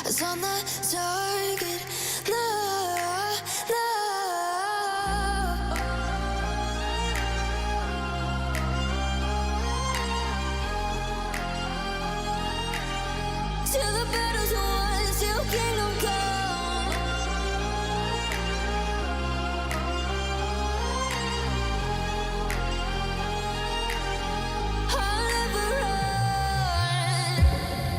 Eyes on the target. No, no. Till the battle's won, till kingdom come. I'll never run.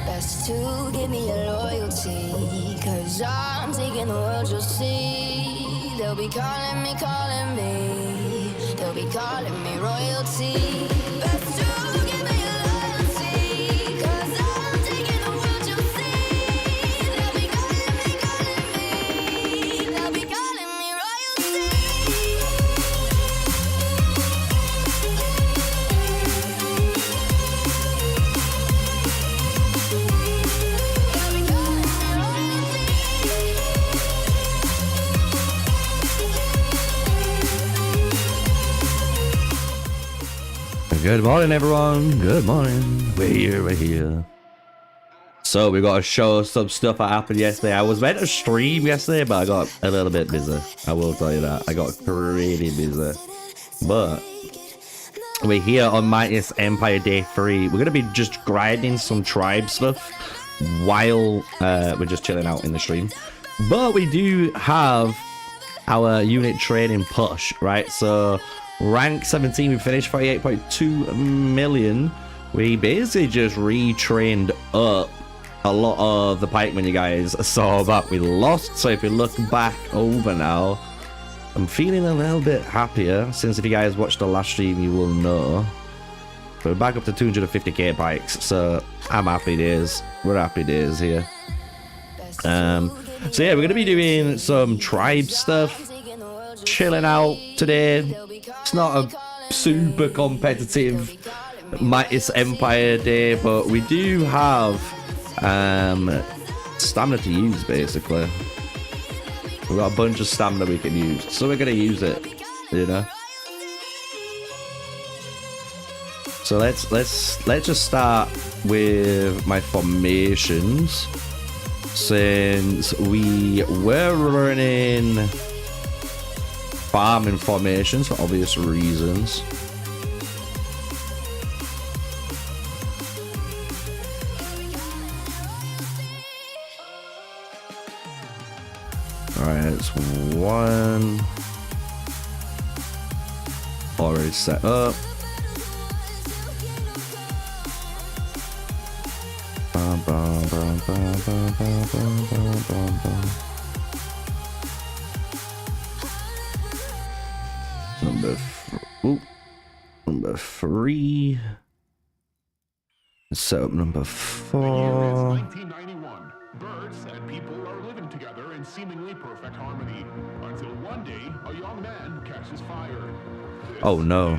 Best to give me your loyalty, 'cause I'm taking the world, you'll see. They'll be calling me, calling me. They'll be calling me royalty. Best to give me your loyalty, 'cause I'm taking the world, you'll see. They'll be calling me, calling me. They'll be calling me royalty. Good morning, everyone. Good morning. We're here. So we got to show some stuff that happened yesterday. I was meant to stream yesterday, but I got a little bit busy. I will tell you that. I got pretty busy. But we're here on Mightiest Empire Day 3. We're going to be just grinding some tribe stuff while we're just chilling out in the stream. But we do have our unit training push, right? So rank 17, we finished 48.2 million. We basically just retrained up a lot of the pikemen you guys saw that we lost. So if you look back over now, I'm feeling a little bit happier, since if you guys watched the last stream you will know. We're back up to 250k pikes, so I'm happy days. We're happy days here. So yeah, we're gonna be doing some tribe stuff, chilling out today. It's not a super competitive Mightiest Empire Day, but we do have stamina to use. Basically, we've got a bunch of stamina we can use, so we're gonna use it, you know. So let's just start with my formations, since we were running farming formations for obvious reasons. Alright, it's one already set up. Number 3. Set up number 4. 1991. Birds and people are living together in seemingly perfect harmony until one day a young man catches fire. Oh no.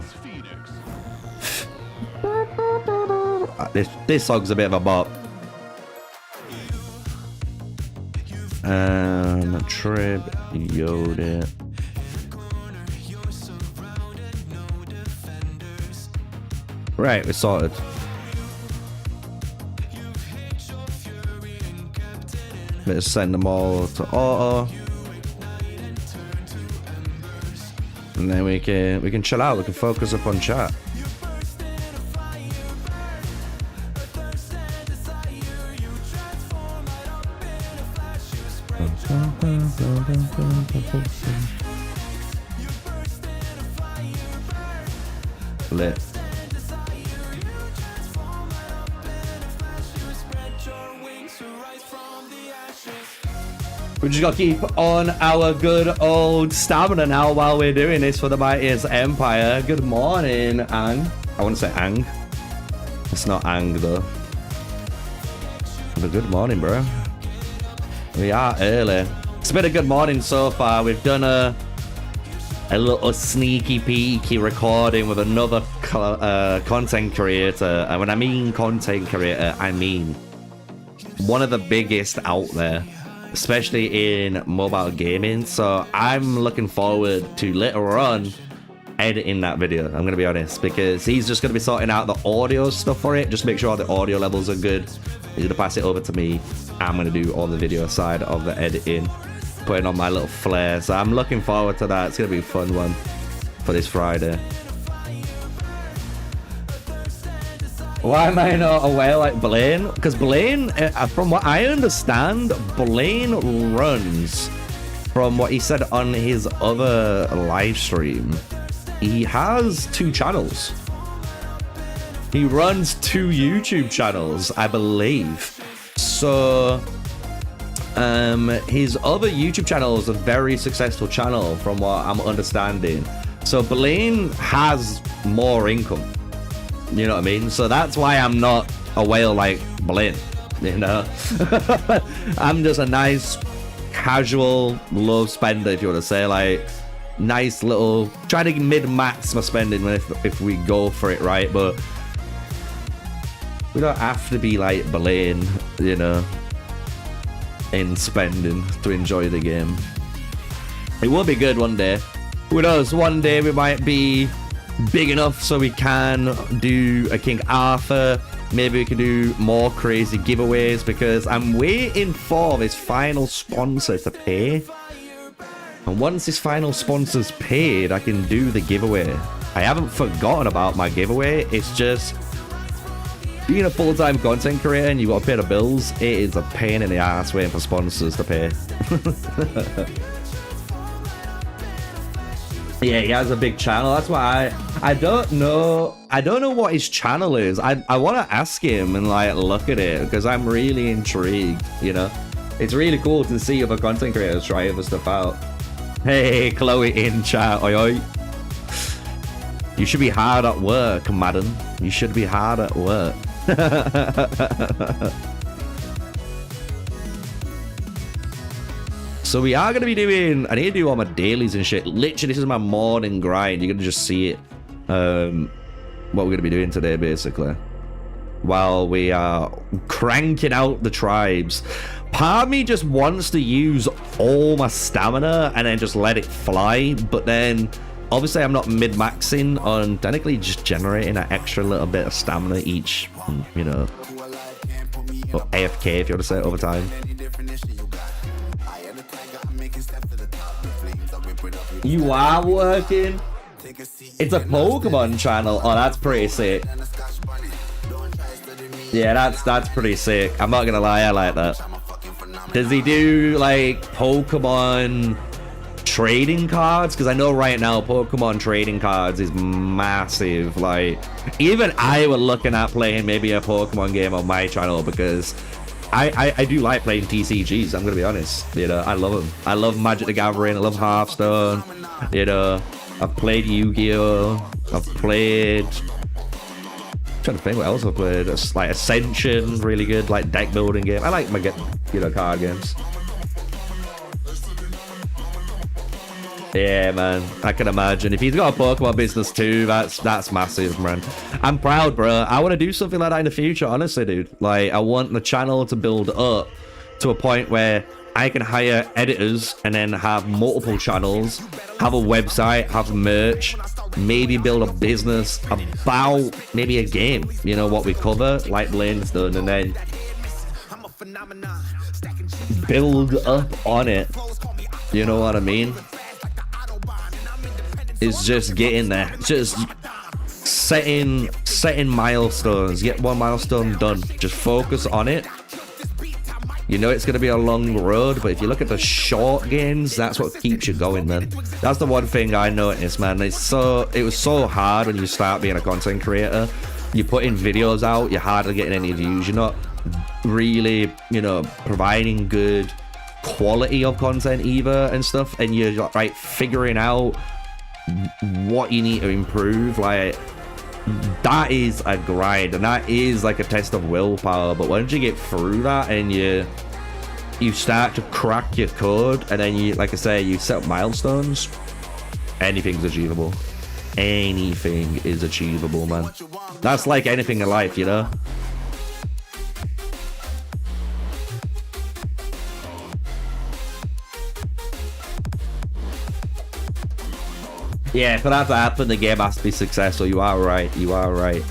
This song's a bit of a bop. Trib, Yoda. Right, we're sorted. Let's send them all to auto, and then we can chill out. We can focus up on chat. Lit. We just got to keep on our good old stamina now while we're doing this for the Mightiest Empire. Good morning, Ang. I want to say Ang. It's not Ang though. But good morning, bro. We are early. It's been a good morning so far. We've done a little sneaky peeky recording with another content creator. And when I mean content creator, I mean one of the biggest out there, especially in mobile gaming. So I'm looking forward to later on editing that video, I'm gonna be honest, because he's just gonna be sorting out the audio stuff for it. Just make sure the audio levels are good. He's gonna pass it over to me. I'm gonna do all the video side of the editing, putting on my little flair. So I'm looking forward to that. It's gonna be a fun one for this Friday. Why am I not aware like Blaine? Because Blaine, from what I understand, Blaine runs, from what he said on his other live stream, he has 2 channels. He runs 2 YouTube channels, I believe. So, his other YouTube channel is a very successful channel from what I'm understanding. So Blaine has more income. You know what I mean? So that's why I'm not a whale like Blaine, you know? I'm just a nice, casual, low spender, if you want to say, like, nice little, try to mid-max my spending if we go for it, right? But we don't have to be like Blaine, you know, in spending to enjoy the game. It will be good one day. Who knows? One day we might be big enough so we can do a King Arthur. Maybe we can do more crazy giveaways, because I'm waiting for this final sponsor to pay. And once this final sponsor's paid, I can do the giveaway. I haven't forgotten about my giveaway. It's just, being a full-time content creator and you got to pay the bills, it is a pain in the ass waiting for sponsors to pay. Yeah, he has a big channel. That's why I don't know what his channel is. I want to ask him and like look at it, because I'm really intrigued, you know. It's really cool to see other content creators try other stuff out. Hey, Chloe in chat. Oi, oi. You should be hard at work, madam. You should be hard at work. So we are going to be doing, I need to do all my dailies and shit. Literally, this is my morning grind. You're going to just see it. What we're going to be doing today, basically, while we are cranking out the tribes. Part of me just wants to use all my stamina and then just let it fly. But then, obviously, I'm not mid-maxing on technically just generating an extra little bit of stamina each, you know, or AFK, if you want to say it, over time. You are working? It's a Pokemon channel. Oh, that's pretty sick. Yeah, that's pretty sick. I'm not gonna lie, I like that. Does he do like Pokemon trading cards? Because I know right now Pokemon trading cards is massive. Like, even I was looking at playing maybe a Pokemon game on my channel, because I do like playing TCGs, I'm gonna be honest. You know, I love them. I love Magic the Gathering, I love Hearthstone. You know, I've played Yu-Gi-Oh! I've played, I'm trying to think what else I've played. It's like Ascension, really good, like deck building game. I like my, you know, card games. Yeah, man, I can imagine. If he's got a Pokemon business too, that's massive, man. I'm proud, bro. I want to do something like that in the future, honestly, dude. Like, I want the channel to build up to a point where I can hire editors and then have multiple channels, have a website, have merch, maybe build a business about maybe a game, you know, what we cover, like Blaine's done, and then build up on it. You know what I mean? Is just getting there, just setting milestones. Get one milestone done, just focus on it. You know it's gonna be a long road, but if you look at the short gains, that's what keeps you going, man. That's the one thing I noticed, man. It was so hard when you start being a content creator. You put in videos out, you're hardly getting any views, you're not really, you know, providing good quality of content either and stuff, and you're like figuring out what you need to improve. Like, that is a grind, and that is like a test of willpower. But once you get through that and you start to crack your code, and then you, like I say, you set up milestones, anything's achievable. Anything is achievable, man. That's like anything in life, you know. Yeah, for that to happen, the game has to be successful. You are right. You are right.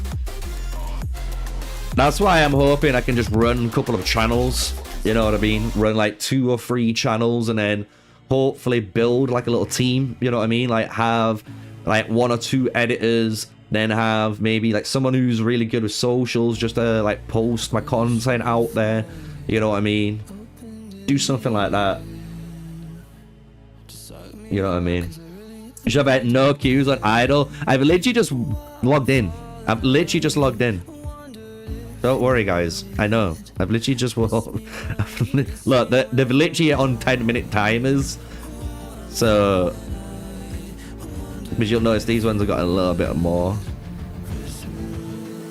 That's why I'm hoping I can just run a couple of channels. You know what I mean? Run like 2 or 3 channels and then hopefully build like a little team. You know what I mean? Like have like 1 or 2 editors, then have maybe like someone who's really good with socials just to like post my content out there. You know what I mean? Do something like that. You know what I mean? You should have no queues on Idle. I've literally just logged in. I've literally just logged in. Don't worry, guys. I know. I've literally just look. They've literally on 10-minute timers. So, but you'll notice these ones have got a little bit more.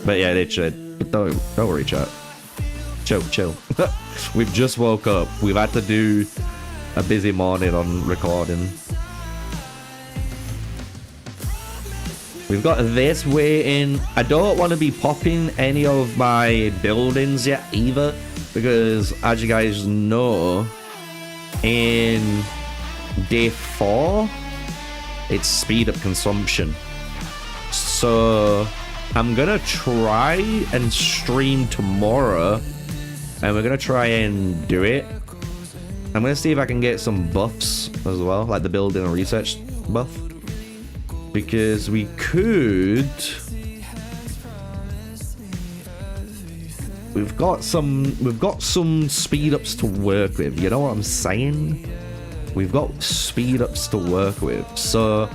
But yeah, they should. But don't worry, chat. Chill. We've just woke up. We've had to do a busy morning on recording. We've got this waiting. I don't want to be popping any of my buildings yet either, because as you guys know, in day 4, it's speed up consumption. So I'm gonna try and stream tomorrow, and we're gonna try and do it. I'm gonna see if I can get some buffs as well, like the building and research buff. Because we could... We've got some speed ups to work with, you know what I'm saying? We've got speed ups to work with. So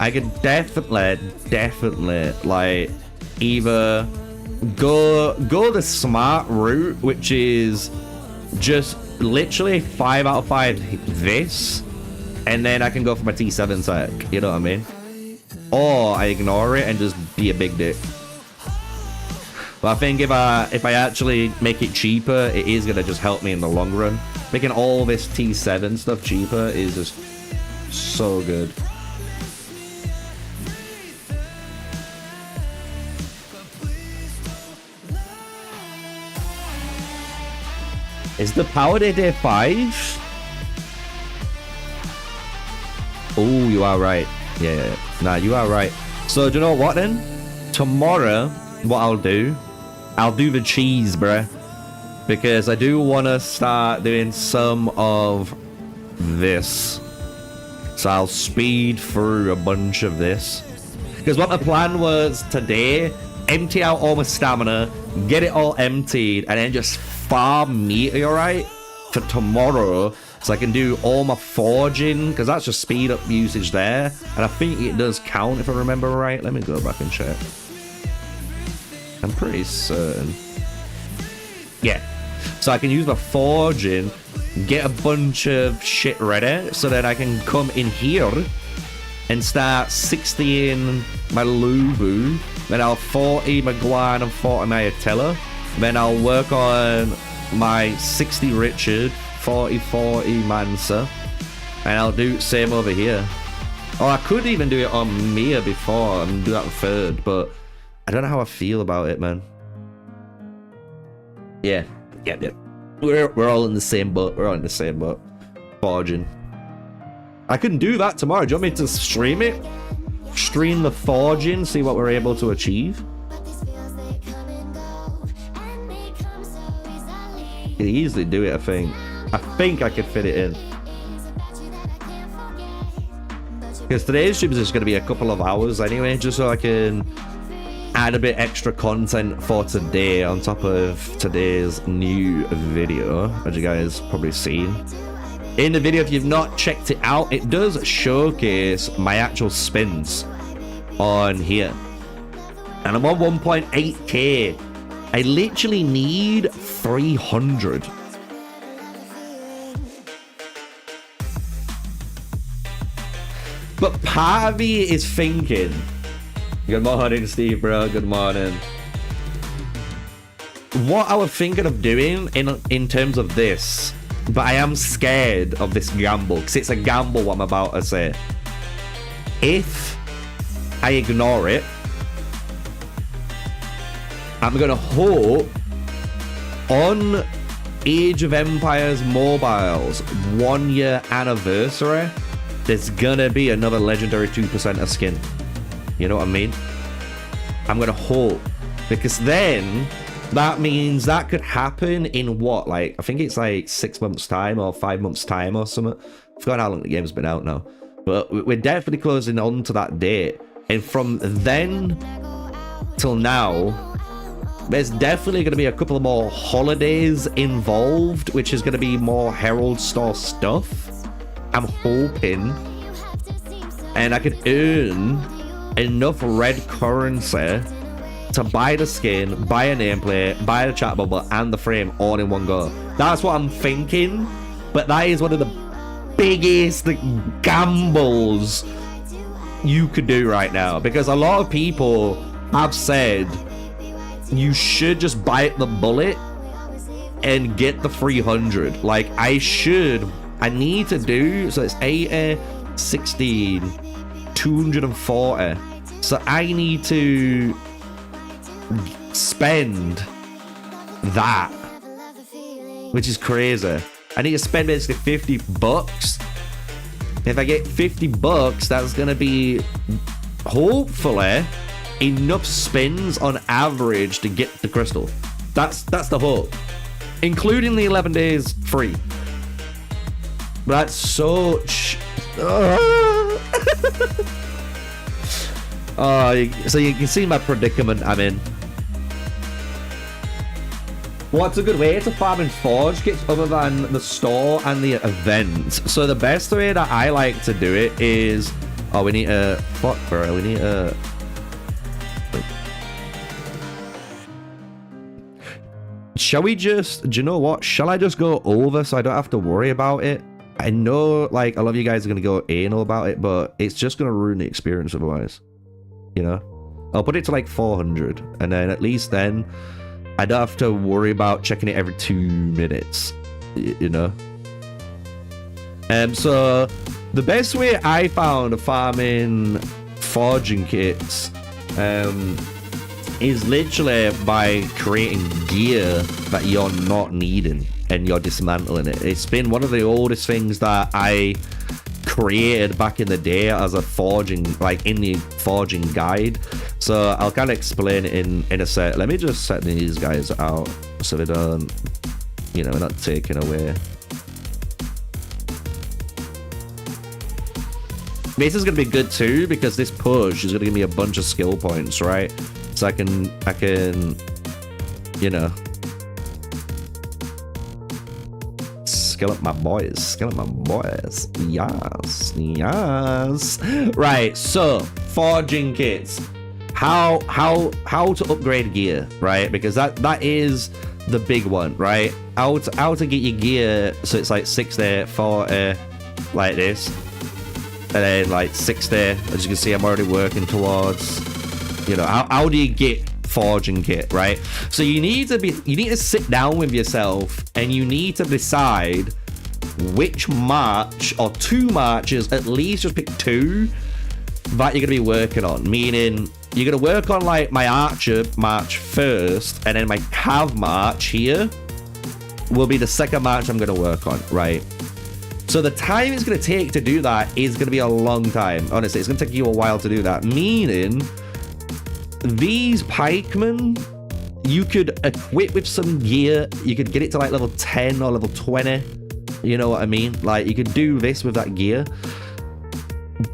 I could definitely like either go the smart route, which is just literally 5 out of 5 this, and then I can go for my T7 tech, you know what I mean? Or I ignore it and just be a big dick. But I think if I actually make it cheaper, it is gonna just help me in the long run. Making all this T7 stuff cheaper is just so good. Is the power day 5? Oh, you are right. Yeah. Nah, you are right. So, do you know what then? Tomorrow, what I'll do the cheese, bruh. Because I do want to start doing some of this. So I'll speed through a bunch of this. Because what the plan was today, empty out all my stamina, get it all emptied, and then just farm meteorite for tomorrow. So I can do all my forging, because that's just speed up usage there. And I think it does count if I remember right. Let me go back and check. I'm pretty certain. Yeah. So I can use my forging, get a bunch of shit ready, so then I can come in here and start 60ing my Lubu. Then I'll 40 my Guan and 40 my Attila. Then I'll work on my 60 Richard, 40 Mansa, and I'll do same over here. Oh, I could even do it on Mia before and do that third, but I don't know how I feel about it, man. Yeah. We're all in the same boat. We're all in the same boat. Forging. I can do that tomorrow. Do you want me to stream it? Stream the forging, see what we're able to achieve. You can easily do it, I think. I think I could fit it in. Because today's stream is just going to be a couple of hours anyway, just so I can add a bit extra content for today on top of today's new video, as you guys probably seen. In the video, if you've not checked it out, it does showcase my actual spins on here. And I'm on 1.8k. I literally need 300. But part of me is thinking, good morning, Steve, bro. Good morning. What I was thinking of doing in terms of this, but I am scared of this gamble, because it's a gamble what I'm about to say. If I ignore it, I'm going to hope on Age of Empires Mobile's 1-year anniversary, there's going to be another legendary 2% skin. You know what I mean? I'm going to hope. Because then that means that could happen in what, like, I think it's like 6 months time or 5 months time or something. I forgot how long the game's been out now, but we're definitely closing on to that date. And from then till now, there's definitely going to be a couple of more holidays involved, which is going to be more Herald Store stuff, I'm hoping. And I could earn enough red currency to buy the skin, buy a nameplate, buy the chat bubble, and the frame all in one go. That's what I'm thinking, but that is one of the biggest gambles you could do right now, because a lot of people have said you should just bite the bullet and get the 300. Like, I need to do, so it's 80, 16, 240. So I need to spend that, which is crazy. I need to spend basically 50 bucks. If I get 50 bucks, that's gonna be hopefully enough spins on average to get the crystal. That's the hope, including the 11 days free. That's so so you can see my predicament I'm in. What's a good way to farm in Forge kits other than the store and the event? So the best way that I like to do it is, we need a fuck, bro. We need a. Shall we just? Do you know what? Shall I just go over so I don't have to worry about it? I know, like, a lot of you guys are gonna go anal about it, but it's just gonna ruin the experience otherwise. You know, I'll put it to like 400, and then at least then I don't have to worry about checking it every 2 minutes, you know? So the best way I found of farming forging kits is literally by creating gear that you're not needing and you're dismantling it. It's been one of the oldest things that I created back in the day as a forging, like in the forging guide. So I'll kind of explain it in a sec. Let me just set these guys out so they don't, you know, not taken away. This is gonna be good too, because this push is gonna give me a bunch of skill points, right? So I can, you know, skill up my boys, yes. Right, so forging kits, how to upgrade gear, right? Because that is the big one, right? How to get your gear so it's like 60, 40, like this, and then like 60. As you can see, I'm already working towards, you know, how do you get forging kit, right? So you need to sit down with yourself and you need to decide which march, or 2 marches at least, just pick 2 that you're gonna be working on. Meaning you're gonna work on like my archer march first, and then my cav march here will be the second march I'm gonna work on, right? So the time it's gonna take to do that is gonna be a long time. Honestly, it's gonna take you a while to do that. Meaning these pikemen, you could equip with some gear. You could get it to like level 10 or level 20. You know what I mean? Like, you could do this with that gear,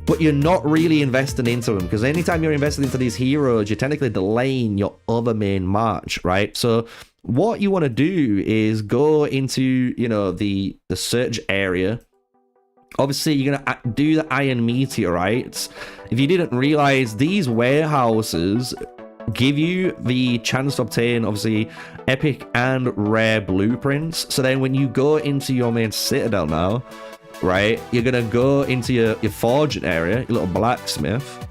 but you're not really investing into them, because anytime you're investing into these heroes, you're technically delaying your other main march, right? So what you want to do is go into, you know, the search area. Obviously, you're going to do the iron meteorites. If you didn't realize, these warehouses give you the chance to obtain, obviously, epic and rare blueprints. So then when you go into your main citadel now, right, you're going to go into your forging area, your little blacksmith.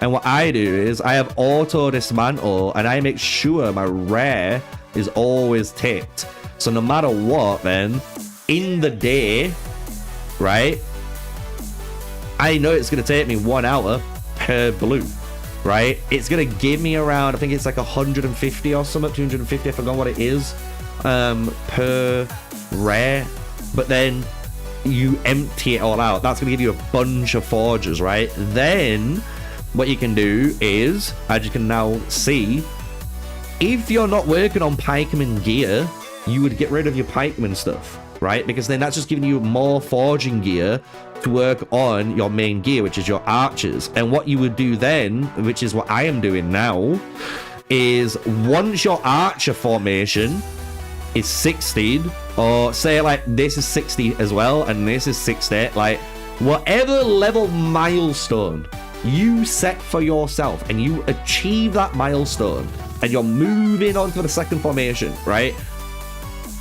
And what I do is I have auto dismantle, and I make sure my rare is always ticked. So no matter what, then, in the day, right, I know it's going to take me 1 hour per blue, right? It's going to give me around, I think it's like 150 or something, 250, I forgot what it is, per rare. But then you empty it all out. That's going to give you a bunch of forges, right? Then what you can do is, as you can now see, if you're not working on pikeman gear, you would get rid of your pikeman stuff, right? Because then that's just giving you more forging gear to work on your main gear, which is your archers. And what you would do then, which is what I am doing now, is once your archer formation is 60, or say like this is 60 as well, and this is 60, like whatever level milestone you set for yourself and you achieve that milestone and you're moving on to the second formation, right?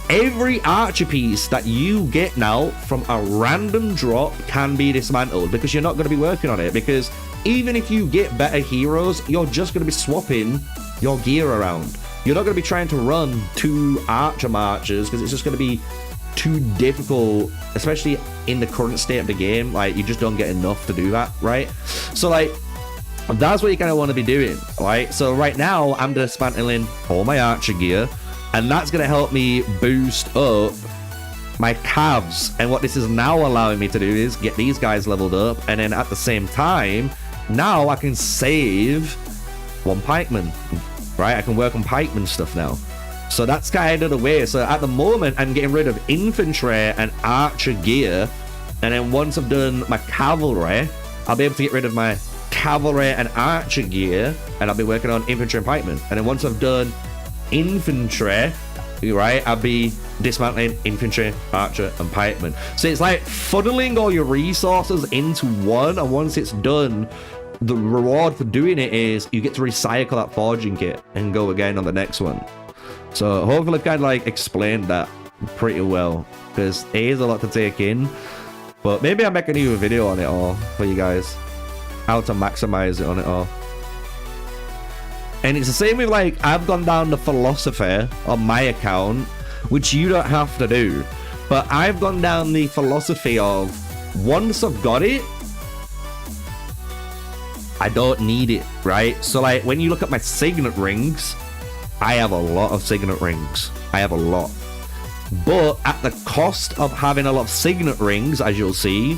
Every archer piece that you get now from a random drop can be dismantled because you're not going to be working on it. Because even if you get better heroes, you're just going to be swapping your gear around. You're not going to be trying to run 2 archer marches because it's just going to be too difficult, especially in the current state of the game. Like, you just don't get enough to do that, right? So like, that's what you kind of want to be doing, right? So right now I'm dismantling all my archer gear, and that's going to help me boost up my calves. And what this is now allowing me to do is get these guys leveled up, and then at the same time, now I can save 1 pikeman, right? I can work on pikeman stuff now. So that's kind of the way. So at the moment, I'm getting rid of infantry and archer gear. And then once I've done my cavalry, I'll be able to get rid of my cavalry and archer gear. And I'll be working on infantry and pikemen. And then once I've done infantry, right, I'll be dismantling infantry, archer, and pikemen. So it's like funneling all your resources into one. And once it's done, the reward for doing it is you get to recycle that forging kit and go again on the next one. So hopefully I've kind of like explained that pretty well, because it is a lot to take in. But maybe I'll make a new video on it all for you guys, how to maximize it on it all. And it's the same with like, I've gone down the philosophy on my account, which you don't have to do. But I've gone down the philosophy of, once I've got it, I don't need it, right? So like, when you look at my signet rings, I have a lot of signet rings. I have a lot. But at the cost of having a lot of signet rings, as you'll see,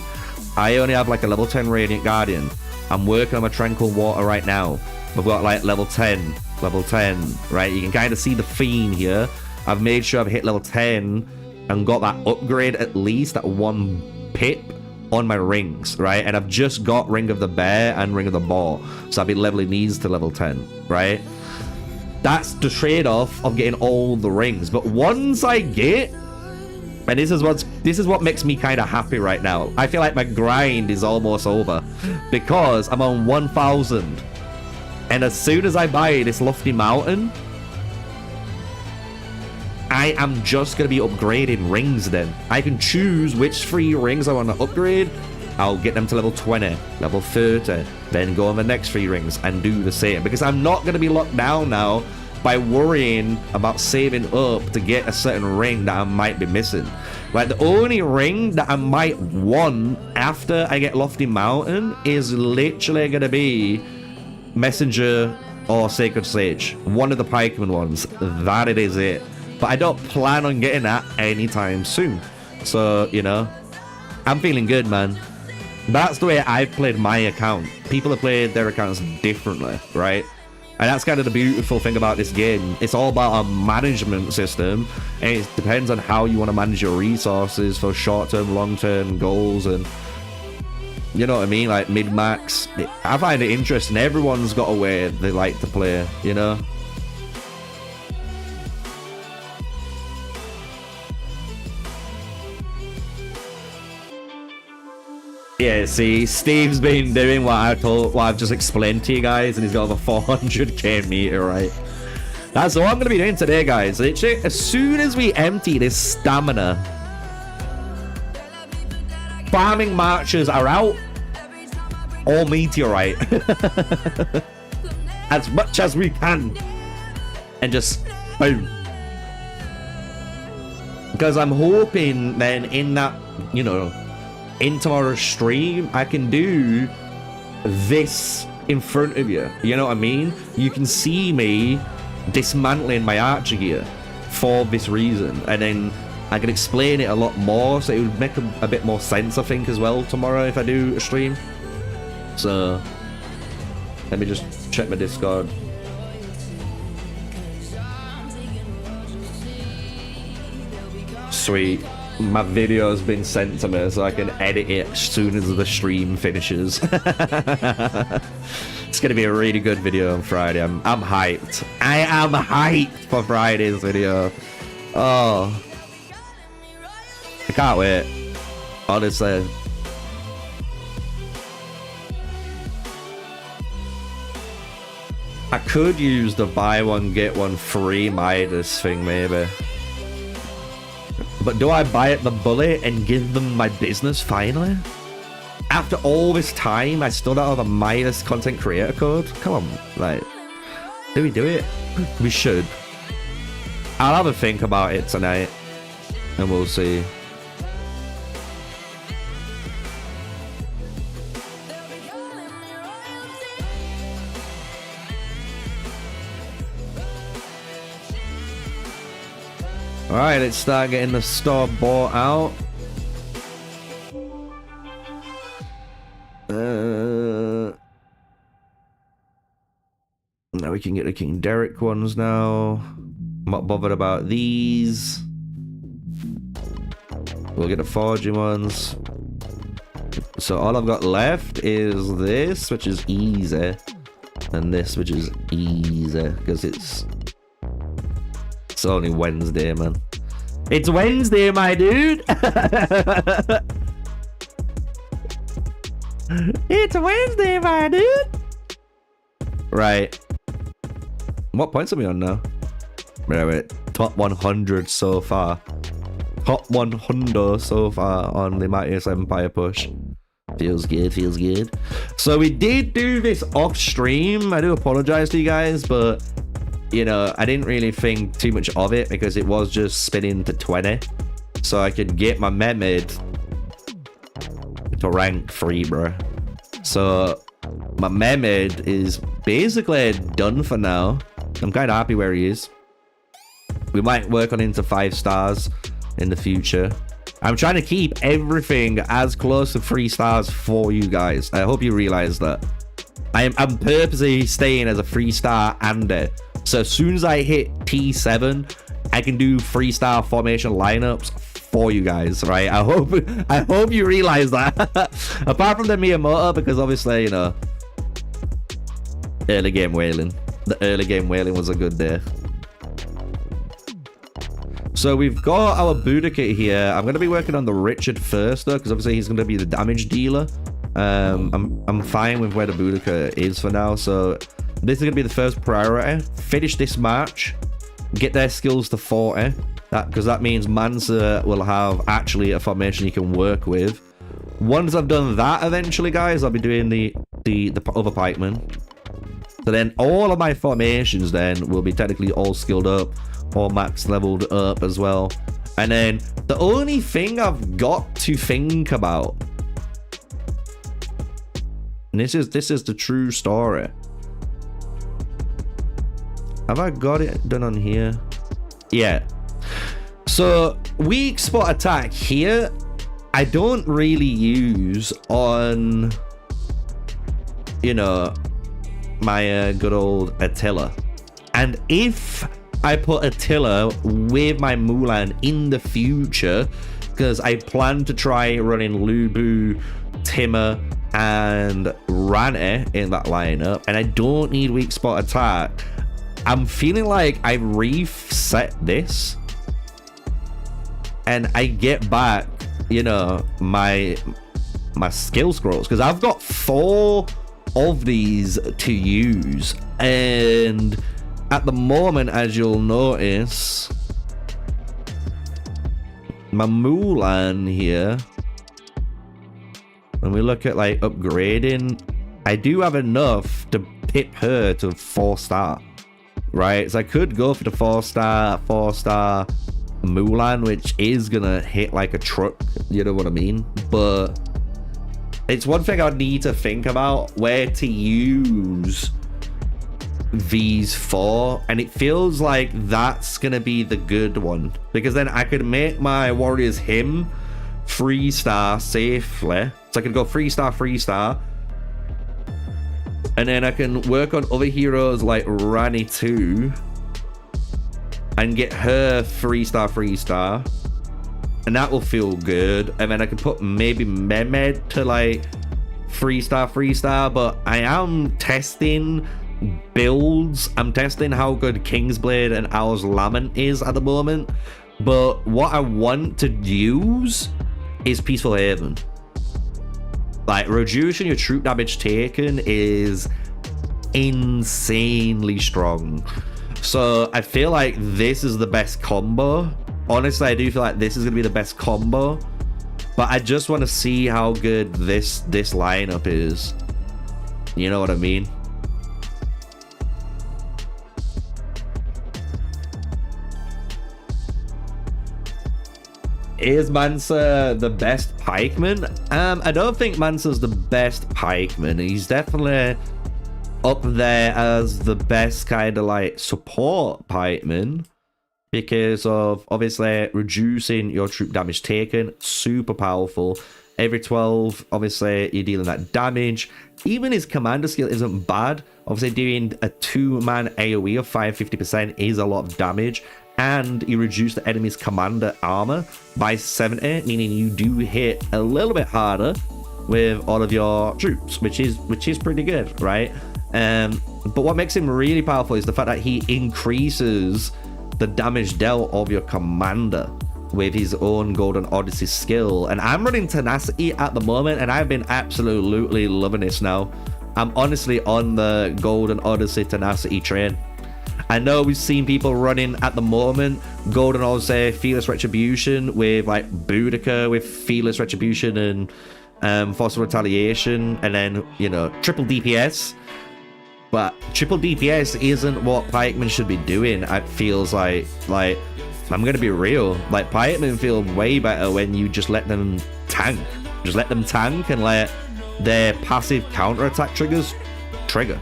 I only have like a level 10 Radiant Guardian. I'm working on my Tranquil Water right now. I've got like level 10, right? You can kind of see the theme here. I've made sure I've hit level 10 and got that upgrade, at least that 1 pip on my rings, right? And I've just got Ring of the Bear and Ring of the Boar. So I'll be leveling these to level 10, right? That's the trade-off of getting all the rings. But once I get, and this is what makes me kind of happy right now. I feel like my grind is almost over because I'm on 1,000. And as soon as I buy this lofty mountain, I am just going to be upgrading rings then. I can choose which 3 rings I want to upgrade. I'll get them to level 20, level 30, then go on the next 3 rings and do the same. Because I'm not going to be locked down now by worrying about saving up to get a certain ring that I might be missing. Like, the only ring that I might want after I get Lofty Mountain is literally going to be Messenger or Sacred Sage. One of the pikeman ones. That it is it. But I don't plan on getting that anytime soon. So, you know, I'm feeling good, man. That's the way I've played my account. People have played their accounts differently, right? And that's kind of the beautiful thing about this game. It's all about a management system, and it depends on how you want to manage your resources for short-term, long-term goals, and you know what I mean, like mid-max. I find it interesting. Everyone's got a way they like to play, you know? Yeah, see, Steve's been doing what I've just explained to you guys, and he's got over 400k meter, right? That's what I'm gonna be doing today, guys. Literally, as soon as we empty this stamina, farming marches are out, or meteorite, as much as we can, and just boom. Because I'm hoping then in that, you know, in tomorrow's stream, I can do this in front of you. You know what I mean? You can see me dismantling my archer gear for this reason. And then I can explain it a lot more. So it would make a bit more sense, I think, as well tomorrow if I do a stream. So let me just check my Discord. Sweet. My video has been sent to me so I can edit it as soon as the stream finishes. It's gonna be a really good video on Friday. I'm hyped. I am hyped for Friday's video. Oh, I can't wait. Honestly. I could use the buy one get one free Midas thing maybe. But do I buy it the bullet and give them my business finally? After all this time, I still don't have a Midas content creator code? Come on, like, do we do it? We should. I'll have a think about it tonight and we'll see. Alright, let's start getting the store bought out. Now we can get the King Derek ones now. I'm not bothered about these. We'll get the forging ones. So all I've got left is this, which is easy. And this, which is easy. Because it's only Wednesday, man. It's Wednesday, my dude. It's Wednesday, my dude. Right. What points are we on now? Wait. Top 100 so far. Top 100 so far on the Mightiest Empire push. Feels good, feels good. So we did do this off stream. I do apologize to you guys, but you know, I didn't really think too much of it because it was just spinning to 20. So I could get my Mehmed to rank 3, bro. So my Mehmed is basically done for now. I'm kind of happy where he is. We might work on into 5 stars in the future. I'm trying to keep everything as close to 3 stars for you guys. I hope you realize that. I'm purposely staying as a 3-star Andy. So as soon as I hit T7, I can do 3-star formation lineups for you guys, right? I hope you realize that. Apart from the Miyamoto, because obviously, you know, early game whaling. The early game whaling was a good day. So we've got our Buddha kit here. I'm going to be working on the Richard first, though, because obviously he's going to be the damage dealer. I'm fine with where the Buddha kit is for now. So this is going to be the first priority. Finish this match. Get their skills to 40. Because that means Mansa will have actually a formation he can work with. Once I've done that, eventually, guys, I'll be doing the other pikeman. So then all of my formations then will be technically all skilled up or max leveled up as well. And then the only thing I've got to think about, and this is the true story. Have I got it done on here? Yeah. So weak spot attack here, I don't really use on, you know, my good old Attila. And if I put Attila with my Mulan in the future, because I plan to try running Lubu, Timur, and Rane in that lineup, and I don't need weak spot attack, I'm feeling like I reset this and I get back, you know, my skill scrolls, because I've got 4 of these to use, and at the moment, as you'll notice, my Mulan here, when we look at like upgrading, I do have enough to pip her to 4-star, right? So I could go for the 4-star Mulan, which is gonna hit like a truck, you know what I mean? But it's one thing I need to think about where to use these 4, and it feels like that's gonna be the good one, because then I could make my warriors him 3-star safely. So I can go 3-star, and then I can work on other heroes like Rani 2 and get her 3-star, and that will feel good. And then I could put maybe Mehmed to like 3-star, but I am testing builds. I'm testing how good Kingsblade and Owl's Lament is at the moment, but what I want to use is Peaceful Haven. Like, reducing your troop damage taken is insanely strong. So I feel like this is the best combo. Honestly, I do feel like this is gonna be the best combo, but I just want to see how good this lineup is. You know what I mean? Is Mansa the best pikeman? I don't think Mansa's the best pikeman. He's definitely up there as the best kind of like support pikeman because of obviously reducing your troop damage taken. Super powerful. Every 12, obviously, you're dealing that damage. Even his commander skill isn't bad. Obviously, doing a 2-man AoE of 550% is a lot of damage. And you reduce the enemy's commander armor by 70, meaning you do hit a little bit harder with all of your troops, which is pretty good, right? But what makes him really powerful is the fact that he increases the damage dealt of your commander with his own Golden Odyssey skill. And I'm running Tenacity at the moment, and I've been absolutely loving this now. I'm honestly on the Golden Odyssey Tenacity train. I know we've seen people running at the moment Golden Odyssey Fearless Retribution with like Boudica with Fearless Retribution and Forceful Retaliation, and then, you know, triple DPS. But triple DPS isn't what pikemen should be doing. It feels like I'm gonna be real, like pikemen feel way better when you just let them tank. Just let them tank and let their passive counterattack triggers trigger,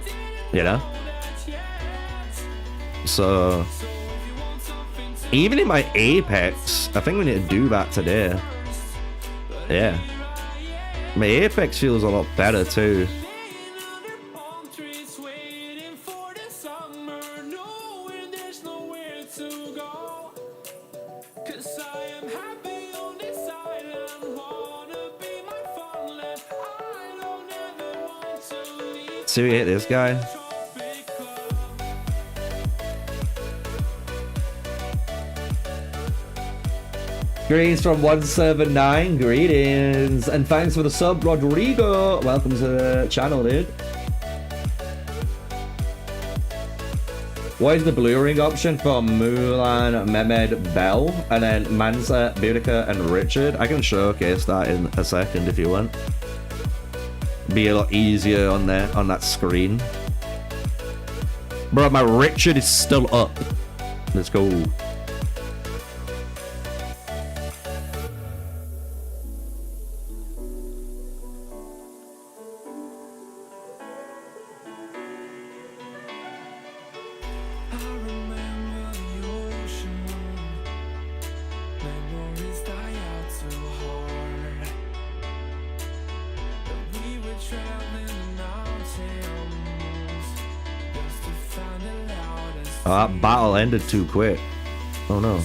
you know? So even in my Apex, I think we need to do that today. Yeah, my Apex feels a lot better too. See, we hit this guy. Greetings from 179. Greetings. And thanks for the sub, Rodrigo. Welcome to the channel, dude. What is the blue ring option for Mulan, Mehmed, Bell, and then Mansa, Boudica, and Richard? I can showcase that in a second if you want. Be a lot easier on there on that screen. Bro, my Richard is still up. Let's go. Oh, that battle ended too quick. Oh no.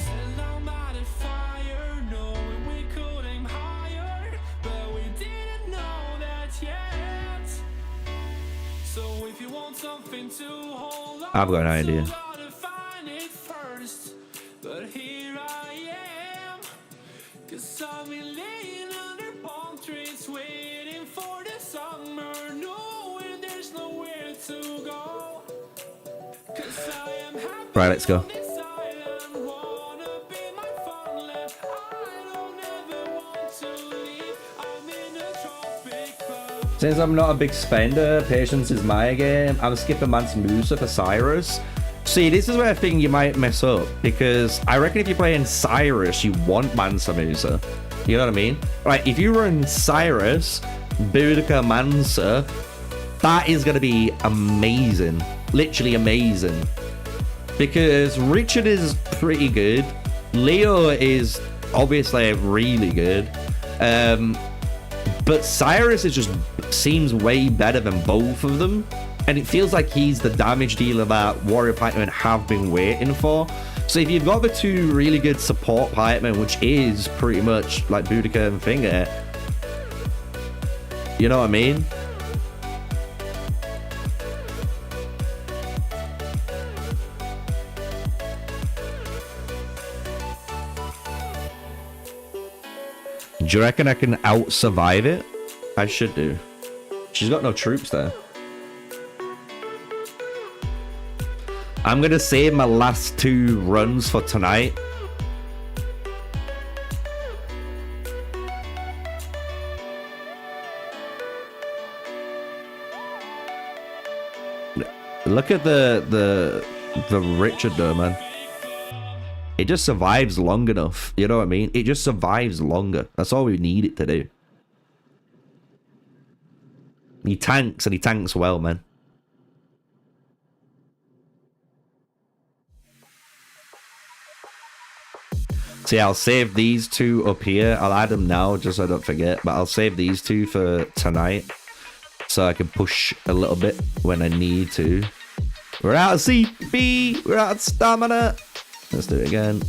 I've got an idea. Right, let's go. Since I'm not a big spender, patience is my game. I'm skipping Mansa Musa for Cyrus. See, this is where I think you might mess up, because I reckon if you're playing Cyrus, you want Mansa Musa. You know what I mean? Right, if you run Cyrus, Boudica, Mansa, that is going to be amazing. Literally amazing. Because Richard is pretty good. Leo is obviously really good. But Cyrus is just seems way better than both of them. And it feels like he's the damage dealer that Warrior Pikemen have been waiting for. So if you've got the two really good support pikemen, which is pretty much like Boudica and Finger, you know what I mean? Do you reckon I can out-survive it? I should do. She's got no troops there. I'm gonna save my last 2 runs for tonight. Look at the Richard though, man. It just survives long enough. You know what I mean? It just survives longer. That's all we need it to do. He tanks, and he tanks well, man. See, I'll save these 2 up here. I'll add them now just so I don't forget. But I'll save these 2 for tonight, so I can push a little bit when I need to. We're out of CP. We're out of stamina. Let's do it again.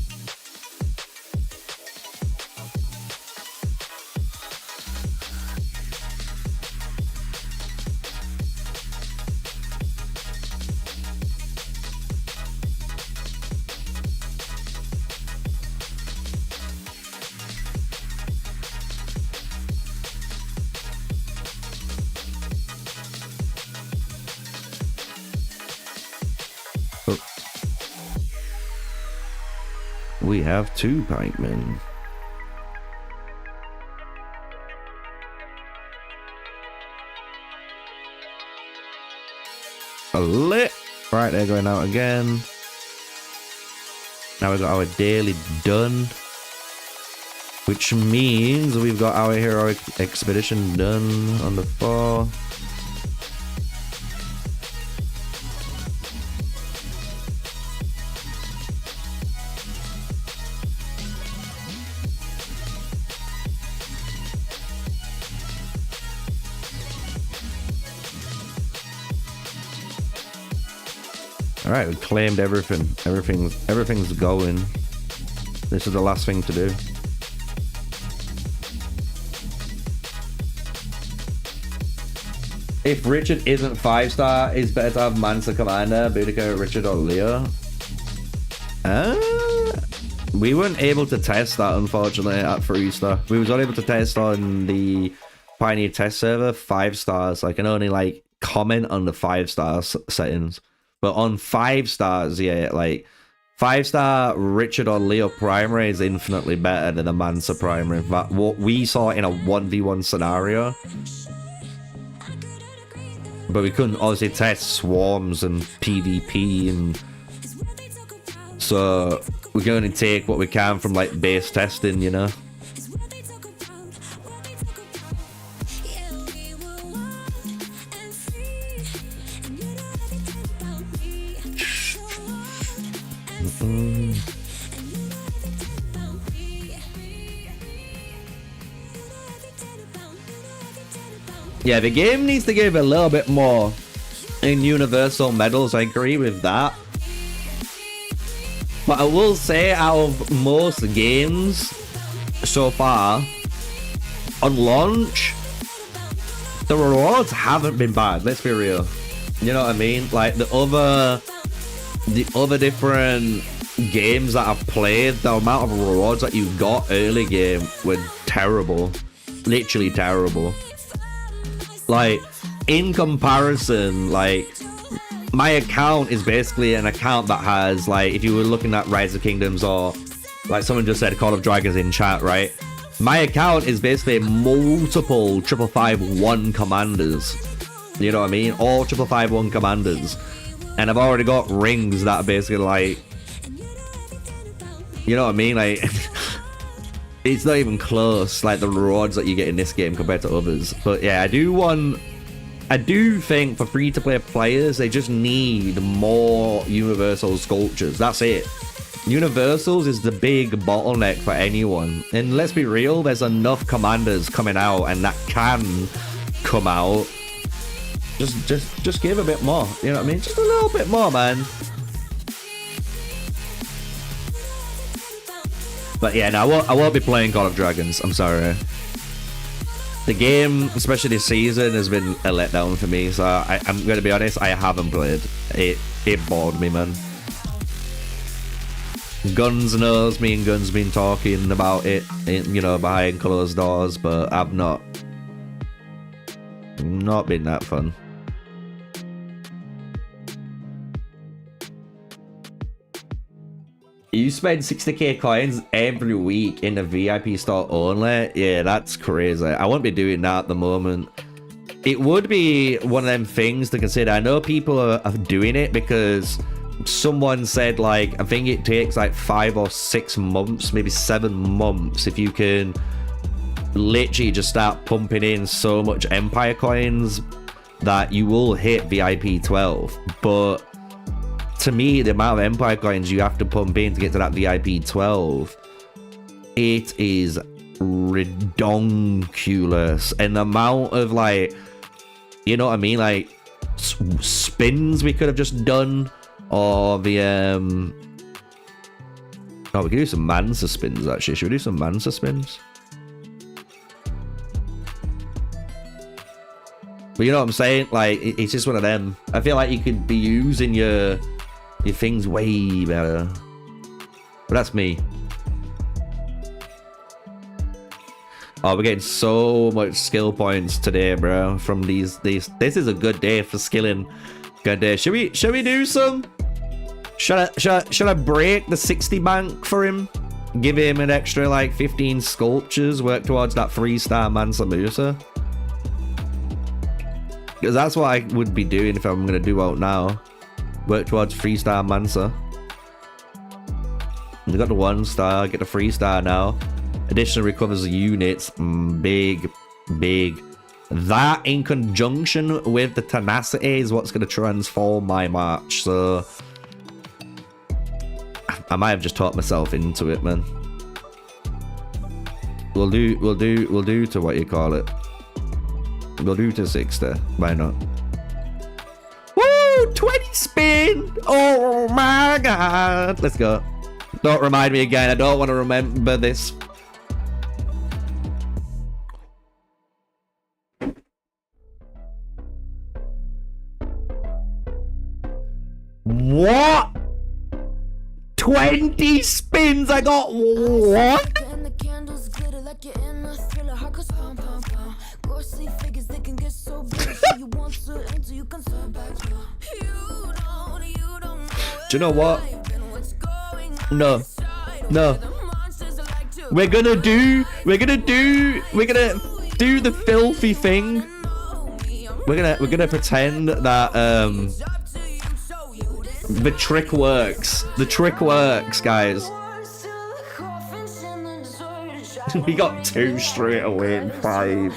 We have 2 pikemen. Lit. Right, they're going out again. Now we've got our daily done, which means we've got our heroic expedition done on the 4. All right, we claimed everything. Everything's going. This is the last thing to do. If Richard isn't 5-star, it's better to have Mansa Commander, Boudica, Richard, or Leo. We weren't able to test that, unfortunately, at 3-star. We was only able to test on the Pioneer test server 5 stars. I can only like comment on the 5-star settings. But on 5 stars, yeah, like 5-star Richard or Leo primary is infinitely better than the Mansa primary. But what we saw in a 1v1 scenario. But we couldn't obviously test swarms and PvP, and so we can only take what we can from like base testing, you know. Yeah, the game needs to give a little bit more in universal medals. I agree with that. But I will say, out of most games so far, on launch, the rewards haven't been bad. Let's be real. You know what I mean? Like the other different games that I've played, the amount of rewards that you got early game were terrible. Literally terrible. Like, in comparison, like, my account is basically an account that has, like, if you were looking at Rise of Kingdoms or, like someone just said, Call of Dragons in chat, right? My account is basically multiple 555-1 commanders. You know what I mean? All 555-1 commanders. And I've already got rings that are basically, like, you know what I mean? Like, it's not even close, like the rewards that you get in this game compared to others. But yeah, I do think for free-to-play players, they just need more universal sculptures. That's it. Universals is the big bottleneck for anyone. And let's be real, there's enough commanders coming out and that can come out. Just give a bit more. You know what I mean? Just a little bit more, man. But yeah, no, I won't be playing Call of Dragons. I'm sorry. The game, especially this season, has been a letdown for me. So I'm going to be honest, I haven't played. It bored me, man. Guns knows me, and Guns been talking about it, you know, behind closed doors, but I've not been that fun. You spend 60k coins every week in the VIP store only? Yeah, that's crazy. I won't be doing that at the moment. It would be one of them things to consider. I know people are doing it because someone said, like, I think it takes like 5 or 6 months, maybe 7 months, if you can literally just start pumping in so much Empire coins that you will hit VIP 12. But to me, the amount of Empire coins you have to pump in to get to that VIP 12, it is redonkulous. And the amount of, like, you know what I mean, like spins we could have just done, or the oh, we could do some Mansa spins actually. Should we do some Mansa spins? But you know what I'm saying, like, it's just one of them. I feel like you could be using your things way better. But that's me. Oh, we're getting so much skill points today, bro, from these. This is a good day for skilling. Good day. Should we do some? Should I break the 60 bank for him? Give him an extra like 15 sculptures, work towards that 3-star Mansa Musa? Because that's what I would be doing if I'm gonna do out now. Work towards 3-star Mansa. We got the 1-star, get the 3-star now. Additional recovers units. Big. That in conjunction with the tenacity is what's going to transform my march. So I might have just taught myself into it, man. We'll do to what you call it. We'll do to 60. Why not? Woo! 20 spin! Oh my god! Let's go. Don't remind me again. I don't want to remember this. What? 20 spins? I got what? Do you know what? No. We're gonna do the filthy thing. We're gonna pretend that the trick works. The trick works, guys. We got 2 straight away in 5.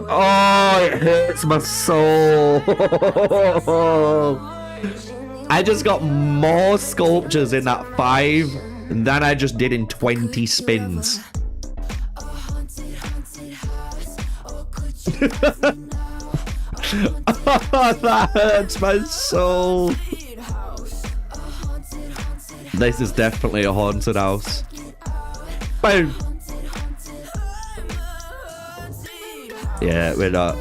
Oh, it hurts my soul. I just got more sculptures in that 5 than I just did in 20 spins. Oh, that hurts my soul. This is definitely a haunted house. Boom. Yeah, we're not.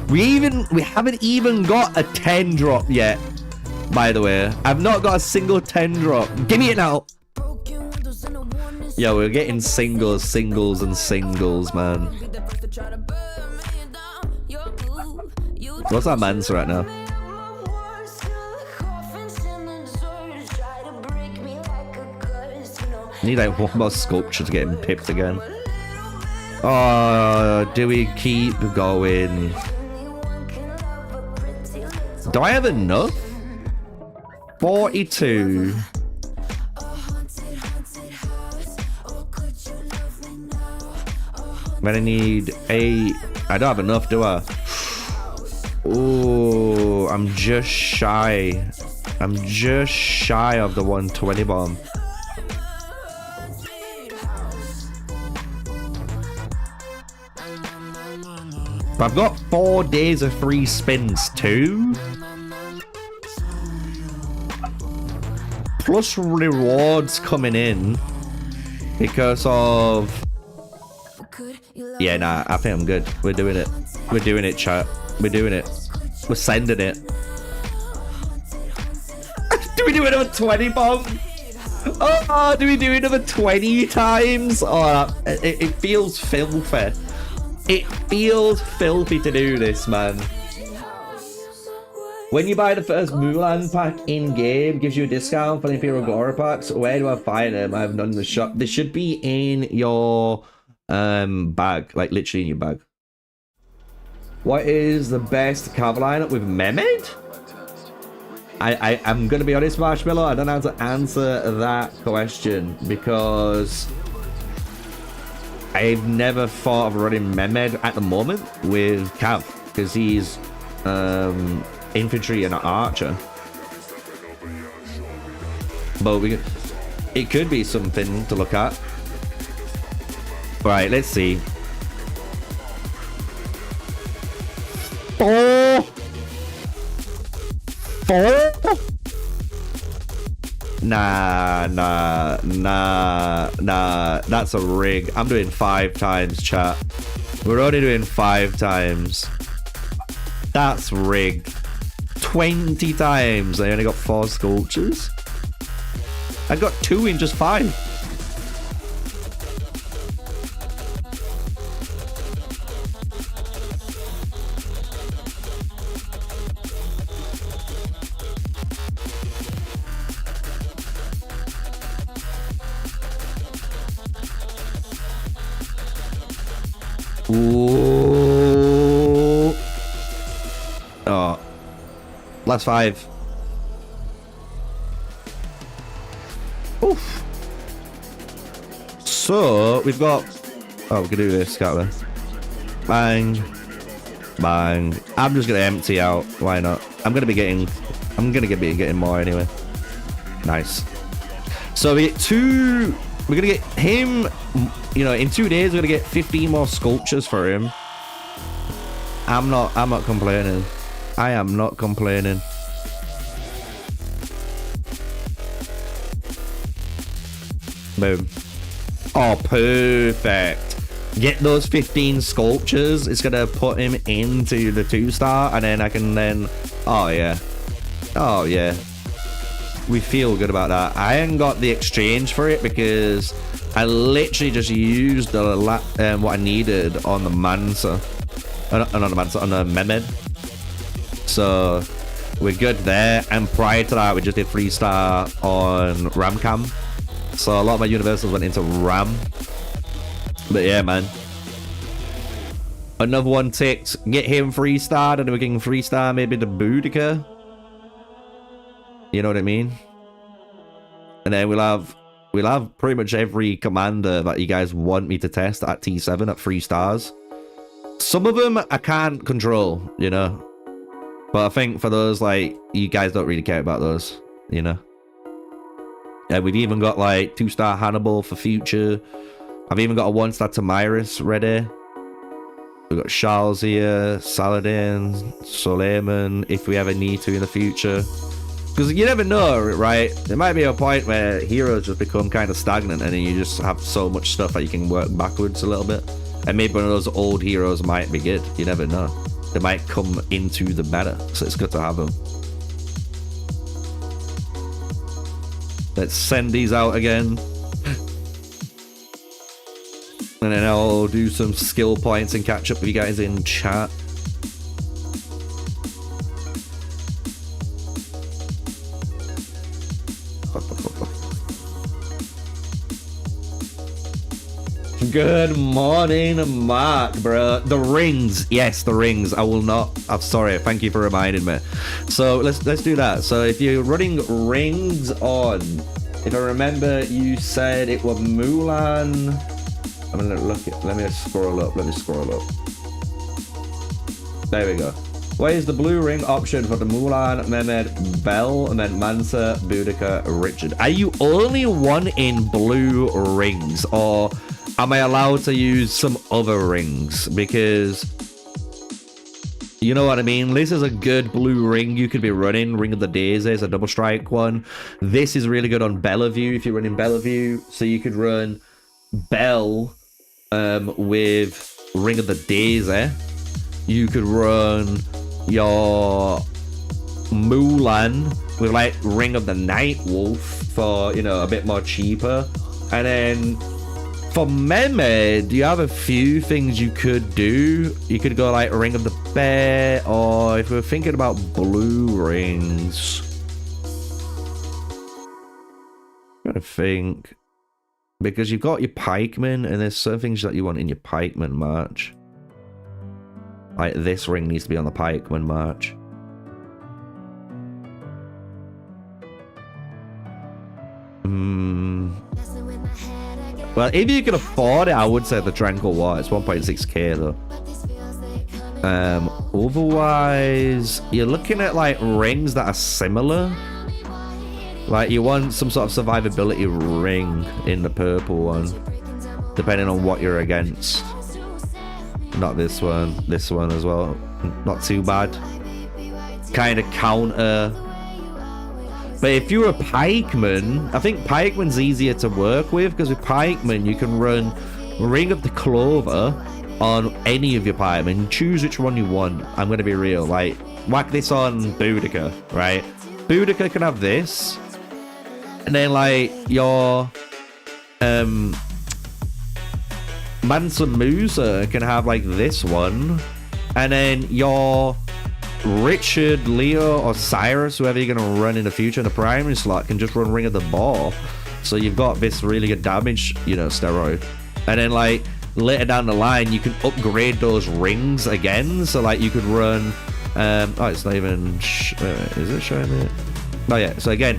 We haven't even got a 10 drop yet. By the way, I've not got a single 10 drop. Give me it now. Yeah, we're getting singles, man. What's that Mansa right now? Need like one more sculpture to get him pipped again. Oh, do we keep going? Do I have enough? 42. But I need 8. I don't have enough, do I? Oh, I'm just shy. I'm just shy of the 120 bomb. But I've got 4 days of free spins too. Plus rewards coming in. because of... Yeah, nah, I think I'm good. We're doing it. We're doing it, chat. We're doing it. We're sending it. Do we do another 20 bomb? Oh, do we do another 20 times? Oh, it feels filthy. It feels filthy to do this, man. When you buy the first Mulan pack in-game, gives you a discount for the Imperial Gora packs. Where do I find them? I have none in the shop. They should be in your bag, like literally in your bag. What is the best cav lineup with Mehmed? I'm gonna be honest, Marshmallow, I don't know how to answer that question because I've never thought of running Mehmed at the moment with cav because he's infantry and an archer. But it could be something to look at. Right, let's see. Four. Nah. That's a rig. I'm doing 5 times, chat. We're only doing 5 times. That's rigged. 20 times. I only got 4 sculptures. I got 2 in just 5. Ooh. Oh. Last 5. Oof. So, we've got... Oh, we can do this, can't we? Bang. Bang. I'm just going to empty out. Why not? I'm going to be getting more anyway. Nice. So, we get 2... We're going to get him... You know, in 2 days, we're going to get 15 more sculptures for him. I'm not complaining. I am not complaining. Boom. Oh, perfect. Get those 15 sculptures. It's going to put him into the 2-star. And then I can then... Oh, yeah. Oh, yeah. We feel good about that. I ain't got the exchange for it because I literally just used the what I needed on the Mansa. Not the Mansa, on the Mehmed. So we're good there. And prior to that, we just did 3-star on Ramcam. So a lot of my universals went into Ram. But yeah, man. Another one ticked. Get him 3-starred, and then we can 3-star maybe the Boudica. You know what I mean? And then we'll have pretty much every commander that you guys want me to test at T7 at 3 stars. Some of them I can't control, you know. But I think for those, like, you guys don't really care about those, you know. Yeah, we've even got like 2-star Hannibal for future. I've even got a 1-star Tamiris ready. We've got Charles here, Saladin, Suleiman, if we ever need to in the future. Because you never know, right? There might be a point where heroes just become kind of stagnant and then you just have so much stuff that you can work backwards a little bit. And maybe one of those old heroes might be good. You never know. They might come into the meta, so it's good to have them. Let's send these out again. And then I'll do some skill points and catch up with you guys in chat. Good morning, Mark, bro. The rings. Yes, the rings. I will not. I'm sorry. Thank you for reminding me. So let's do that. So if you're running rings on, if I remember, you said it was Mulan. I'm gonna look at. Let me scroll up. There we go. What is the blue ring option for the Mulan, Mehmed, Bell, and then Mansa, Boudica, Richard? Are you only wanting blue rings, or am I allowed to use some other rings? Because you know what I mean? This is a good blue ring you could be running. Ring of the Daisy is a double strike one. This is really good on Bellevue if you're running Bellevue. So you could run Bell with Ring of the Daisy. You could run your Mulan with like Ring of the Night Wolf for, you know, a bit more cheaper. And then for Mehmed, you have a few things you could do. You could go like Ring of the Bear, or if we're thinking about blue rings, I'm trying to think, because you've got your pikeman and there's certain things that you want in your pikeman march. Like this ring needs to be on the pikeman march. Well, if you can afford it, I would say the Tranquil War. It's 1.6k though. Otherwise, you're looking at like rings that are similar. Like you want some sort of survivability ring in the purple one, depending on what you're against. Not this one as well. Not too bad. Kind of counter. But if you're a pikeman, I think pikeman's easier to work with, because with pikeman you can run Ring of the Clover on any of your pikemen. Choose which one you want. I'm going to be real. Like, whack this on Boudica, right? Boudica can have this. And then, like, your Mansa Musa can have, like, this one. And then your Richard, Leo, or Cyrus, whoever you're going to run in the future in the primary slot, can just run Ring of the Ball. So you've got this really good damage, you know, steroid. And then, like, later down the line, you can upgrade those rings again. So, like, you could run... oh, it's not even... is it showing it? Oh, yeah. So, again,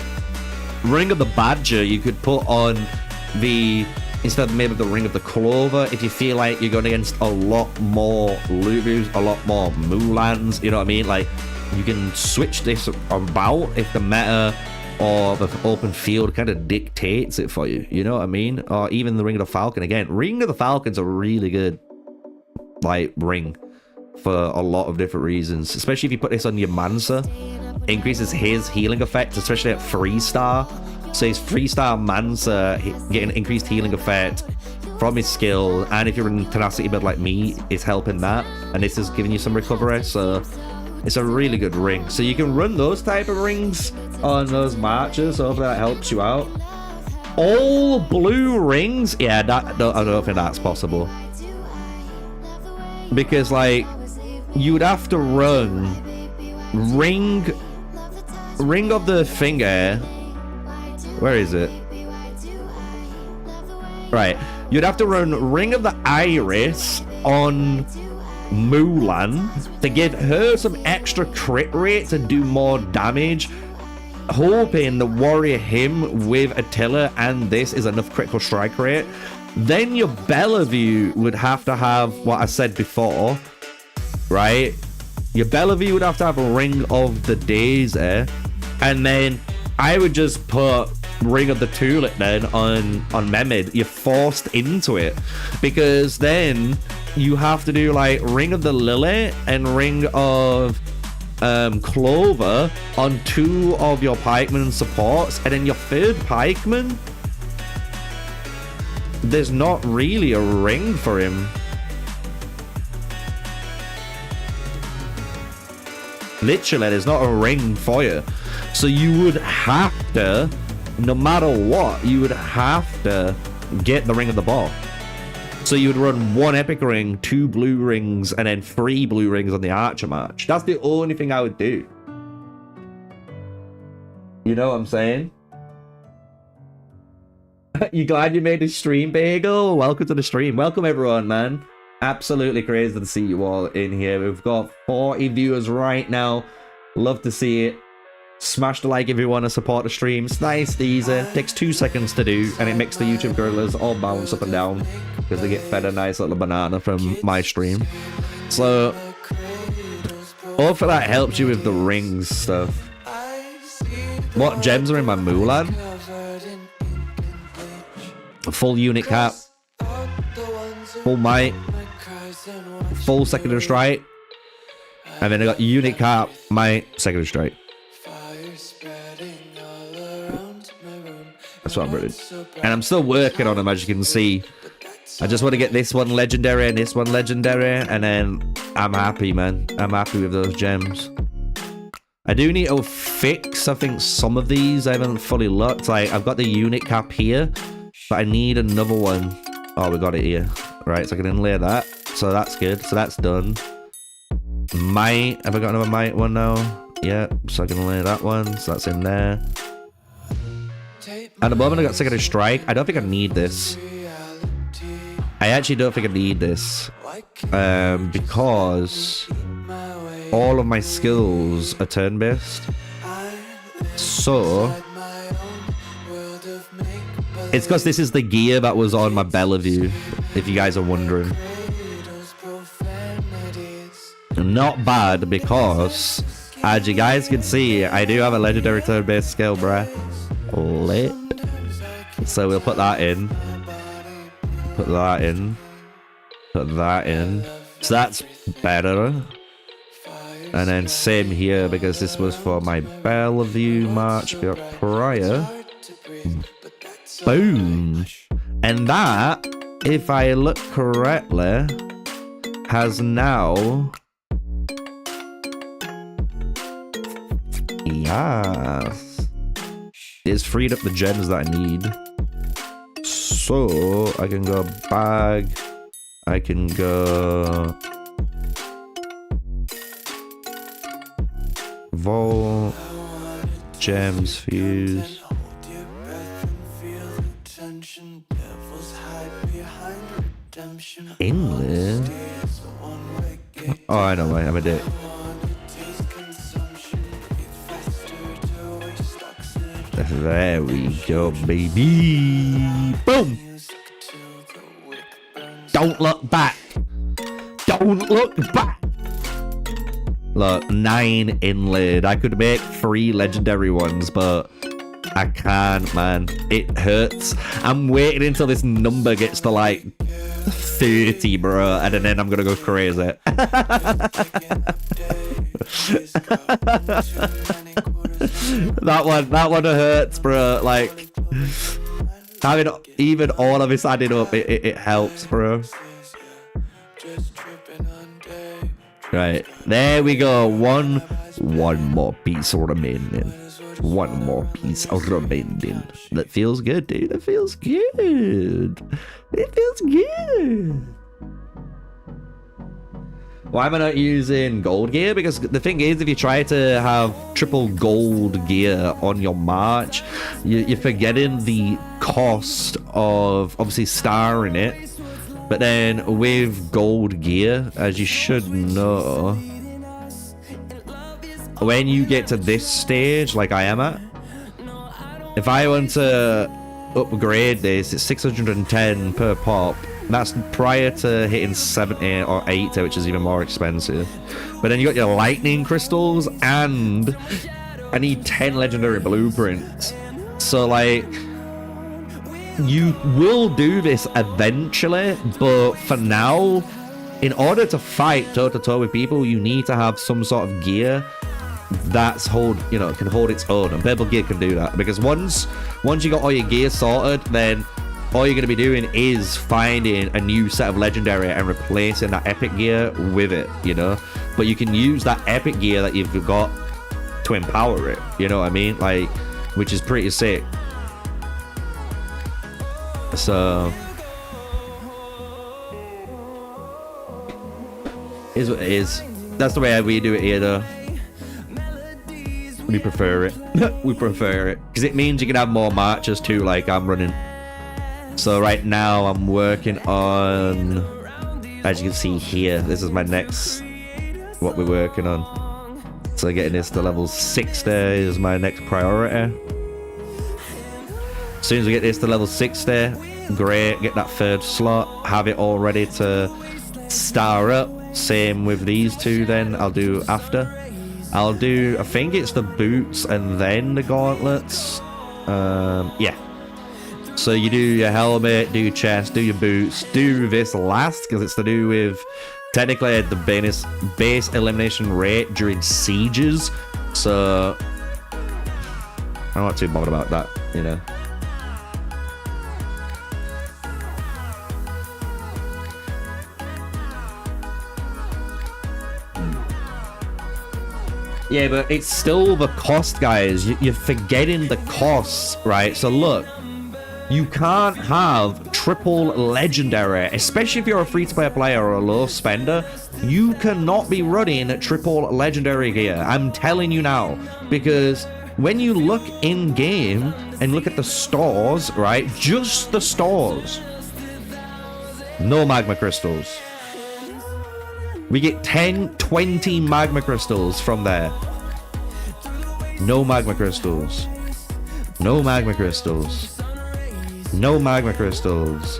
Ring of the Badger, you could put on the... Instead of maybe the Ring of the Clover, if you feel like you're going against a lot more Lubus, a lot more Mulans, you know what I mean? Like, you can switch this about if the meta or the open field kind of dictates it for you, you know what I mean? Or even the Ring of the Falcon. Again, Ring of the Falcon's a really good, like, ring for a lot of different reasons. Especially if you put this on your Mansa. Increases his healing effect, especially at 3-star. So his 3-star Mansa getting increased healing effect from his skill, and if you're in tenacity build like me, it's helping that, and this is giving you some recovery, so it's a really good ring. So you can run those type of rings on those marches, so hopefully that helps you out. All blue rings, yeah, I don't think that's possible, because like you would have to run ring of the finger. Where is it? Right. You'd have to run Ring of the Iris on Mulan to give her some extra crit rate to do more damage, hoping the Warrior Hymn with Attila and this is enough critical strike rate. Then your Bellevue would have to have what I said before, right? Your Bellevue would have to have a Ring of the Daisy, and then I would just put Ring of the Tulip then on Mehmed. You're forced into it, because then you have to do like Ring of the Lily and Ring of Clover on 2 of your pikemen supports, and then your 3rd pikeman, there's not really a ring for him. Literally, there's not a ring for you. So you would have to, no matter what, you would have to get the Ring of the Ball. So you would run 1 epic ring, 2 blue rings, and then 3 blue rings on the Archer March. That's the only thing I would do. You know what I'm saying? You glad you made the stream, Bagel? Welcome to the stream. Welcome everyone, man. Absolutely crazy to see you all in here. We've got 40 viewers right now. Love to see it. Smash the like if you want to support the stream. It's nice, easy. Takes 2 seconds to do, and it makes the YouTube gorillas all bounce up and down because they get fed a nice little banana from my stream. So, hopefully that helps you with the rings stuff. What gems are in my Mulan? Full unit cap, full might, full secondary strike, and then I got unit cap, might, secondary strike. That's what I'm running. And I'm still working on them, as you can see. I just want to get this one legendary and this one legendary, and then I'm happy, man. I'm happy with those gems. I do need to fix, I think, some of these. I haven't fully looked. Like, I've got the unit cap here, but I need another one. Oh, we got it here. Right, so I can inlay that. So that's good. So that's done. Might. Have I got another might one now? Yeah, so I can lay that one. So that's in there. At the moment, I got Signet Strike. I don't think I need this. I actually don't think I need this. Because all of my skills are turn-based. So it's because this is the gear that was on my Bellevue, if you guys are wondering. Not bad, because as you guys can see, I do have a legendary turn-based skill, bruh. Lit. So we'll put that in. Put that in. Put that in. So that's better. And then same here, because this was for my Bellevue March prior. Boom. And that, if I look correctly, has now... Yes. It's freed up the gems that I need. So I can go bag. I can go vault, gems, fuse. Inlet. Oh, I know why I'm a dick. There we go, baby. Boom. Don't look back. Don't look back. Look, 9 inlaid. I could make 3 legendary ones, but I can't, man. It hurts. I'm waiting until this number gets to like 30, bro, and then I'm gonna go crazy. that one hurts, bro. Like, having even all of this added up, it helps, bro. Right, there we go. One more piece remaining. One more piece remaining. That feels good, dude. That feels good. It feels good. Why am I not using gold gear? Because the thing is, if you try to have triple gold gear on your march, you're forgetting the cost of obviously starring it. But then with gold gear, as you should know, when you get to this stage, like I am at, if I want to upgrade this, it's 610 per pop. That's prior to hitting 70 or 80, which is even more expensive. But then you got your lightning crystals, and I need 10 legendary blueprints. So like, you will do this eventually, but for now, in order to fight toe-to-toe with people, you need to have some sort of gear that's can hold its own, and purple gear can do that. Because once you got all your gear sorted, then all you're going to be doing is finding a new set of legendary and replacing that epic gear with it, you know. But you can use that epic gear that you've got to empower it, you know what I mean? Like, which is pretty sick. So is what it is. That's the way we do it here, though. We prefer it. We prefer it because it means you can have more marches too, like I'm running. So right now I'm working on, as you can see here, this is my next, what we're working on. So getting this to level 60 is my next priority. As soon as we get this to level 60, great, get that 3rd slot, have it all ready to star up. Same with these two then, I'll do after. I'll do, I think it's the boots and then the gauntlets. Yeah. So you do your helmet, do your chest, do your boots, do this last, because it's to do with, technically, the base elimination rate during sieges. So I'm not too bothered about that, you know. Yeah, but it's still the cost, guys. You're forgetting the costs, right? So look, you can't have triple legendary, especially if you're a free-to-play player or a low spender. You cannot be running triple legendary gear. I'm telling you now, because when you look in game and look at the stores, right? Just the stores. No magma crystals. We get 10, 20 magma crystals from there. No magma crystals. No magma crystals. No magma crystals.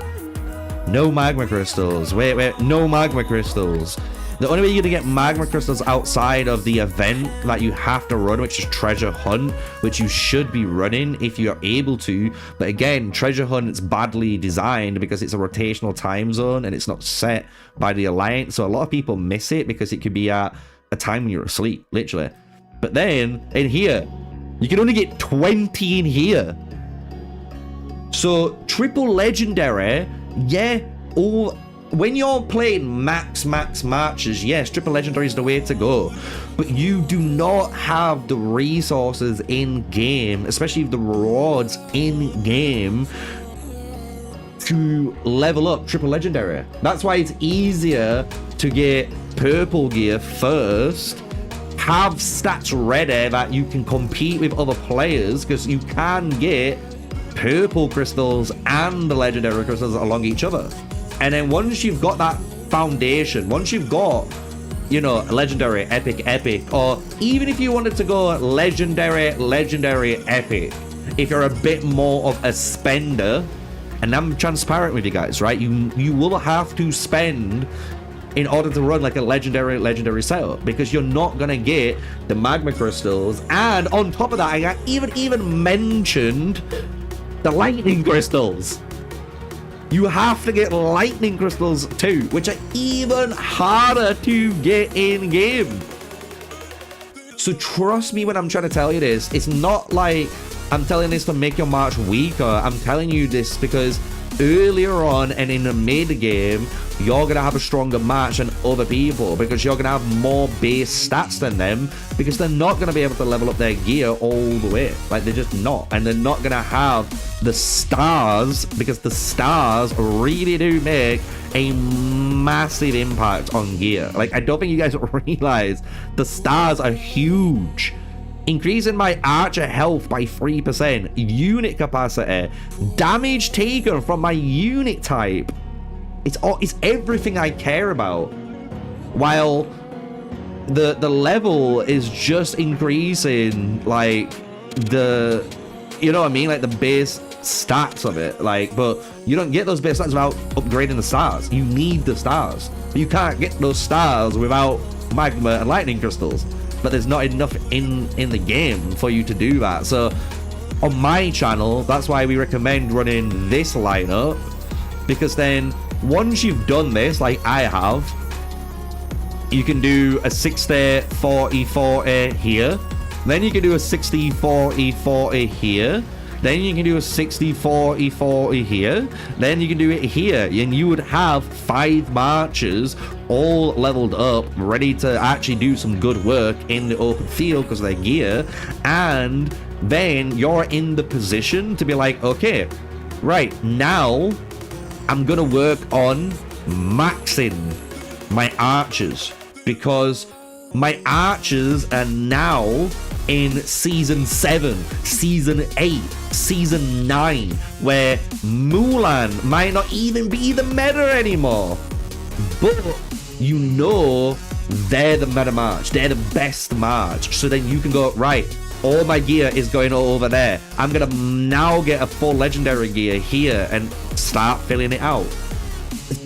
No magma crystals. Wait. No magma crystals. The only way you're gonna get magma crystals outside of the event that you have to run, which is treasure hunt, which you should be running if you're able to. But again, treasure hunt is badly designed because it's a rotational time zone and it's not set by the Alliance. So a lot of people miss it because it could be at a time when you're asleep, literally. But then in here, you can only get 20 in here. So triple legendary, yeah, when you're playing max matches, yes, triple legendary is the way to go. But you do not have the resources in game, especially the rewards in game, to level up triple legendary. That's why it's easier to get purple gear first, have stats ready that you can compete with other players, because you can get purple crystals and the legendary crystals along each other. And then once you've got that foundation, once you've got, you know, legendary, epic, or even if you wanted to go legendary, epic, if you're a bit more of a spender, and I'm transparent with you guys, right? You will have to spend in order to run like a legendary setup, because you're not gonna get the magma crystals. And on top of that, I even mentioned the lightning crystals. You have to get lightning crystals too, which are even harder to get in game. So trust me when I'm trying to tell you this. It's not like I'm telling this to make your March weaker. I'm telling you this because earlier on and in the mid game, you're gonna have a stronger match than other people, because you're gonna have more base stats than them, because they're not gonna be able to level up their gear all the way. Like, they're just not. And they're not gonna have the stars, because the stars really do make a massive impact on gear. Like, I don't think you guys realize the stars are huge. Increasing my archer health by 3%, unit capacity, damage taken from my unit type. It's everything I care about. While the level is just increasing, like, the, you know what I mean? Like, the base stats of it. Like, but you don't get those base stats without upgrading the stars. You need the stars. You can't get those stars without magma and lightning crystals. But there's not enough in the game for you to do that. So on my channel, that's why we recommend running this lineup, because then once you've done this, like I have, you can do a 60 40 40 here, then you can do a 60 40 40 here, then you can do a 60 40 40 here, then you can do it here, and you would have 5 marches all leveled up, ready to actually do some good work in the open field because of their gear. And then you're in the position to be like, okay, right, now I'm gonna work on maxing my archers, because my archers are now in season 7, season 8, season 9, where Mulan might not even be the meta anymore, but you know they're the meta march, they're the best march. So then you can go, right, all my gear is going over there, I'm gonna now get a full legendary gear here and start filling it out.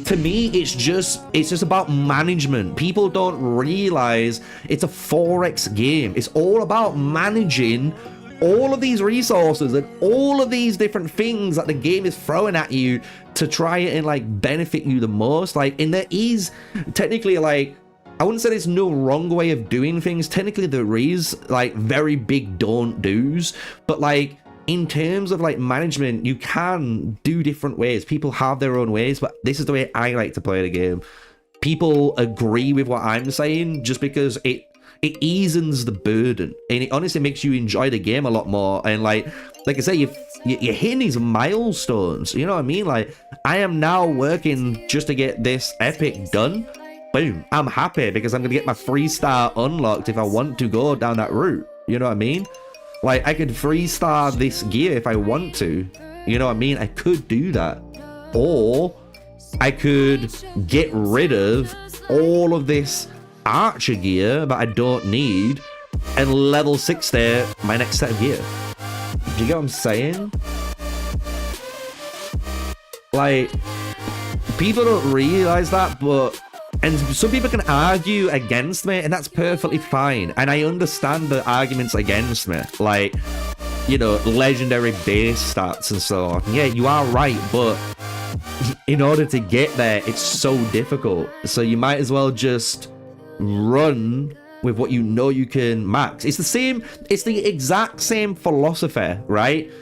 To me, it's just about management. People don't realize it's a 4x game. It's all about managing all of these resources and all of these different things that the game is throwing at you to try and like benefit you the most. Like, and there is technically, like, I wouldn't say there's no wrong way of doing things. Technically there is like very big don't do's, but like in terms of like management, you can do different ways. People have their own ways, but this is the way I like to play the game. People agree with what I'm saying just because it eases the burden, and it honestly makes you enjoy the game a lot more. And like I say, you're hitting these milestones, you know what I mean? Like, I am now working just to get this epic done. Boom, I'm happy because I'm gonna get my 3-star unlocked if I want to go down that route, you know what I mean? Like, I could 3-star this gear if I want to, you know what I mean? I could do that, or I could get rid of all of this archer gear that I don't need and level 60 my next set of gear. Do you get what I'm saying? Like, people don't realize that, and some people can argue against me, and that's perfectly fine. And I understand the arguments against me, like, you know, legendary base stats and so on. Yeah, you are right, but in order to get there, it's so difficult. So you might as well just run with what you know you can max. It's the exact same philosophy, right?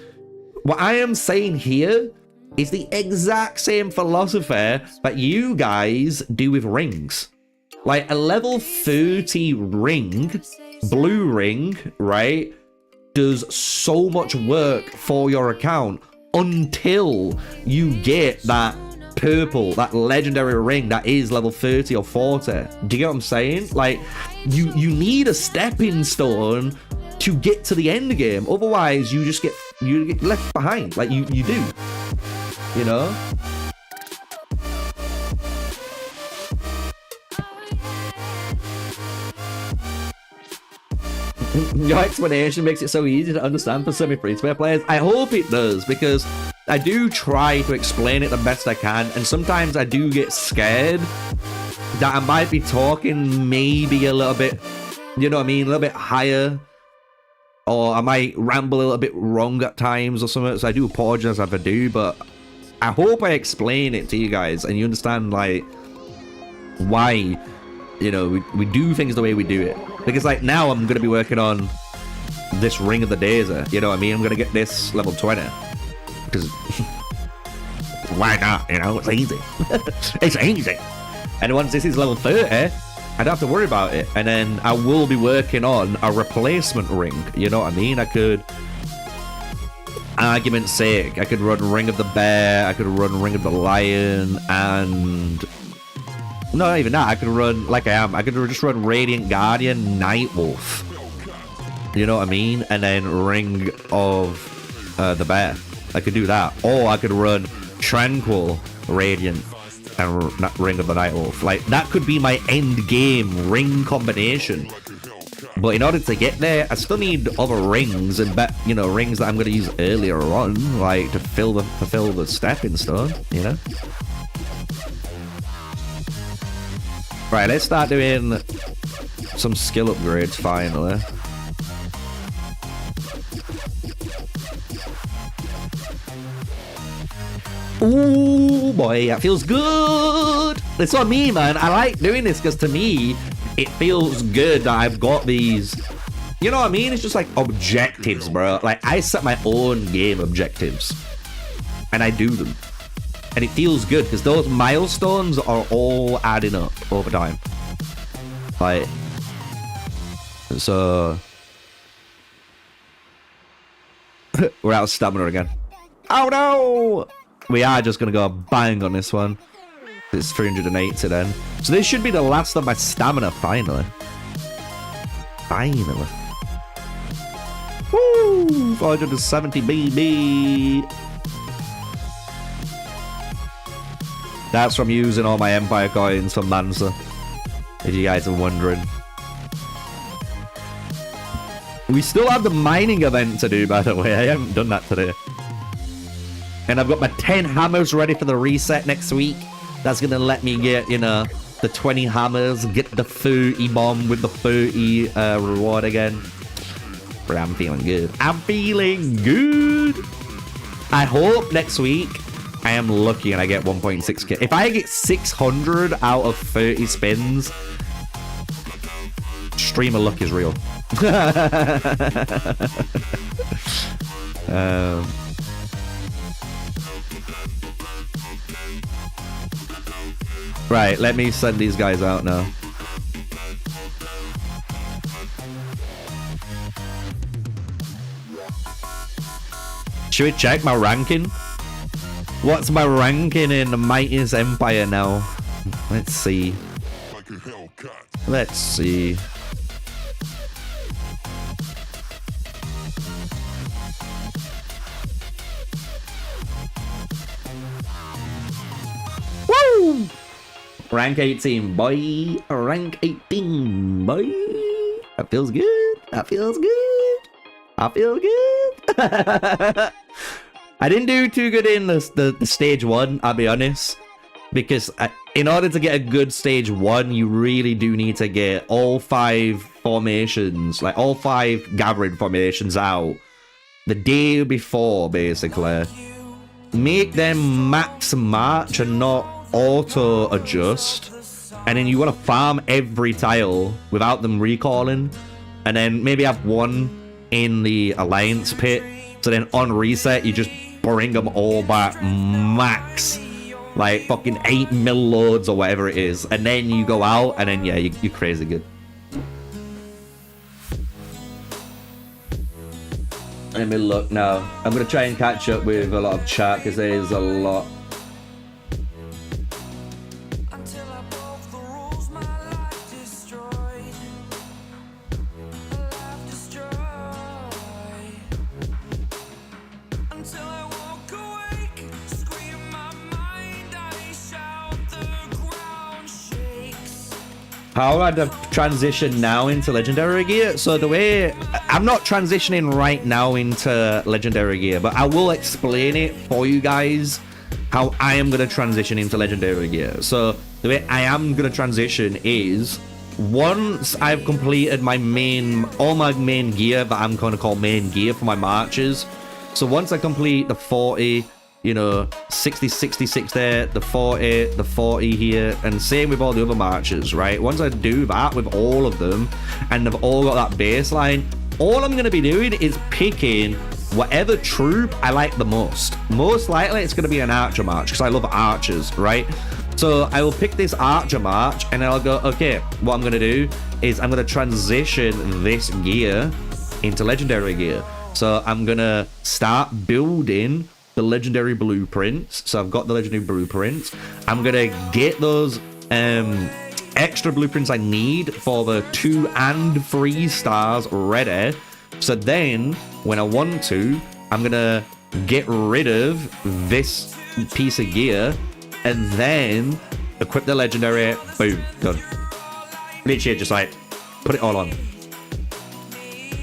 What I am saying here is the exact same philosophy that you guys do with rings. Like, a level 30 ring, blue ring, right, does so much work for your account until you get that purple, that legendary ring that is level 30 or 40. Do you get what I'm saying? Like, you need a stepping stone to get to the end game. Otherwise, you get left behind. Like, you do. You know? Your explanation makes it so easy to understand for semi-free-to-play players. I hope it does, because I do try to explain it the best I can, and sometimes I do get scared that I might be talking maybe a little bit, you know what I mean, a little bit higher, or I might ramble a little bit wrong at times or something, so I do apologize if I do, but I hope I explain it to you guys and you understand, like, why, you know, we do things the way we do it. Because, like, now I'm going to be working on this Ring of the Daisy, you know what I mean? I'm going to get this level 20. Because, why not, you know? It's easy. It's easy. And once this is level 30, I don't have to worry about it. And then I will be working on a replacement ring, you know what I mean? I could, argument's sake, I could run Ring of the Bear, I could run Ring of the Lion, and no, not even that. I could run, like I am, I could just run Radiant Guardian, Nightwolf, you know what I mean? And then Ring of the Bear. I could do that. Or I could run Tranquil, Radiant, and Ring of the Nightwolf. Like, that could be my end game ring combination. But in order to get there, I still need other rings, and you know, rings that I'm going to use earlier on, like to fulfill the stepping stone, you know? Right, let's start doing some skill upgrades finally. Ooh, boy, that feels good. That's what I mean, man. I like doing this because to me, it feels good that I've got these, you know what I mean? It's just like objectives, bro. Like, I set my own game objectives and I do them. And it feels good because those milestones are all adding up over time. Like, so we're out of stamina again. Oh no! We are just going to go bang on this one. It's 380 then. So this should be the last of my stamina, finally. Finally. Woo! 470 BB. That's from using all my Empire coins from Mansa, if you guys are wondering. We still have the mining event to do, by the way. I haven't done that today. And I've got my 10 hammers ready for the reset next week. That's going to let me get, you know, the 20 hammers, get the 30 bomb with the 30 reward again. But I'm feeling good. I'm feeling good. I hope next week I am lucky and I get 1.6k. If I get 600 out of 30 spins, streamer luck is real. Right, let me send these guys out now. Should we check my ranking? What's my ranking in the Mightiest Empire now? Let's see. Let's see. Woo! Rank 18, boy. Rank 18, boy. That feels good. That feels good. I feel good. I didn't do too good in the stage 1, I'll be honest. Because in order to get a good stage 1, you really do need to get all 5 formations, like all 5 gathering formations out the day before, basically. Make them max march and not auto adjust. And then you want to farm every tile without them recalling. And then maybe have one in the alliance pit. So then on reset, you just bring them all back max. Like fucking 8 mil loads or whatever it is. And then you go out and then, yeah, you're crazy good. Let me look now. I'm going to try and catch up with a lot of chat because there's a lot. How would I transition now into Legendary Gear? So the way... I'm not transitioning right now into Legendary Gear, but I will explain it for you guys how I am going to transition into Legendary Gear. So the way I am going to transition is once I've completed my all my main gear that I'm going to call main gear for my marches. So once I complete the 40... you know, 60, 66 there, the 40 here, and same with all the other marches, right? Once I do that with all of them, and they've all got that baseline, all I'm going to be doing is picking whatever troop I like the most. Most likely, it's going to be an archer march, because I love archers, right? So I will pick this archer march, and then I'll go, okay, what I'm going to do is I'm going to transition this gear into legendary gear. So I'm going to start building the legendary blueprints. So I've got the legendary blueprints. I'm gonna get those extra blueprints I need for the 2 and 3 stars ready. So then when I want to, I'm gonna get rid of this piece of gear and then equip the legendary. Boom, done. Literally just like put it all on. You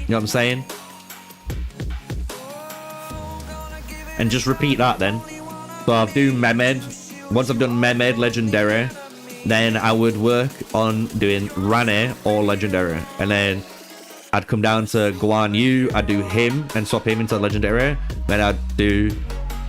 know what I'm saying? And just repeat that then. So I'll do Mehmed. Once I've done Mehmed Legendary, then I would work on doing Rane or Legendary. And then I'd come down to Guan Yu, I'd do him and swap him into Legendary. Then I'd do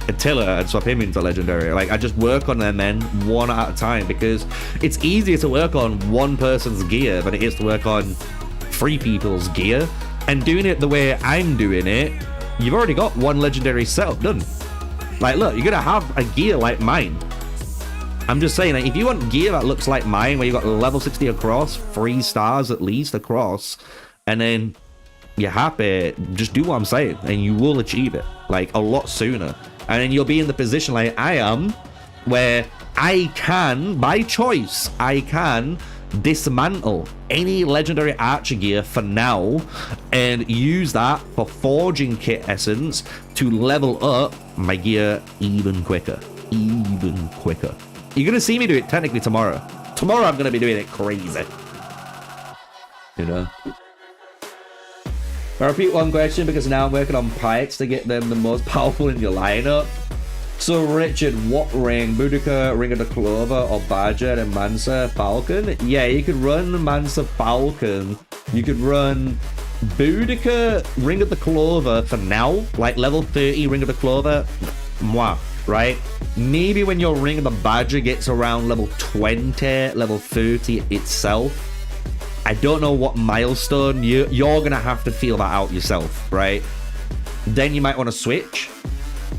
Attila and swap him into Legendary. Like, I just work on them then one at a time, because it's easier to work on one person's gear than it is to work on 3 people's gear. And doing it the way I'm doing it, you've already got 1 legendary setup done. Like, look, you're gonna have a gear like mine. I'm just saying, like, if you want gear that looks like mine, where you got level 60 across, 3 stars at least across, and then you're happy, just do what I'm saying, and you will achieve it, like, a lot sooner. And then you'll be in the position like I am, where I can, by choice, I can dismantle any legendary archer gear for now and use that for forging kit essence to level up my gear even quicker. You're gonna see me do it technically tomorrow. Tomorrow I'm gonna be doing it crazy, you know. I'll repeat one question because now I'm working on pikes to get them the most powerful in your lineup. So Richard, what ring? Boudica, Ring of the Clover, or Badger and Mansa Falcon? Yeah, you could run Mansa Falcon. You could run Boudica, Ring of the Clover for now, like level 30 Ring of the Clover. Mwah, right? Maybe when your Ring of the Badger gets around level 20, level 30 itself. I don't know what milestone. You're gonna have to feel that out yourself, right? Then you might want to switch,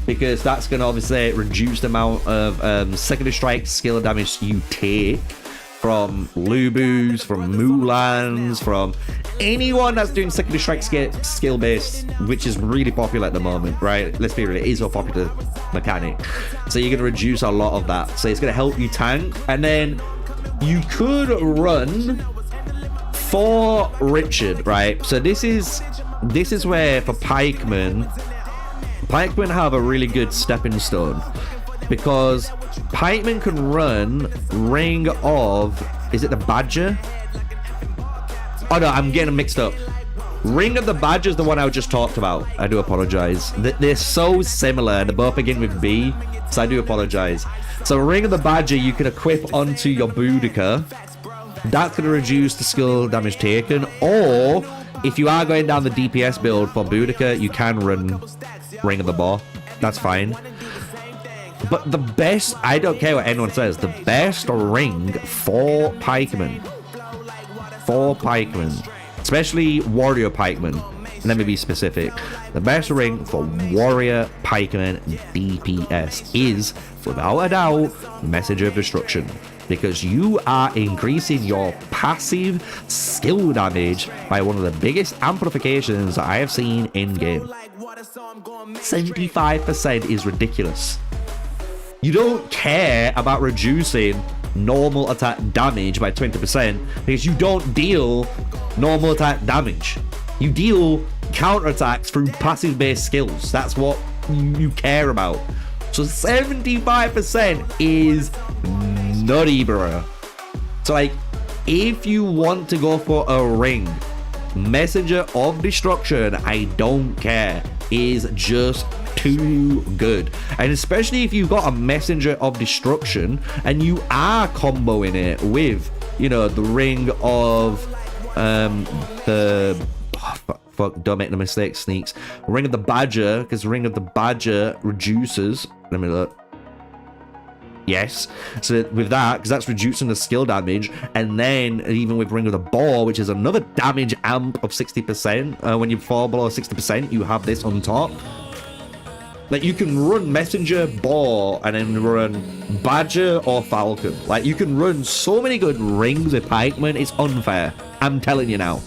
because that's going to obviously reduce the amount of secondary strike skill damage you take from Lubus, from Mulans, from anyone that's doing secondary strike skill based, which is really popular at the moment, right? Let's be real, it is a popular mechanic. So you're going to reduce a lot of that. So it's going to help you tank. And then you could run for Richard, right? So this is where for pikemen have a really good stepping stone, because pikemen can run Ring of, is it the Badger? Oh no, I'm getting them mixed up. Ring of the Badger is the one I just talked about. I do apologize. They're so similar. They both begin with B, so I do apologize. So Ring of the Badger you can equip onto your Boudica. That's going to reduce the skill damage taken. Or if you are going down the DPS build for Boudica, you can run Ring of the Boar. That's fine. But the best, I don't care what anyone says, the best ring for pikemen, especially warrior pikemen, let me be specific, the best ring for warrior pikemen DPS is, without a doubt, Messenger of Destruction, because you are increasing your passive skill damage by one of the biggest amplifications I have seen in game. 75% is ridiculous. You don't care about reducing normal attack damage by 20% because you don't deal normal attack damage. You deal counterattacks through passive based skills. That's what you care about. So 75% is nutty, bro. So like, if you want to go for a ring, Messenger of Destruction, I don't care, is just too good. And especially if you've got a Messenger of Destruction and you are comboing it with, you know, the Ring of fuck, don't make the mistake, Sneaks. Ring of the Badger, because Ring of the Badger reduces, let me look. Yes, so with that, because that's reducing the skill damage, and then even with Ring of the Boar, which is another damage amp of 60%, when you fall below 60%, you have this on top. Like, you can run Messenger, Boar, and then run Badger or Falcon. Like, you can run so many good rings with pikemen, it's unfair. I'm telling you now.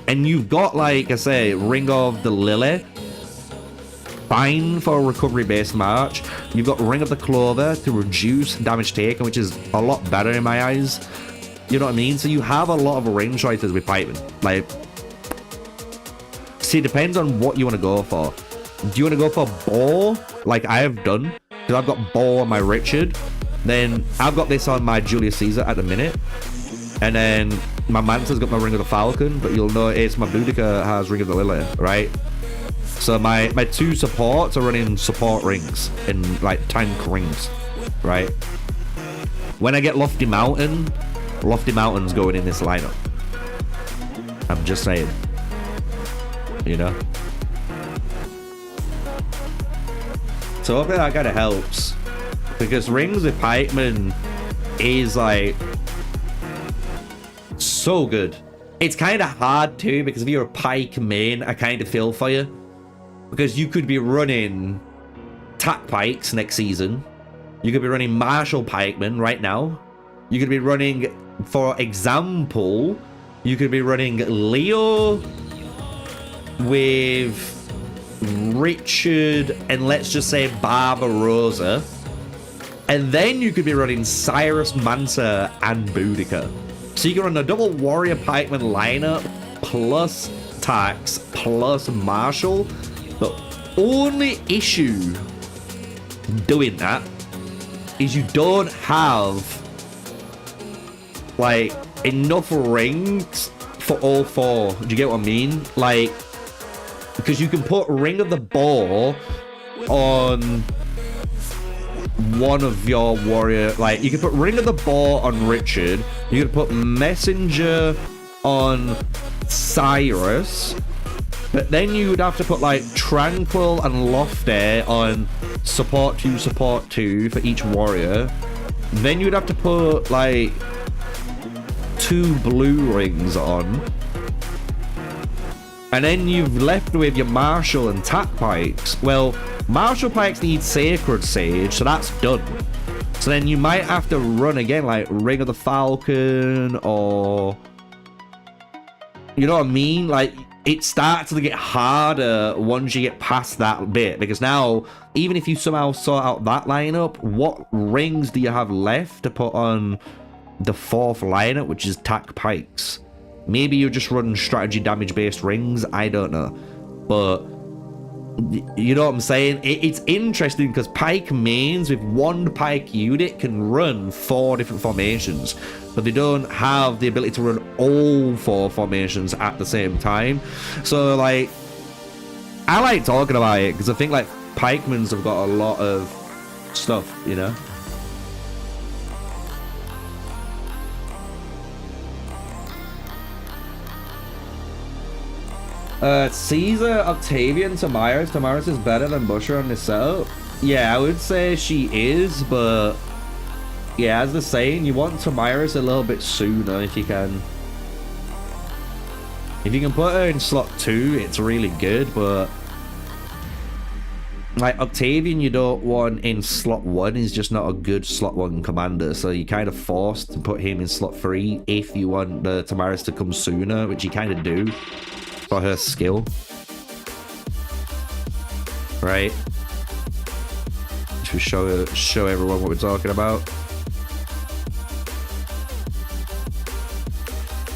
And you've got, like I say, Ring of the Lily, fine for a recovery-based march. You've got Ring of the Clover to reduce damage taken, which is a lot better in my eyes. You know what I mean? So you have a lot of ring choices with pikemen. Like, see, it depends on what you want to go for. Do you want to go for Boar, like I have done? Because I've got Boar on my Richard. Then I've got this on my Julius Caesar at the minute. And then my Mansa's got my Ring of the Falcon, but you'll notice my Boudica has Ring of the Lily, right? So my two supports are running support rings and like tank rings, right? When I get Lofty Mountain's going in this lineup. I'm just saying, you know? So hopefully that kind of helps, because rings with pikemen is like so good. It's kind of hard too, because if you're a pike main, I kind of feel for you, because you could be running tack pikes next season. You could be running martial pikemen right now. You could be running, for example, you could be running Leo with Richard and let's just say Barbarossa, and then you could be running Cyrus, Mansa, and Boudica. So you can run a double warrior pikeman lineup plus tax plus martial. The only issue doing that is you don't have like enough rings for all four. Do you get what I mean? Like, because you can put Ring of the Boar on one of your warrior, like you can put Ring of the Boar on Richard, you can put Messenger on Cyrus, but then you would have to put like Tranquil and Lofty on support 2 for each warrior. Then you'd have to put like 2 blue rings on. And then you've left with your martial and tack pikes. Well, martial pikes need Sacred Sage, so that's done. So then you might have to run again, like Ring of the Falcon, or... You know what I mean? Like, it starts to get harder once you get past that bit. Because now, even if you somehow sort out that lineup, what rings do you have left to put on the fourth lineup, which is tack pikes? Maybe you just run strategy damage-based rings. I don't know. But... You know what I'm saying? It's interesting because pike mains with one pike unit can run 4 different formations, but they don't have the ability to run all 4 formations at the same time. So, like, I like talking about it because I think, like, pikemans have got a lot of stuff, you know? Caesar, Octavian, Tamiris. Tamiris is better than Busher on this setup. Yeah, I would say she is, but yeah, as the saying, you want Tamiris a little bit sooner if you can. If you can put her in slot 2, it's really good, but like Octavian, you don't want in slot 1. He's just not a good slot 1 commander, so you're kind of forced to put him in slot 3 if you want the Tamiris to come sooner, which you kind of do. For her skill, right? Should we show everyone what we're talking about,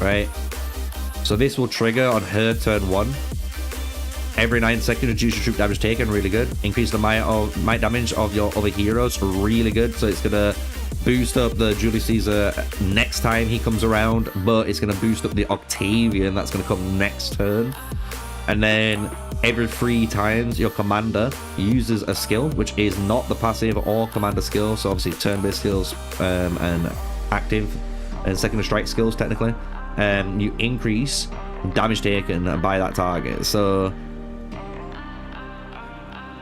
right? So this will trigger on her turn 1. Every 9 seconds, reduce your troop damage taken, really good. Increase the might damage of your other heroes, really good. So it's gonna boost up the Julius Caesar next time he comes around, but it's going to boost up the Octavian that's going to come next turn. And then every 3 times your commander uses a skill, which is not the passive or commander skill, so obviously turn-based skills and active and second strike skills technically, you increase damage taken by that target. So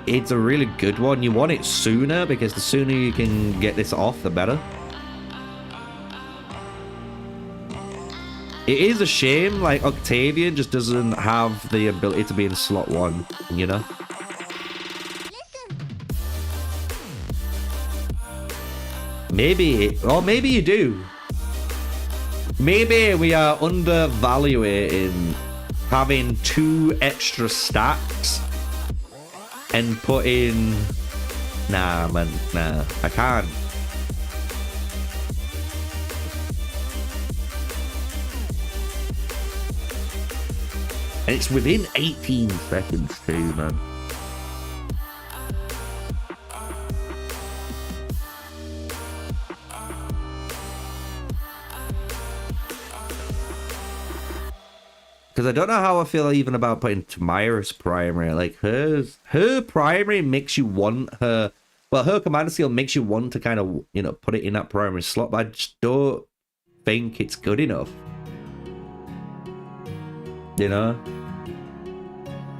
it's a really good one. You want it sooner because the sooner you can get this off, the better. It is a shame, like, Octavian just doesn't have the ability to be in slot 1, you know? Maybe, or maybe you do. Maybe we are undervaluing having 2 extra stacks and put in... Nah, man, nah, I can't. And it's within 18 seconds too, man. Because I don't know how I feel even about putting Tamiris primary. Like, her primary makes you want her... Well, her commander skill makes you want to kind of, you know, put it in that primary slot, but I just don't think it's good enough. You know?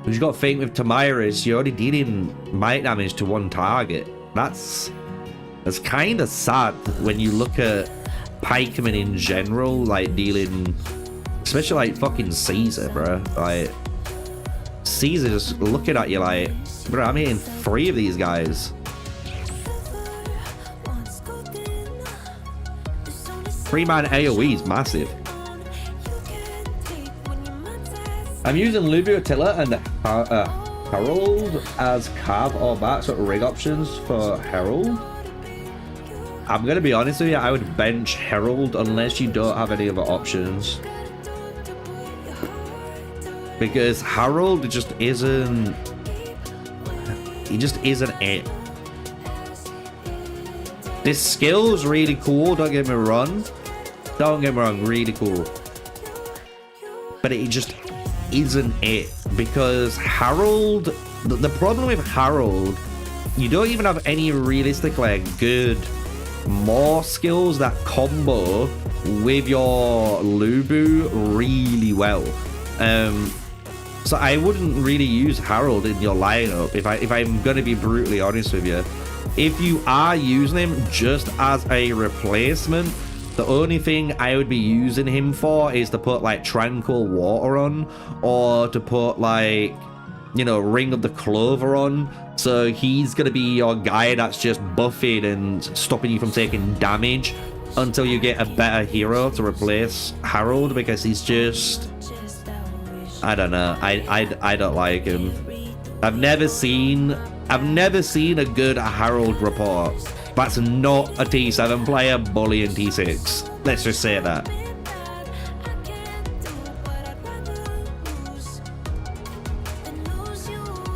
But you got to think with Tamiris, you're already dealing might damage to 1 target. That's kind of sad when you look at pikemen in general, like dealing... Especially like fucking Caesar, bro. Like, Caesar just looking at you like, bro, I'm hitting 3 of these guys. 3-man AoE is massive. I'm using Lubu Attila and Herald as Cav or Bat, so rig options for Herald. I'm gonna be honest with you, I would bench Herald unless you don't have any other options. Because Harold just isn't... He just isn't it. This skill's really cool, don't get me wrong. Don't get me wrong, really cool. But it just isn't it. Because Harold... The problem with Harold, you don't even have any realistic, like, good more skills that combo with your Lubu really well. So I wouldn't really use Harold in your lineup if I'm gonna be brutally honest with you. If you are using him just as a replacement, the only thing I would be using him for is to put like Tranquil Water on, or to put like you know, Ring of the Clover on. So he's going to be your guy that's just buffing and stopping you from taking damage until you get a better hero to replace Harold, because he's just, I don't know, I don't like him. I've never seen a good Harold report that's not a T7 player bullying T6. Let's just say that.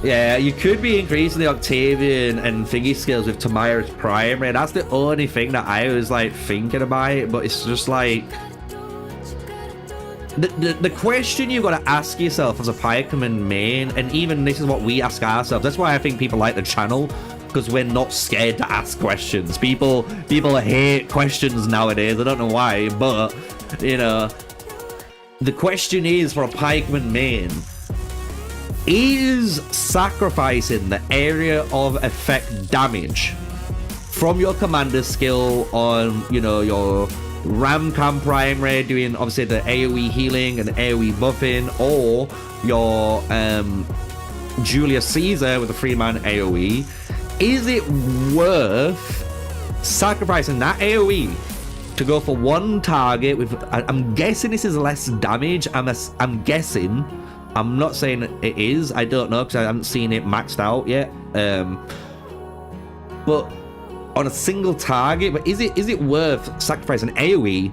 Yeah, you could be increasing the Octavian and thingy skills with Tamaya's primary. That's the only thing that I was like thinking about, but it's just like the question you've got to ask yourself as a Pikeman main, and even this is what we ask ourselves. That's why I think people like the channel, because we're not scared to ask questions. People hate questions nowadays. I don't know why, but you know, the question is for a Pikeman main: is sacrificing the area of effect damage from your commander skill on, you know, your Ramcam primary, doing obviously the AoE healing and AoE buffing, or your Julius Caesar with a 3-man AoE, is it worth sacrificing that AoE to go for one target with, I'm guessing this is less damage, I'm guessing, I'm not saying it is, I don't know, because I haven't seen it maxed out yet, but on a single target, but is it worth sacrificing AoE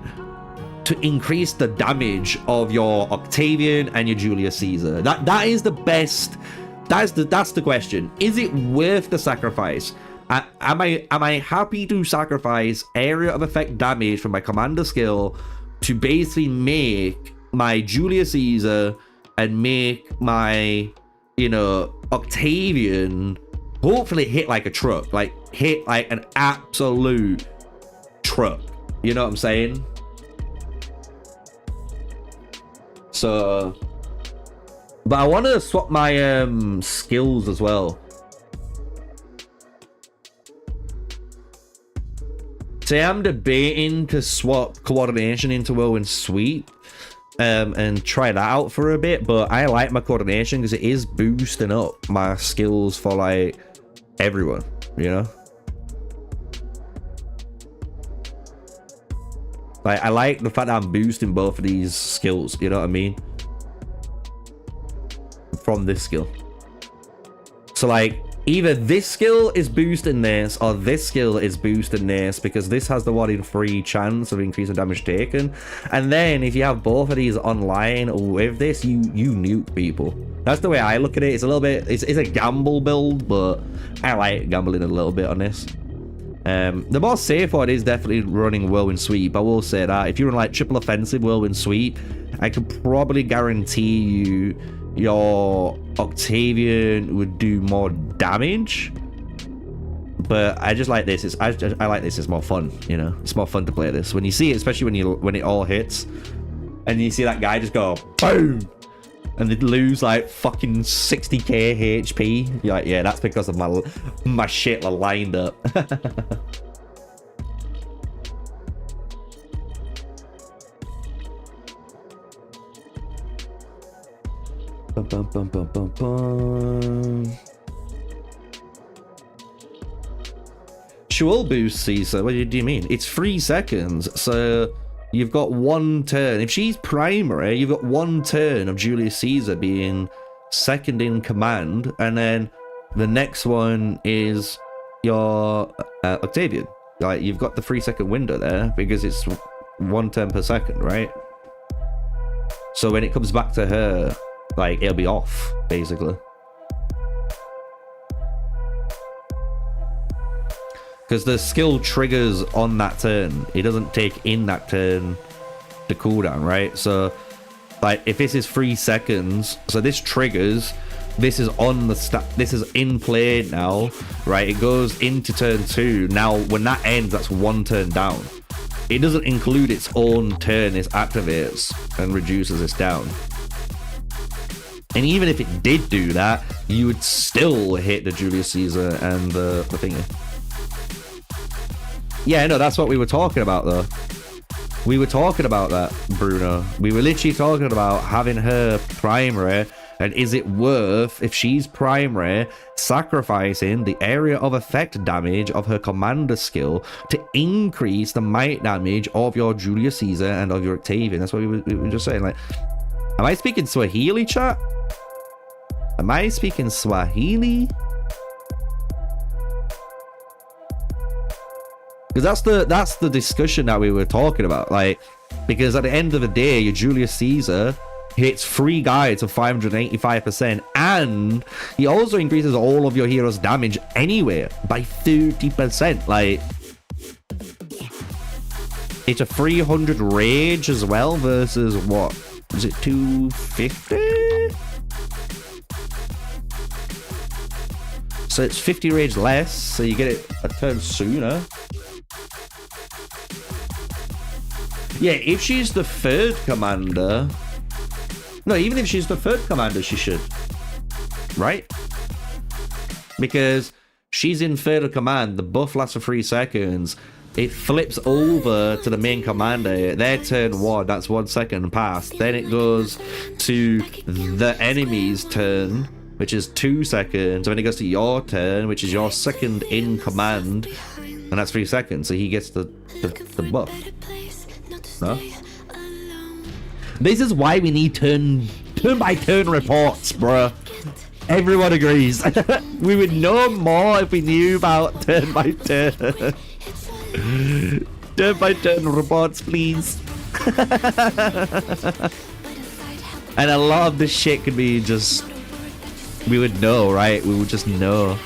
to increase the damage of your Octavian and your Julius Caesar? That is the best, that's the question. Is it worth the sacrifice? Am I happy to sacrifice area of effect damage from my commander skill to basically make my Julius Caesar and make my, you know, Octavian hopefully hit like a truck, like hit like an absolute truck, you know what I'm saying? So, but I want to swap my skills as well. So I'm debating to swap coordination into Whirlwind Sweep and try that out for a bit, but I like my coordination because it is boosting up my skills for like everyone, you know? Like, I like the fact that I'm boosting both of these skills, you know what I mean? From this skill. So like, either this skill is boosting this, or this skill is boosting this, because this has the 1 in 3 chance of increasing damage taken. And then if you have both of these online with this, you nuke people. That's the way I look at it. It's a little bit, it's a gamble build, but I like gambling a little bit on this. The more safe one is definitely running Whirlwind Sweep. I will say that if you run like triple offensive Whirlwind Sweep, I could probably guarantee you your Octavian would do more damage. But I just like this. I like this. It's more fun, you know. It's more fun to play this when you see it, especially when it all hits, and you see that guy just go boom, and they lose like fucking 60k HP. You're like, yeah, that's because of my shit lined up. Bum, bum, bum, bum, bum. She will boost Caesar. What do you mean? It's 3 seconds, so you've got 1 turn. If she's primary, you've got 1 turn of Julius Caesar being second in command, and then the next one is your Octavian. Like, you've got the 3-second window there because it's 1 turn per second, right? So when it comes back to her, like, it'll be off, basically. Because the skill triggers on that turn. It doesn't take in that turn to cooldown, right? So, like, if this is 3 seconds, so this triggers, this is on the this is in play now, right? It goes into turn 2. Now, when that ends, that's 1 turn down. It doesn't include its own turn. It activates and reduces this down. And even if it did do that, you would still hit the Julius Caesar and the thingy. Yeah, no, that's what we were talking about, though. We were talking about that, Bruno. We were literally talking about having her primary And is it worth, if she's primary, sacrificing the area of effect damage of her commander skill to increase the might damage of your Julius Caesar and of your Octavian? That's what we were just saying. Like, am I speaking Swahili, chat? Am I speaking Swahili? Because that's the discussion that we were talking about. Like, because at the end of the day, your Julius Caesar hits 3 guides of 585%, and he also increases all of your heroes' damage anyway by 30%. Like, it's a 300 rage as well versus what? Is it 250? So it's 50 rage less, so you get it a turn sooner. Yeah, if she's the 3rd commander... No, even if she's the 3rd commander, she should. Right? Because she's in 3rd command, the buff lasts for 3 seconds. It flips over to the main commander. Their turn 1, that's 1 second past. Then it goes to the enemy's turn, which is 2 seconds. And then it goes to your turn, which is your 2nd in command. And that's 3 seconds. So he gets the buff. No? This is why we need turn by turn reports, bruh. Everyone agrees. We would know more if we knew about turn by turn. Turn by turn reports, please. And a lot of this shit could be just... We would know, right? We would just know.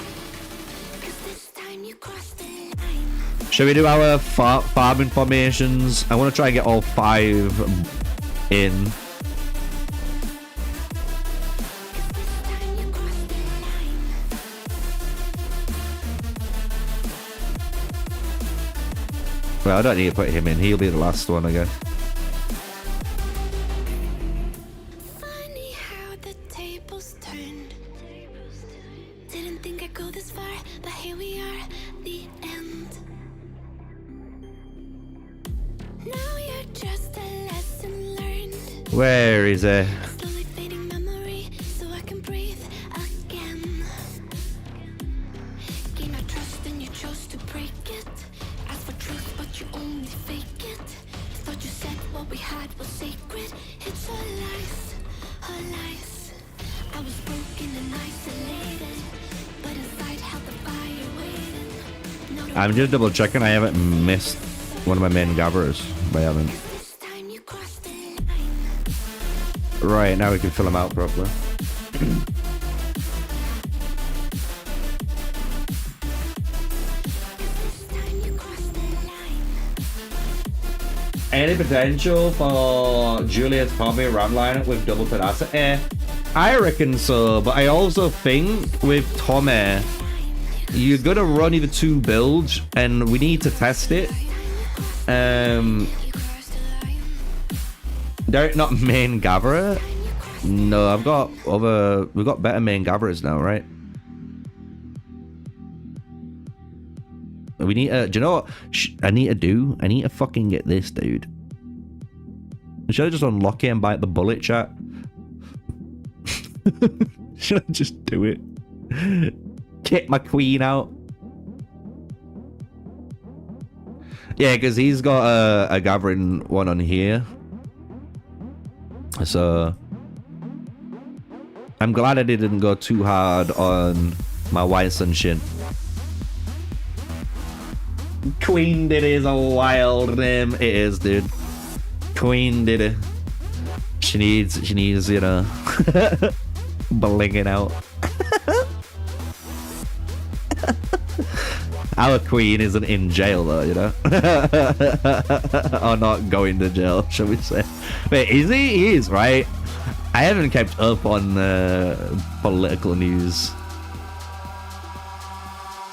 Shall we do our farming formations? I want to try and get all 5 in. Well, I don't need to put him in. He'll be the last one, I guess. Funny how the tables turned. Didn't think I'd go this far, but here we are, the end. Now you're just a lesson learned. Where is it? Slowly fading memory, so I can breathe again. Gain my trust and you chose to break it. Ask for truth, but you only fake it. Thought you said what we had was sacred. It's all lies, all lies. I was broken and isolated, but inside held the fire waiting. I'm just double checking. I haven't missed one of my main gatherers, but I haven't. Right, now we can fill them out properly. Any potential for Julius Tommy run lineup with double tenacity? I reckon so, but I also think with Tommy, you're gonna run either 2 builds, and we need to test it. They're not main gatherer. No, I've got other. We've got better main gatherers now, right? We need to. Do you know what I need to do? I need to fucking get this, dude. Should I just unlock it and bite the bullet, chat? Should I just do it? Get my queen out. Yeah, because he's got a gathering one on here. So I'm glad I didn't go too hard on my white sun shin. Queen Diddy is a wild name. It is, dude. Queen Diddy. She needs, you know, blinging out. Our queen isn't in jail though, you know? Or not going to jail, shall we say. Wait, is he? He is, right? I haven't kept up on political news.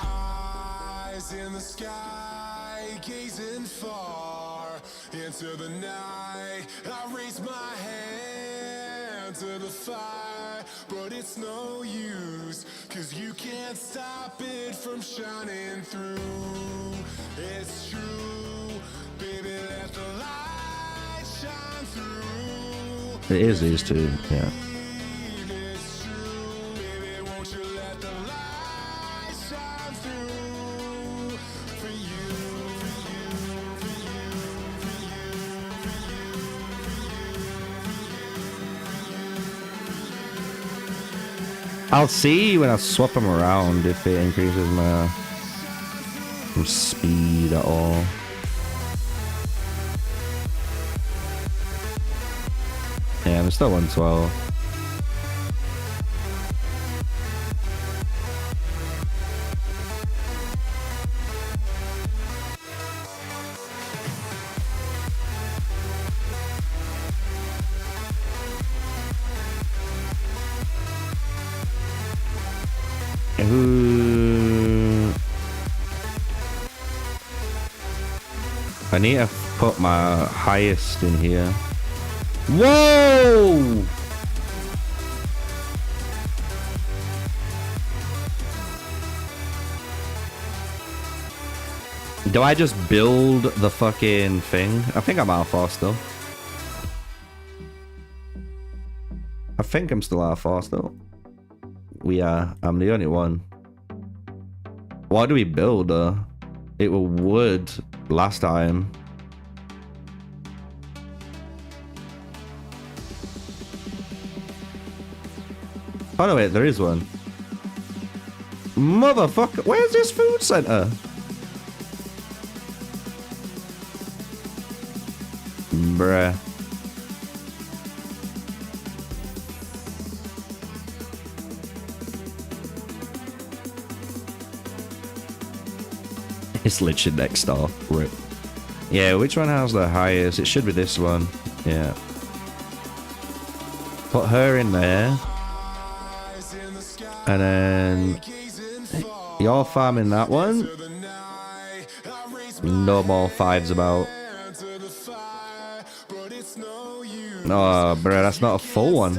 Eyes in the sky, gazing far into the night. I raise my hand to the fire, but it's no use, 'cause you can't stop it from shining through. It's true, baby, let the light shine through. It is these two, yeah. I'll see when I swap them around if it increases my speed at all. Yeah, I'm still 112. I need to put my highest in here. Whoa! Do I just build the fucking thing? I think I'm R4 still. I think I'm still R4 still. We are. I'm the only one. Why do we build? It was wood last time. Oh no, wait, there is one. Motherfucker, where's this food center? Bruh. It's literally next door. Rip. Yeah, which one has the highest? It should be this one. Yeah. Put her in there. And then you're farming that one. No more fives about. Oh, bro, that's not a full one.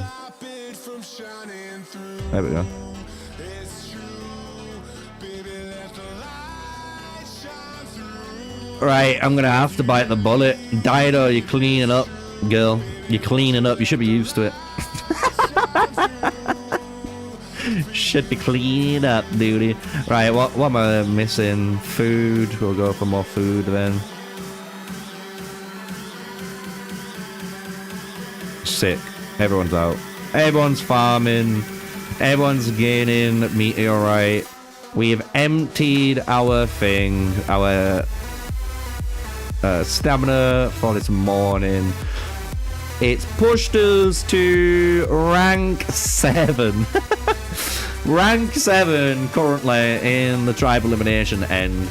There we go. Right, I'm gonna have to bite the bullet. Dido, you're cleaning up, girl. You're cleaning up. You should be used to it. Should be cleaning up, duty. Right, what am I missing? Food. We'll go for more food then. Sick. Everyone's out. Everyone's farming. Everyone's gaining meteorite. We've emptied our thing. Our stamina for this morning. It's pushed us to rank 7. Rank 7 currently in the tribe elimination end.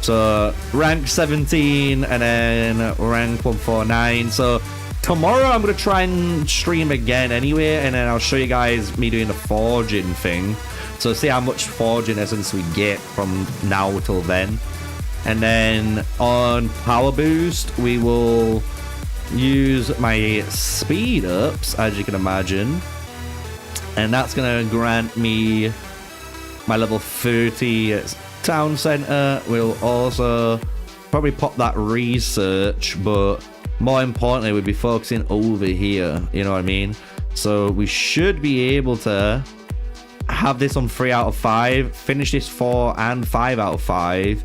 So rank 17 and then rank 149. So tomorrow I'm going to try and stream again anyway, and then I'll show you guys me doing the forging thing. So see how much forging essence we get from now till then. And then on power boost, we will use my speed ups, as you can imagine. And that's going to grant me my level 30 town center. We'll also probably pop that research, but more importantly, we'll be focusing over here. You know what I mean? So we should be able to have this on 3 out of 5, finish this 4 and 5 out of 5.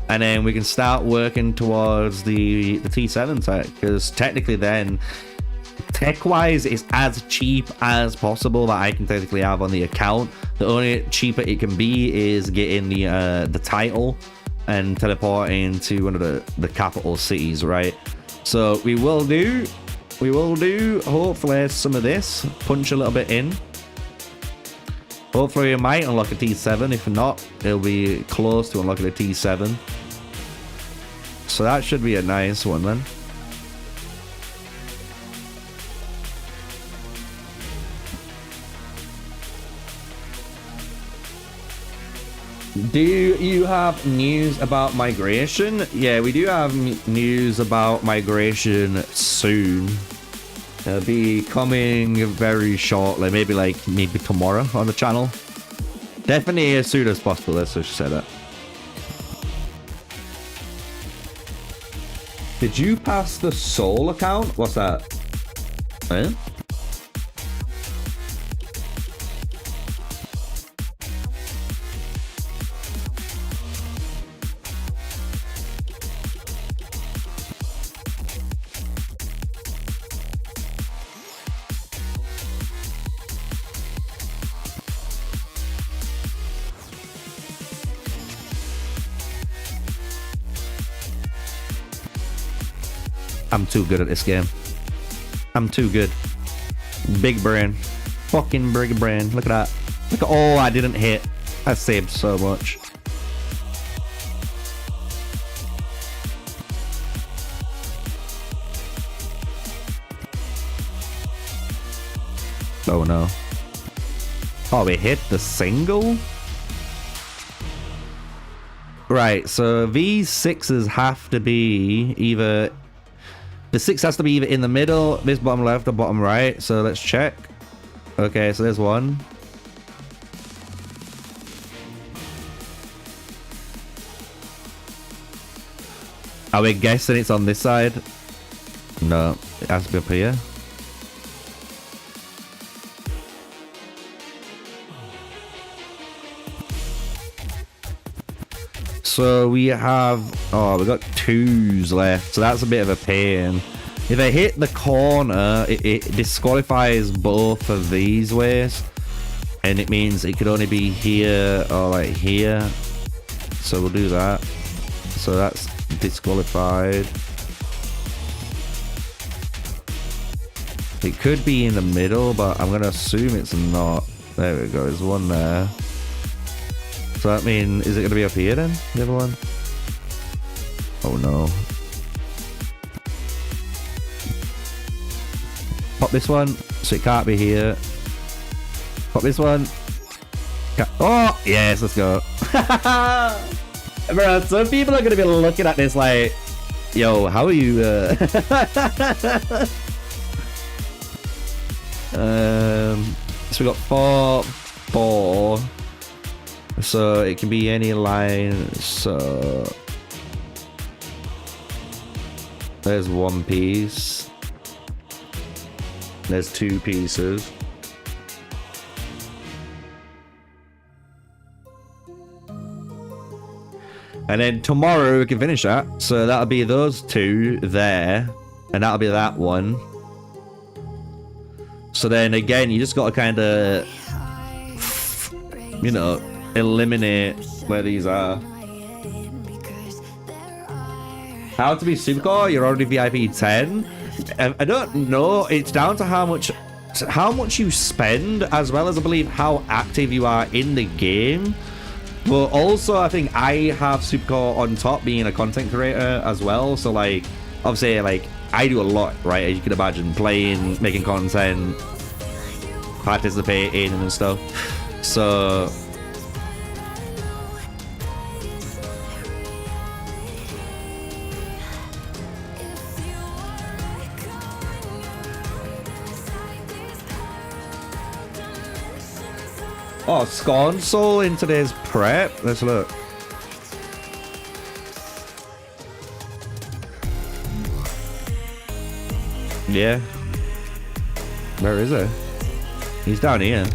And then we can start working towards the T7 tech, because technically then, tech-wise, it's as cheap as possible that I can technically have on the account. The only cheaper it can be is getting the title and teleporting to one of the capital cities, right? So we will do hopefully some of this, punch a little bit in. Hopefully we might unlock a T7. If not, it'll be close to unlocking a T7. So that should be a nice one then. Do you have news about migration? Yeah, we do have news about migration soon. It'll be coming very shortly, maybe tomorrow on the channel. Definitely as soon as possible, let's just say that. Did you pass the soul account? What's that? Eh? I'm too good at this game. I'm too good. Big brain. Fucking big brain. Look at that. Look at all I didn't hit. I saved so much. Oh no. Oh, we hit the single? Right, so these sixes have to be either... The six has to be either in the middle, this bottom left, or bottom right. So let's check. Okay, so there's one. Are we guessing it's on this side? No, it has to be up here. So we have, oh, we got twos left, so that's a bit of a pain. If I hit the corner, it disqualifies both of these ways, and it means it could only be here or like here. So we'll do that. So that's disqualified. It could be in the middle, but I'm gonna assume it's not. There we go, there's one there. So that means, is it going to be up here then? The other one? Oh no. Pop this one, so it can't be here. Pop this one. Oh, yes, let's go. Bro, some people are going to be looking at this like, yo, how are you? So we got 4, 4. So it can be any line. So there's one piece. There's 2 pieces. And then tomorrow we can finish that. So that'll be those 2 there. And that'll be that one. So then again, you just got to kind of, you know, eliminate where these are. How to be Supercore? You're already VIP 10. I don't know. It's down to how much you spend, as well as I believe how active you are in the game. But also, I think I have Supercore on top, being a content creator as well. So like, obviously, like I do a lot, right? As you can imagine, playing, making content, participating and stuff. So. Oh, Scorn Soul in today's prep. Let's look. Yeah. Where is he? He's down here.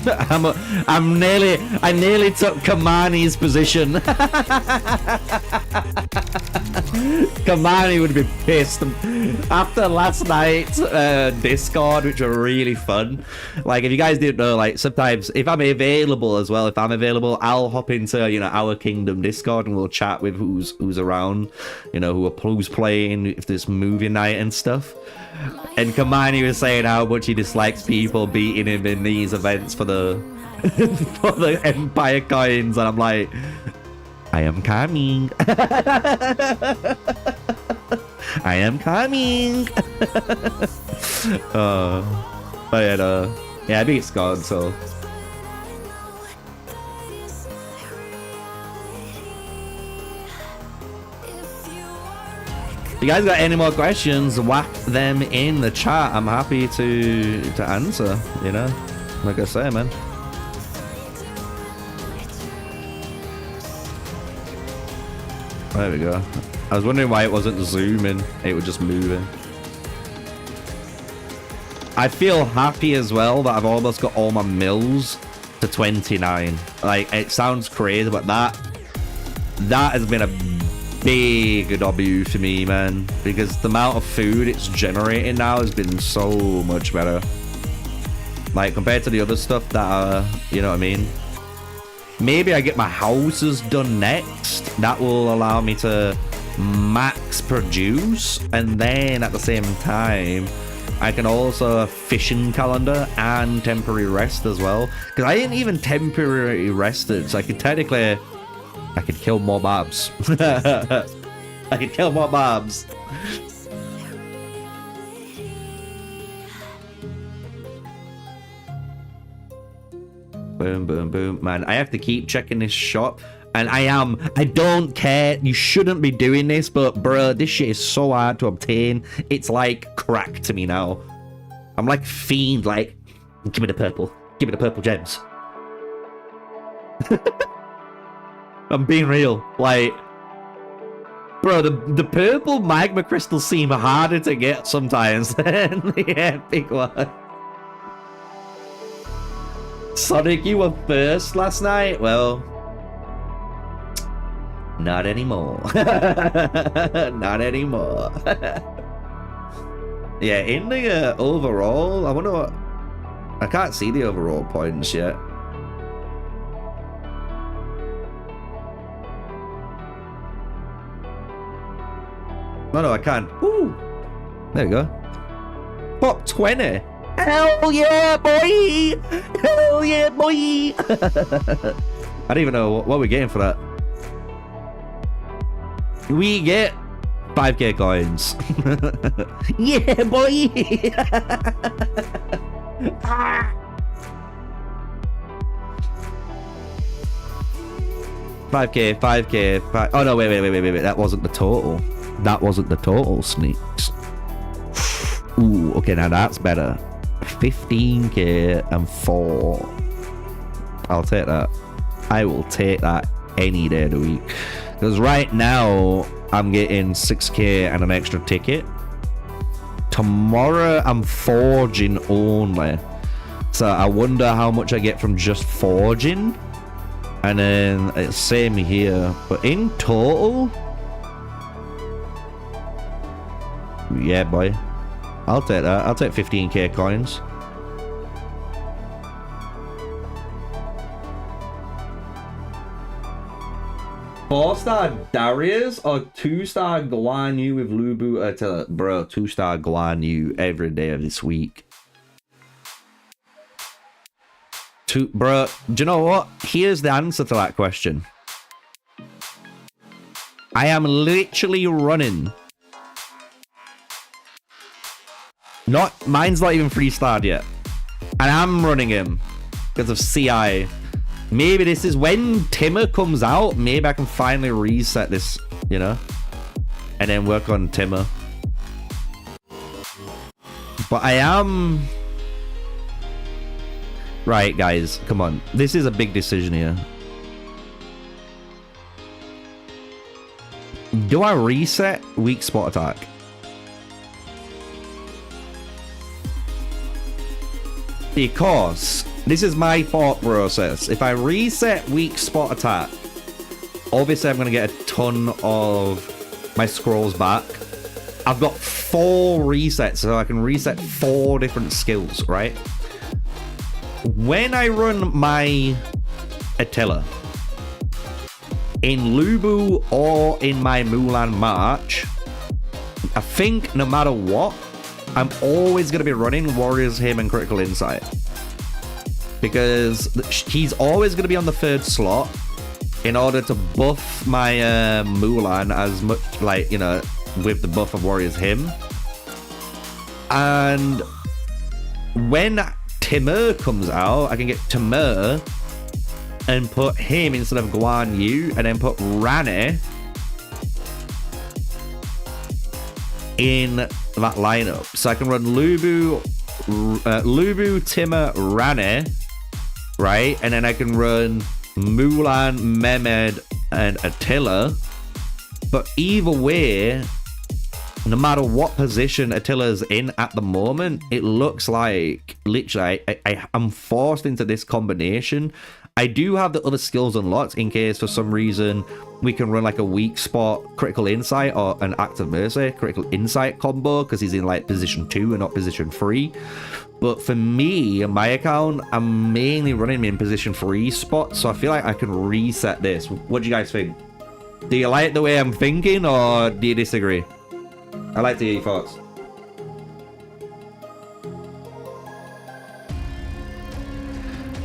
I nearly took Kamani's position. Kamani would be pissed after last night's Discord, which were really fun. Like, if you guys didn't know, like sometimes if I'm available as well, I'll hop into, you know, our Kingdom Discord and we'll chat with who's around, you know, who's playing, if there's movie night and stuff. And Kamani was saying how much he dislikes people beating him in these events for the for the Empire coins, and I'm like, I am coming. I am coming. But yeah, I beat Scott, so. If you guys got any more questions, whack them in the chat. I'm happy to answer, you know, like I say, man. There we go. I was wondering why it wasn't zooming, it was just moving. I feel happy as well that I've almost got all my mills to 29. Like, it sounds crazy, but that has been a big W for me, man, because the amount of food it's generating now has been so much better, like compared to the other stuff that you know what I mean. Maybe I get my houses done next. That will allow me to max produce, and then at the same time I can also fishing calendar and temporary rest as well, because I ain't even temporary rested, so I could technically kill more mobs. I can kill more mobs. Boom, boom, boom. Man, I have to keep checking this shop. And I don't care. You shouldn't be doing this, but bro, this shit is so hard to obtain. It's like crack to me now. I'm like fiend, like, give me the purple. Give me the purple gems. I'm being real. Like, bro, the purple magma crystals seem harder to get sometimes than the epic one. Sonic, you were first last night? Well, not anymore. Not anymore. Yeah, in the overall, I wonder what... I can't see the overall points yet. No, I can't. Ooh! There we go. Top 20! Hell yeah, boy! Hell yeah, boy! I don't even know what we're getting for that. We get 5k coins. Yeah, boy! 5k. Oh no, wait. That wasn't the total. That wasn't the total, Sneaks. Ooh, okay, now that's better. 15k and 4. I'll take that. I will take that any day of the week. Because right now, I'm getting 6k and an extra ticket. Tomorrow, I'm forging only. So I wonder how much I get from just forging. And then it's same here. But in total... yeah, boy. I'll take that. I'll take 15k coins. Four-star Darius or 2-star Guan Yu with Lubu? Bro, 2-star Guan Yu every day of this week. Bro, do you know what? Here's the answer to that question. I am literally running. Mine's not even 3-starred yet. And I'm running him because of CI. Maybe this is when Timmer comes out. Maybe I can finally reset this, you know? And then work on Timmer. But I am... right, guys. Come on. This is a big decision here. Do I reset weak spot attack? Because this is my thought process. If I reset weak spot attack, obviously I'm going to get a ton of my scrolls back. I've got 4 resets, so I can reset 4 different skills, right? When I run my Attila in Lubu or in my Mulan March, I think no matter what, I'm always going to be running Warriors Him and Critical Insight. Because he's always going to be on the 3rd slot in order to buff my Mulan as much, like, you know, with the buff of Warriors Him. And when Timur comes out, I can get Timur and put him instead of Guan Yu, and then put Rani in that lineup. So I can run Lubu, Timur, Rani, right? And then I can run Mulan, Mehmed, and Attila. But either way, no matter what position Attila's in at the moment, it looks like literally I'm forced into this combination. I do have the other skills unlocked in case for some reason we can run like a weak spot Critical Insight or an Active Mercy Critical Insight combo because he's in like position 2 and not position 3. But for me, my account, I'm mainly running in position 3 spots, so I feel like I can reset this. What do you guys think? Do you like the way I'm thinking, or do you disagree? I'd like to hear your thoughts.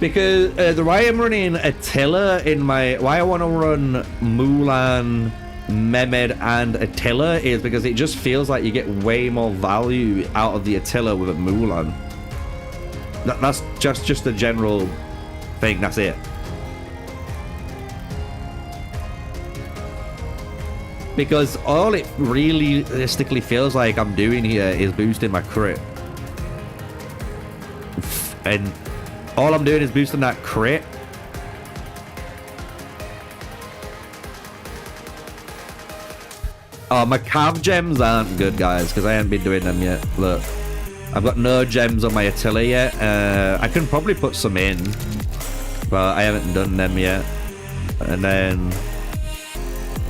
Because the why I'm running Attila in my... Why I want to run Mulan, Mehmed, and Attila is because it just feels like you get way more value out of the Attila with a Mulan. That's just a general thing. That's it. Because all it realistically feels like I'm doing here is boosting my crit. And all I'm doing is boosting that crit. Oh, my cav gems aren't good, guys, because I haven't been doing them yet. Look. I've got no gems on my Attila yet. I can probably put some in, but I haven't done them yet. And then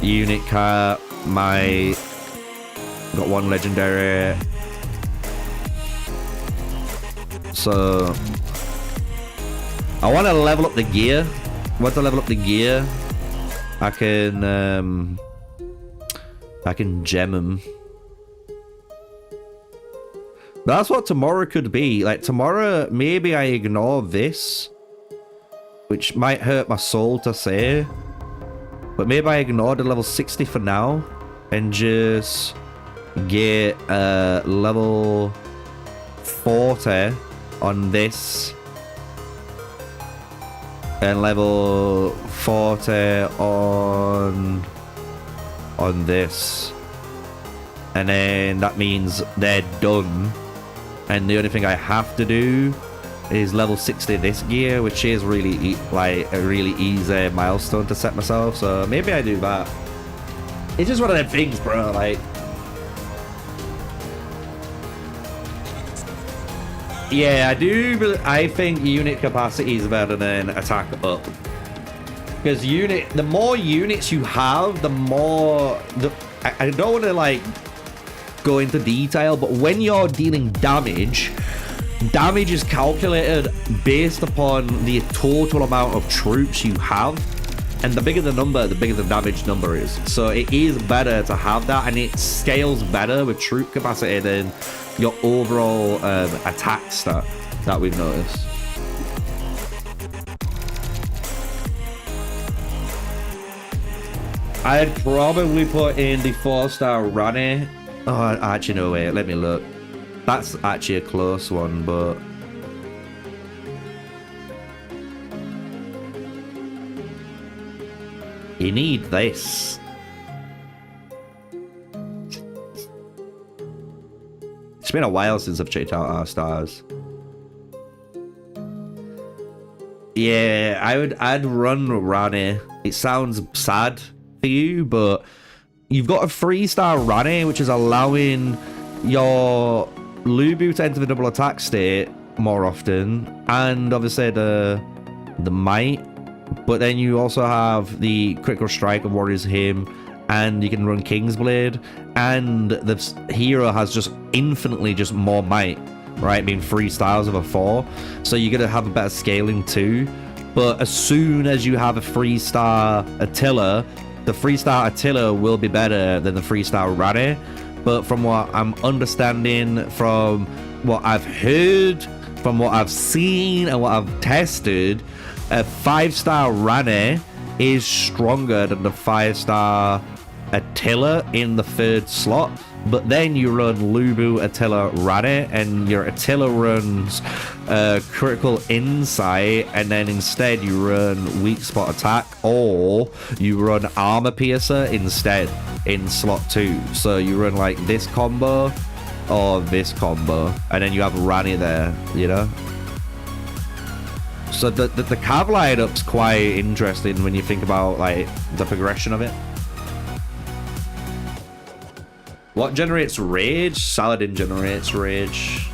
unit cap, got 1 legendary. So I want to level up the gear. Once I level up the gear, I can gem them. That's what tomorrow could be. Like, tomorrow, maybe I ignore this, which might hurt my soul to say, but maybe I ignore the level 60 for now and just get level 40 on this and level 40 on this, and then that means they're done. And the only thing I have to do is level 60 this gear, which is really like a really easy milestone to set myself. So maybe I do that. It's just one of them things, bro. Like, yeah, I do. I think unit capacity is better than attack up, because the more units you have, the more I don't want to like go into detail, but when you're dealing damage is calculated based upon the total amount of troops you have, and the bigger the number, the bigger the damage number is. So it is better to have that, and it scales better with troop capacity than your overall attack stat that we've noticed. I'd probably put in the 4-star Rani. Oh, actually, no, wait, let me look. That's actually a close one, but... You need this. It's been a while since I've checked out our stars. Yeah, I'd run Rani. It sounds sad for you, but you've got a 3-star Rani, which is allowing your Lubu to enter the double attack state more often, and obviously the might. But then you also have the critical strike of Warrior's Hymn, and you can run Kingsblade, and the hero has just infinitely just more might, right? Being 3 stars of a 4, so you're gonna have a better scaling too. But as soon as you have a 3-star Attila, the 3-star Attila will be better than the 3-star Rani. But from what I'm understanding, from what I've heard, from what I've seen and what I've tested, a 5-star Rani is stronger than the 5-star Attila in the 3rd slot. But then you run Lubu, Attila, Rani, and your Attila runs critical insight, and then instead you run weak spot attack, or you run armor piercer instead in slot 2. So you run like this combo or this combo, and then you have Rani there, you know? So the cav line-up's quite interesting when you think about like the progression of it. What generates rage? Saladin generates rage.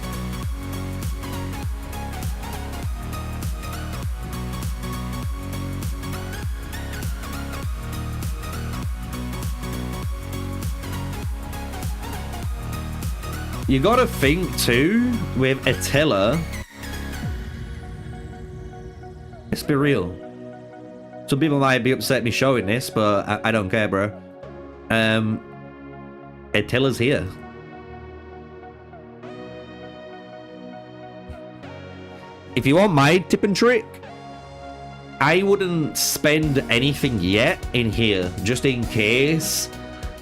You gotta think too with Attila. Let's be real. Some people might be upset me showing this, but I don't care, bro. Attila's here. If you want my tip and trick, I wouldn't spend anything yet in here, just in case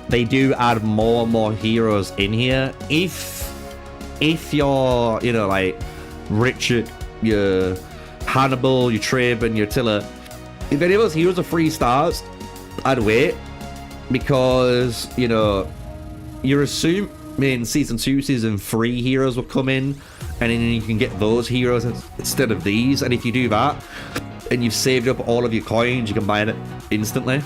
they do add more and more heroes in here. If you're, you know, like Richard, your Hannibal, your Trib, and your Attila, if any of those heroes are 3 stars, I'd wait, because, you know, you're assuming season 2, season 3 heroes will come in, and then you can get those heroes instead of these. And if you do that, and you've saved up all of your coins, you can buy it instantly.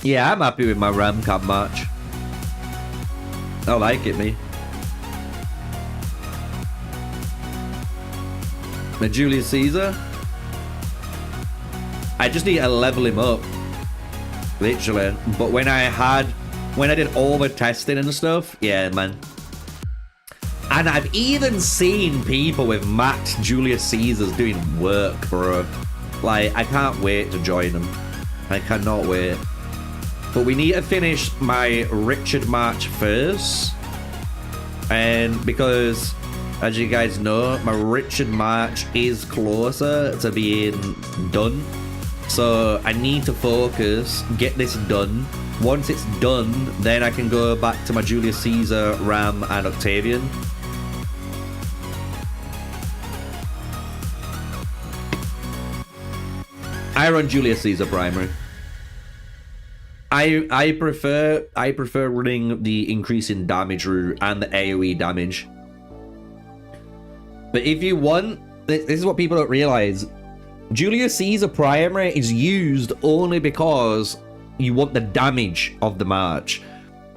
Yeah, I'm happy with my Ram Camp match. I like it, me. My Julius Caesar. I just need to level him up, literally. But when I did all the testing and stuff, yeah, man. And I've even seen people with max Julius Caesars doing work, bro. Like, I can't wait to join them. I cannot wait. But we need to finish my Richard match first. And because, as you guys know, my Richard match is closer to being done. So I need to focus, get this done. Once it's done, then I can go back to my Julius Caesar, Ram, and Octavian. I run Julius Caesar primary. I prefer running the increase in damage route and the AoE damage. But if you want, this is what people don't realize. Julius Caesar primary is used only because you want the damage of the march.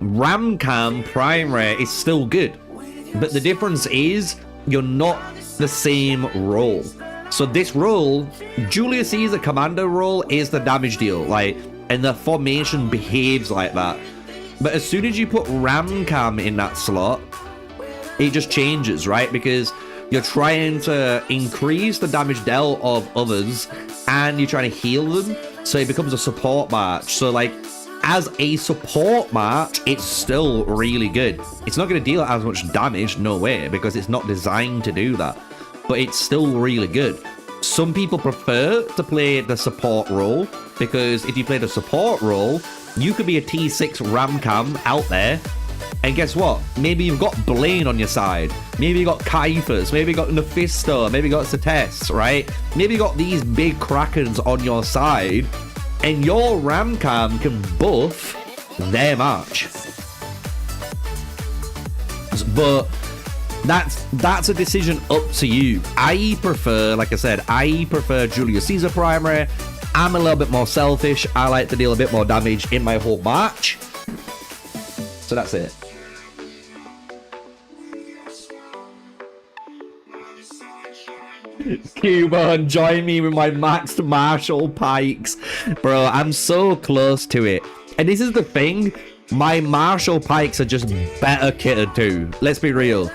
Ramcam primary is still good, but the difference is you're not the same role. So this role, Julius Caesar commander role, is the damage deal, like, and the formation behaves like that. But as soon as you put Ramcam in that slot, it just changes, right? Because you're trying to increase the damage dealt of others, and you're trying to heal them, so it becomes a support match. So, like, as a support match, it's still really good. It's not going to deal as much damage, no way, because it's not designed to do that. But it's still really good. Some people prefer to play the support role, because if you play the support role, you could be a T6 Ramcam out there, and guess what? Maybe you've got Blaine on your side. Maybe you got Caiaphas. Maybe you got Mephisto. Maybe you got Cetes, right? Maybe you got these big Krakens on your side, and your Ramcam can buff their match. But that's a decision up to you. I prefer, like I said, I prefer Julius Caesar primary. I'm a little bit more selfish. I like to deal a bit more damage in my whole match. So that's it. Cuban, join me with my maxed Marshall Pikes. Bro, I'm so close to it. And this is the thing. My Marshall Pikes are just better kitted too. Let's be real.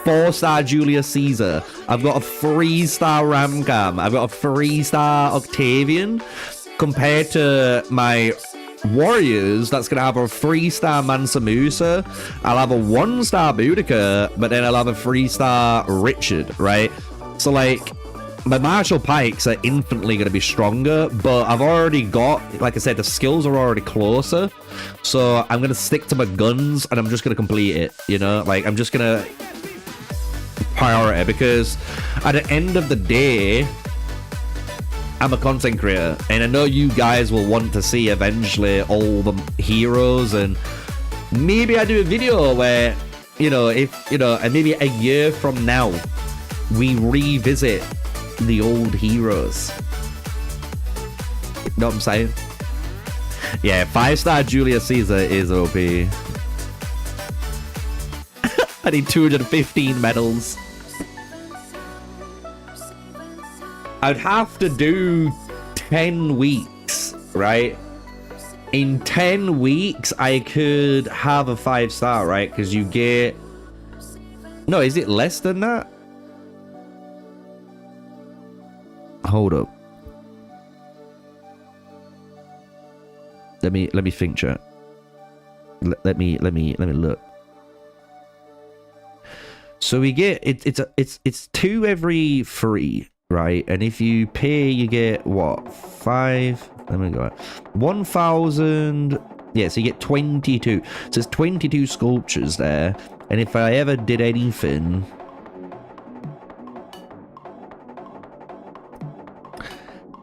4-star Julius Caesar. I've got a 3-star Ramcam. I've got a 3-star Octavian. Compared to my Warriors, that's going to have a 3-star Mansa Musa. I'll have a 1-star Boudica, but then I'll have a 3-star Richard, right? So, like, my Marshall Pikes are infinitely going to be stronger, but I've already got, like I said, the skills are already closer. So I'm going to stick to my guns, and I'm just going to complete it, you know? Like, I'm just going to priority, because at the end of the day, I'm a content creator, and I know you guys will want to see eventually all the heroes, and maybe I do a video where, you know, if, you know, and maybe a year from now, we revisit the old heroes. You know what I'm saying? Yeah, 5-star Julius Caesar is OP. I need 215 medals. I'd have to do 10 weeks, right? In 10 weeks, I could have a 5-star, right? Because you get... No, is it less than that? Hold up. Let me think, chat. Let me look. So we get it's 2 every 3, right? And if you pay, you get what? 5. Let me go. 1,000. Yeah, so you get 22. So there's 22 sculptures there. And if I ever did anything,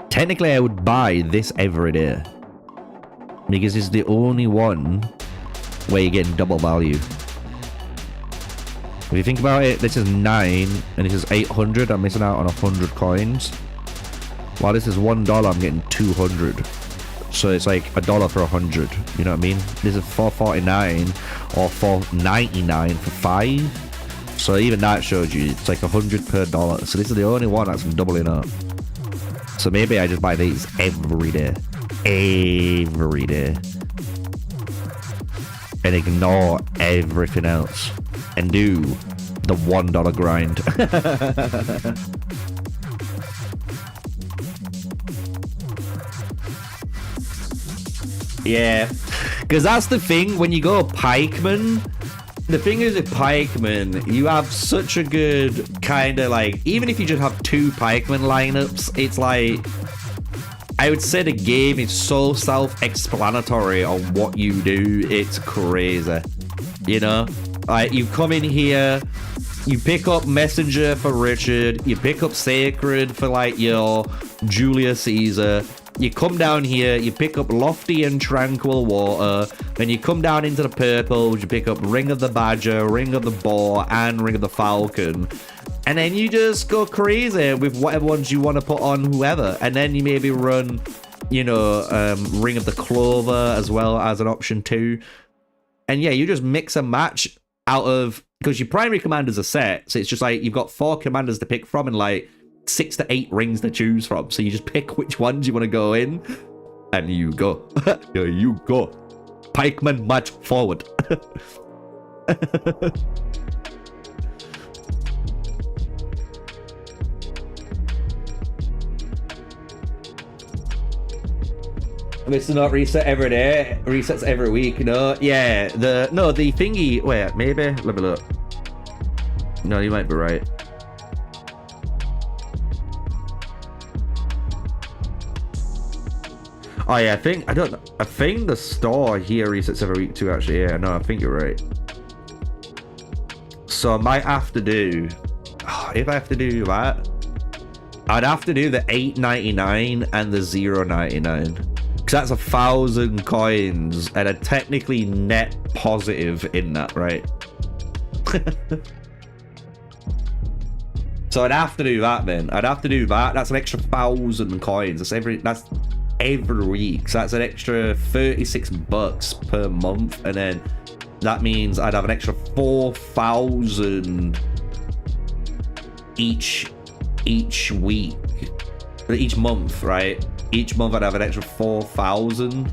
technically I would buy this every day, because it's the only one where you're getting double value. If you think about it, this is 9 and this is 800. I'm missing out on 100 coins. While this is $1, I'm getting 200. So it's like $1 for 100. You know what I mean? This is $4.49 or $4.99 for 5. So even that shows you it's like 100 per dollar. So this is the only one that's doubling up. So maybe I just buy these every day. Every day. And ignore everything else. And do the $1 grind. Yeah. Because that's the thing, when you go pikeman, the thing is with pikeman, you have such a good kind of like, even if you just have 2 pikeman lineups, it's like, I would say the game is so self-explanatory on what you do, it's crazy. You know? Like, you come in here, you pick up Messenger for Richard, you pick up Sacred for like your Julius Caesar, you come down here, you pick up Lofty and Tranquil Water, then you come down into the purples, you pick up Ring of the Badger, Ring of the Boar, and Ring of the Falcon. And then you just go crazy with whatever ones you want to put on whoever. And then you maybe run, you know, Ring of the Clover as well as an option too. And yeah, you just mix and match out of, because your primary commanders are set, so it's just like you've got 4 commanders to pick from and like 6 to 8 rings to choose from. So you just pick which ones you want to go in, and you go. You go. Pikeman march forward. This is not reset every day. Resets every week. No, yeah. The thingy. Wait, maybe. Let me look. No, you might be right. Oh yeah, I think the store here resets every week too. Actually, yeah. No, I think you're right. So I might have to do. If I have to do that, I'd have to do the $8.99 and the $0.99. Because that's 1,000 coins and a technically net positive in that, right? So I'd have to do that then. I'd have to do that. That's an extra 1,000 coins. That's every week. So that's an extra $36 per month. And then that means I'd have an extra 4,000 each week. Each month, right? Each month I'd have an extra 4,000.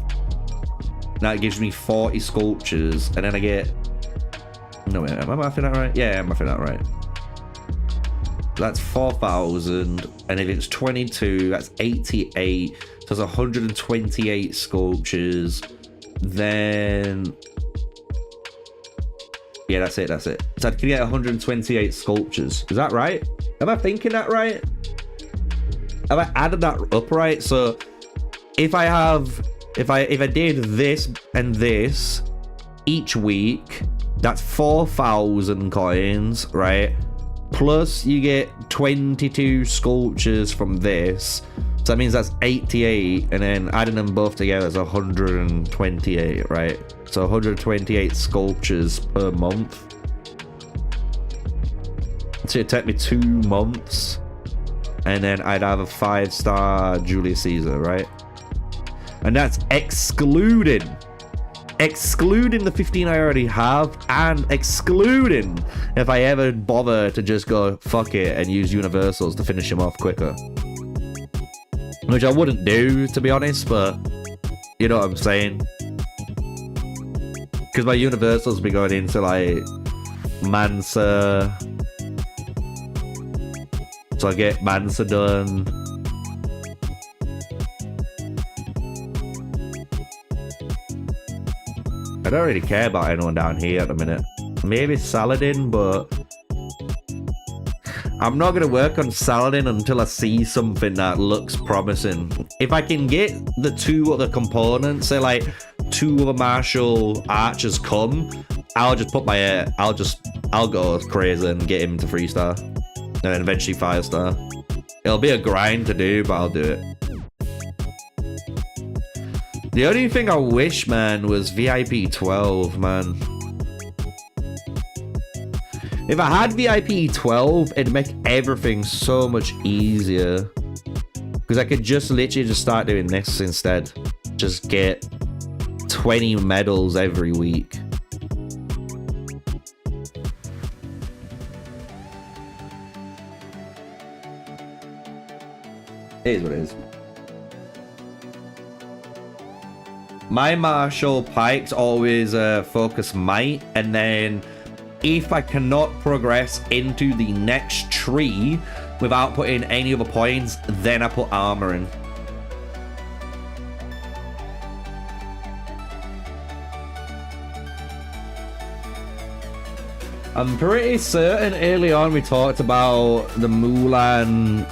That gives me 40 sculptures, and then I get... No, wait, am I mathing that right? Yeah, I'm mathing that right. That's 4,000, and if it's 22, that's 88. So that's 128 sculptures. Then... Yeah, that's it. So I can get 128 sculptures. Is that right? Am I thinking that right? Have I added that up right? So if I did this and this each week, that's 4,000 coins, right? Plus you get 22 sculptures from this. So that means that's 88, and then adding them both together is 128, right? So 128 sculptures per month. So it'd take me 2 months. And then I'd have a 5-star Julius Caesar, right? And that's excluding the 15 I already have, and excluding if I ever bother to just go fuck it and use universals to finish him off quicker. which I wouldn't do, to be honest, but you know what I'm saying. Because my universals be going into like Mansa, so I get Mansa done. I don't really care about anyone down here at the minute. Maybe Saladin, but I'm not going to work on Saladin until I see something that looks promising. If I can get the 2 other components, say like 2 other martial archers come, I'll just put my, I'll go crazy and get him to 3-star. And then eventually 5-star. It'll be a grind to do, but I'll do it. The only thing I wish, man, was VIP 12, man. If I had VIP 12, it'd make everything so much easier. Because I could just literally just start doing this instead. Just get 20 medals every week. It is what it is. My martial pikes always focus might, and then if I cannot progress into the next tree without putting any other points, then I put armor in. I'm pretty certain early on we talked about the Mulan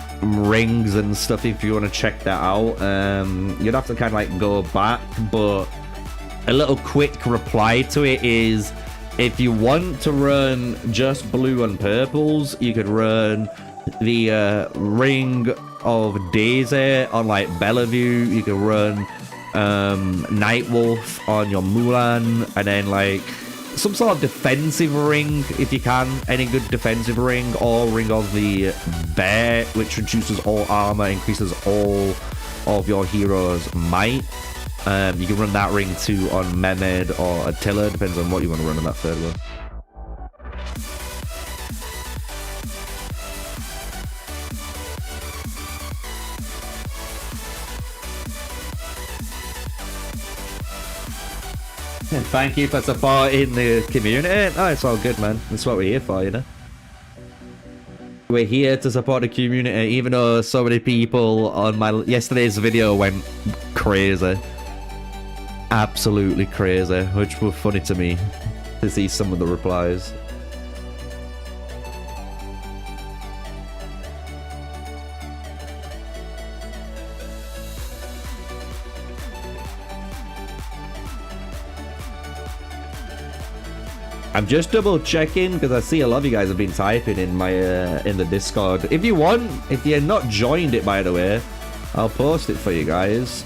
rings and stuff. If you want to check that out, you'd have to kind of like go back, but a little quick reply to it is, if you want to run just blue and purples, you could run the Ring of Daisy on like Bellevue. You could run Nightwolf on your Mulan, and then like some sort of defensive ring if you can. Any good defensive ring, or Ring of the Bear, which reduces all armor, increases all of your heroes' might. You can run that ring too on Mehmed or Attila, depends on what you want to run on that third one. And thank you for supporting the community. Oh, it's all good, man. That's what we're here for, you know. We're here to support the community, even though so many people on my yesterday's video went crazy. Absolutely crazy, which were funny to me to see some of the replies. I'm just double checking because I see a lot of you guys have been typing in my in the Discord. If you want, if you're not joined it, by the way, I'll post it for you guys.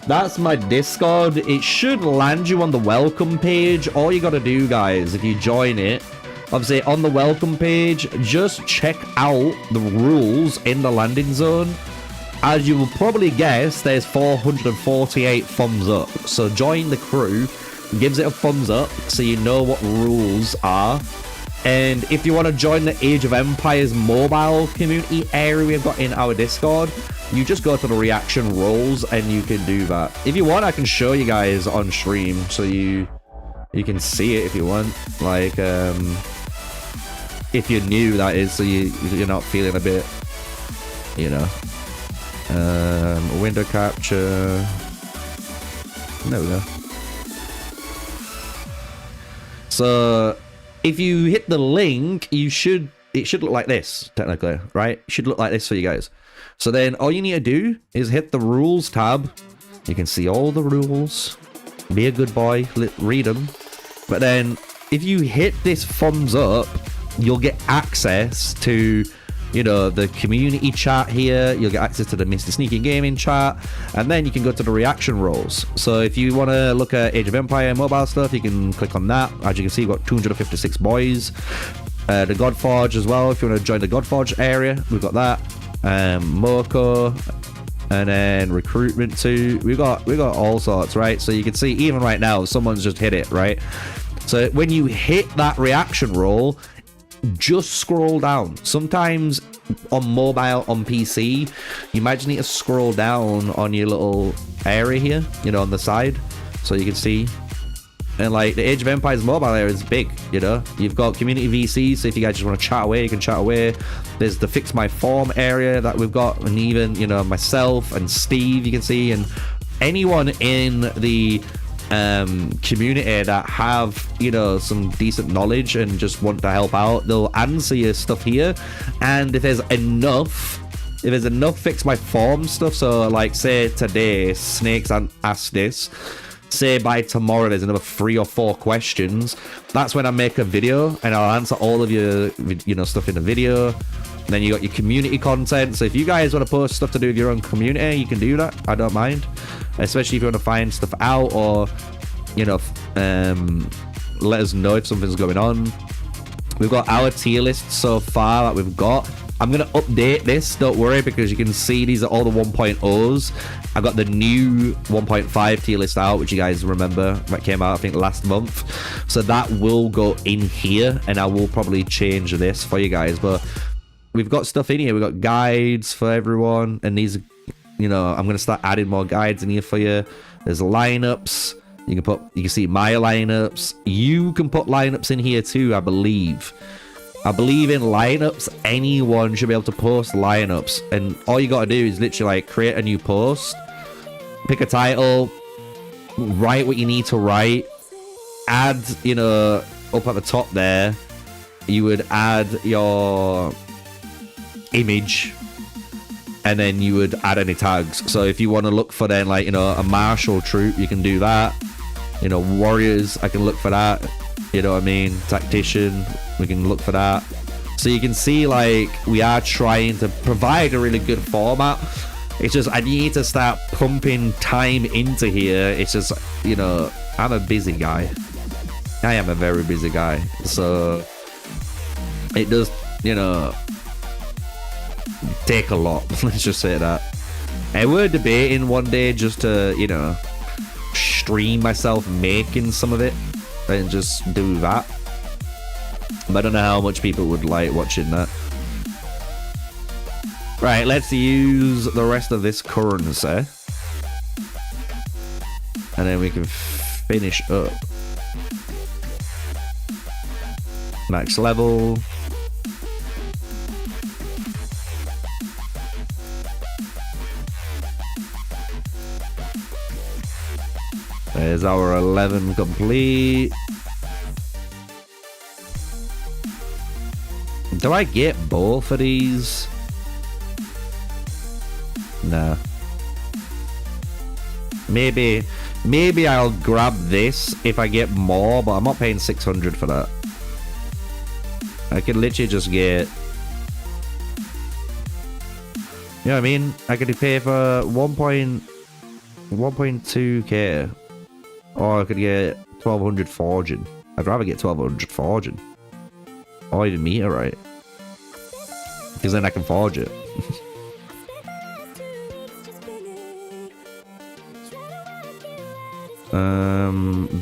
That's my Discord. It should land you on the welcome page. All you gotta do, guys, if you join it, obviously on the welcome page, just check out the rules in the landing zone. As you will probably guess, there's 448 thumbs up. So join the crew, gives it a thumbs up so you know what rules are. And if you want to join the Age of Empires mobile community area we've got in our Discord, you just go to the reaction roles and you can do that. If you want, I can show you guys on stream so you can see it if you want. Like, if you're new, that is, so you're not feeling a bit, you know. Window capture. There we go. So if you hit the link, it should look like this, technically, right? It should look like this for you guys. So then all you need to do is hit the rules tab. You can see all the rules. Be a good boy, read them. But then if you hit this thumbs up, you'll get access to, you know, the community chat here. You'll get access to the MrSneakyy gaming chat, and then you can go to the reaction roles. So if you want to look at Age of Empire mobile stuff, you can click on that. As you can see, we've got 256 boys. The Godforge as well. If you want to join the Godforge area, we've got that. Moko, And then recruitment 2. We got all sorts, right? So you can see even right now, someone's just hit it, right? So when you hit that reaction roll, just scroll down. Sometimes on mobile, on PC, you might just need to scroll down on your little area here, you know, on the side, so you can see. And like the Age of Empires mobile area is big, you know. You've got community VCs, so if you guys just want to chat away, you can chat away. There's the Fix My Form area that we've got, and even, you know, myself and Steve, you can see, and anyone in the community that have, you know, some decent knowledge and just want to help out, they'll answer your stuff here. And if there's enough Fix My Form stuff, so like say today Snakes asked this, say by tomorrow there's another 3 or 4 questions, that's when I make a video and I'll answer all of your, you know, stuff in the video. And then you got your community content, so if you guys want to post stuff to do with your own community, you can do that. I don't mind, especially if you want to find stuff out, or, you know, let us know if something's going on. We've got our tier list so far that we've got. I'm going to update this, don't worry, because you can see these are all the 1.0s. I got the new 1.5 tier list out, which you guys remember that came out, I think, last month. So that will go in here, and I will probably change this for you guys. But we've got stuff in here. We've got guides for everyone, and these, you know, I'm going to start adding more guides in here for you. There's lineups. You can see my lineups. You can put lineups in here too, I believe. I believe in lineups. Anyone should be able to post lineups, and all you got to do is literally like create a new post, pick a title, write what you need to write, add, you know, up at the top there, you would add your image, and then you would add any tags. So if you want to look for then, like, you know, a martial troop, you can do that. You know, warriors, I can look for that. You know what I mean? Tactician, we can look for that. So you can see, like, we are trying to provide a really good format. It's just, I need to start pumping time into here. It's just, you know, I'm a busy guy. I am a very busy guy. So it does, you know, take a lot. Let's just say that. And we're debating one day just to, you know, stream myself making some of it and just do that. But I don't know how much people would like watching that. Right, let's use the rest of this currency, and then we can finish up. Max level. There's our 11 complete. Do I get both of these? No. Maybe I'll grab this if I get more, but I'm not paying 600 for that. I can literally just get, you know what I mean? I could pay for 1.2k, or I could get 1200 forging. I'd rather get 1200 forging, or even meteorite, because then I can forge it.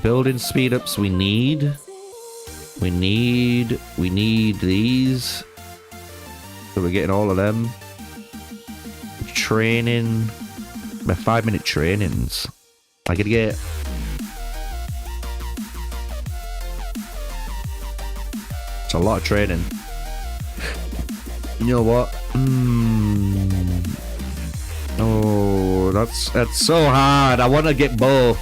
Building speed ups we need these, so we're getting all of them. Training, my 5-minute trainings, I could get. It's a lot of training. You know what? Oh, that's so hard. I want to get both.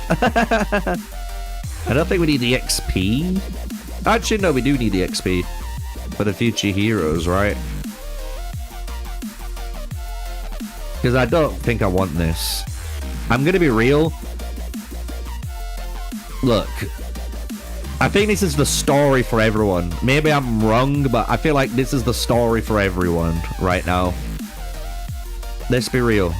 I don't think we need the XP. Actually, no, we do need the XP for the future heroes, right? Because I don't think I want this. I'm gonna be real. Look, I think this is the story for everyone. Maybe I'm wrong, but I feel like this is the story for everyone right now. Let's be real.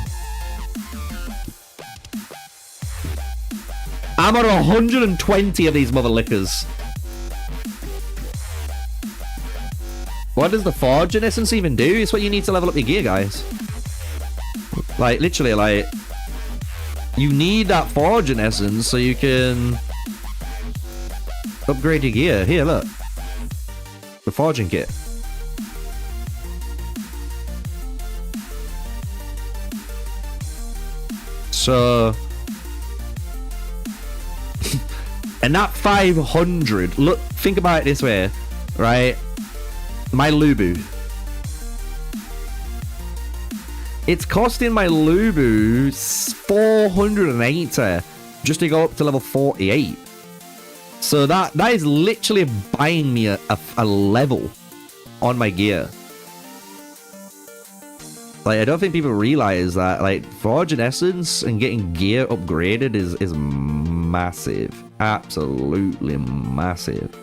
I'm on 120 of these mother lickers. What does the forging essence even do? It's what you need to level up your gear, guys. Like, literally, like, you need that forging essence so you can upgrade your gear. Here, look. The forging kit. So... and that 500, look, think about it this way, right? My Lubu. It's costing my Lubu 480 just to go up to level 48. So that is literally buying me a level on my gear. Like, I don't think people realize that, like, forging essence and getting gear upgraded is massive. Absolutely massive.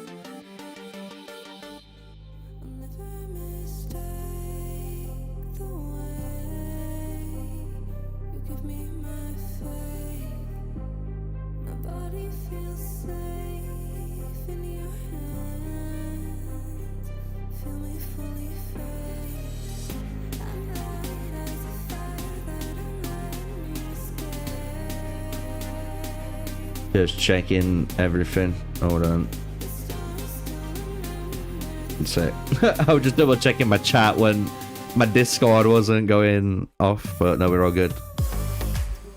Just checking everything. Hold on. So I was just double checking my chat when my Discord wasn't going off, but no, we're all good.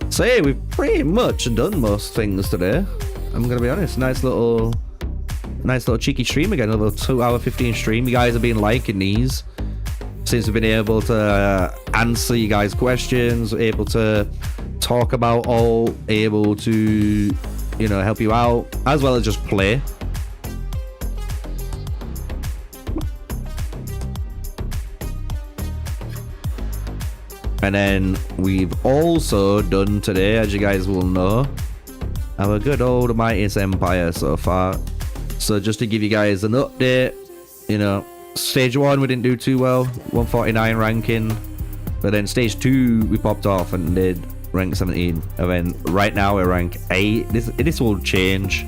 So yeah, we've pretty much done most things today. I'm gonna be honest. Nice little cheeky stream again. A little 2-hour 15 stream. You guys have been liking these since we've been able to answer you guys' questions, able to talk about all, able to, you know, help you out, as well as just play. And then we've also done today, as you guys will know, our good old mightiest empire so far. So just to give you guys an update, you know, stage 1 we didn't do too well, 149 ranking, but then stage 2 we popped off and did rank 17, and then right now we're rank 8. This will change,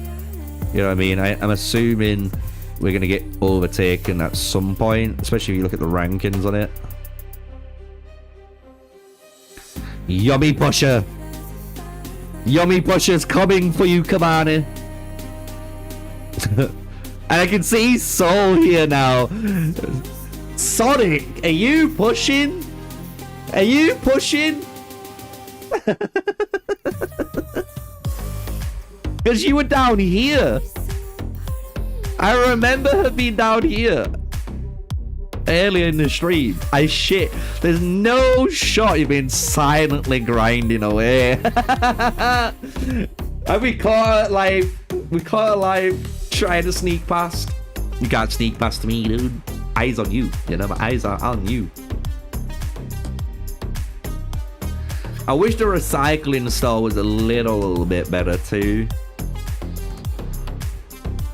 you know what I mean? I'm assuming we're gonna get overtaken at some point, especially if you look at the rankings on it. Yummy pusher, yummy pusher's coming for you, Kamani. And I can see Soul here now. Sonic, are you pushing? Are you pushing? Because you were down here. I remember her being down here earlier in the stream. There's no shot you've been silently grinding away. And we caught her like trying to sneak past. You can't sneak past me, dude. Eyes on you. You know, my eyes are on you. I wish the recycling store was a little bit better too.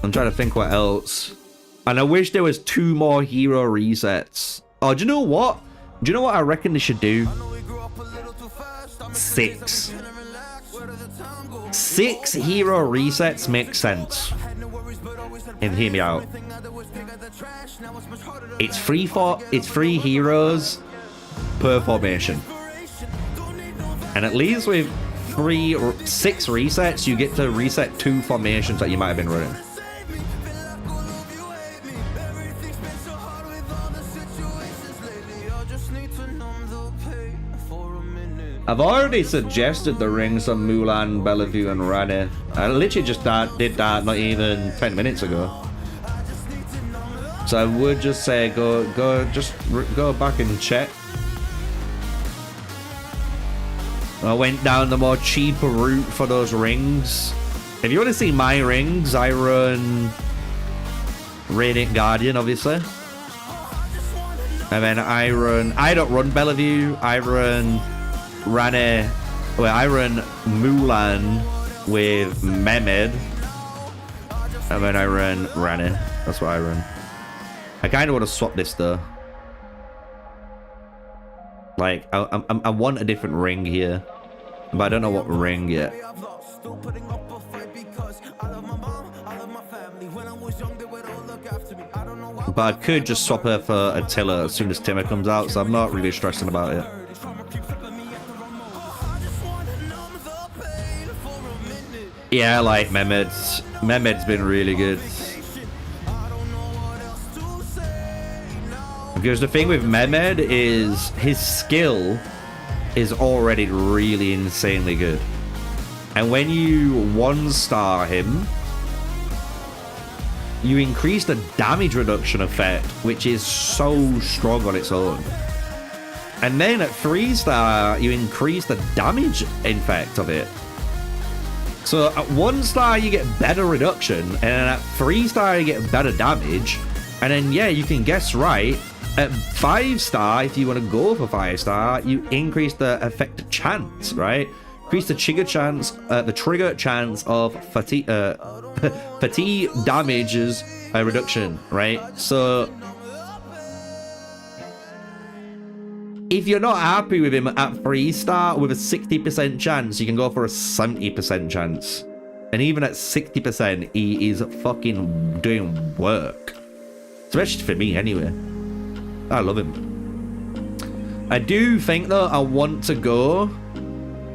I'm trying to think what else. And I wish there was 2 more hero resets. Oh, do you know what? Do you know what I reckon they should do? 6. 6 hero resets make sense. And hear me out. It's 3 heroes per formation. And at least with 6 resets, you get to reset 2 formations that you might have been running. I've already suggested the rings on Mulan, Bellevue, and Rane. I literally just did that not even 10 minutes ago. So I would just say go back and check. I went down the more cheaper route for those rings. If you want to see my rings, I run Radiant Guardian, obviously. And then I don't run Bellevue, I run Rane. Well, I run Mulan with Mehmed. And then I run Rane. That's what I run. I kind of want to swap this though. Like, I want a different ring here, but I don't know what ring yet. But I could just swap her for Attila as soon as Timur comes out, so I'm not really stressing about it. Yeah, I like Mehmed's. Mehmed's been really good. Because the thing with Mehmed is his skill is already really insanely good. And when you 1-star him, you increase the damage reduction effect, which is so strong on its own. And then at 3-star, you increase the damage effect of it. So at 1-star, you get better reduction, and then at 3-star, you get better damage. And then, yeah, you can guess right. At 5-star, if you want to go for 5-star, you increase the effective chance, right? Increase the trigger chance, of fatigue, fatigue damages reduction, right? So if you're not happy with him at 3-star with a 60% chance, you can go for a 70% chance. And even at 60%, he is fucking doing work. Especially for me, anyway. I love him. I do think, though, I want to go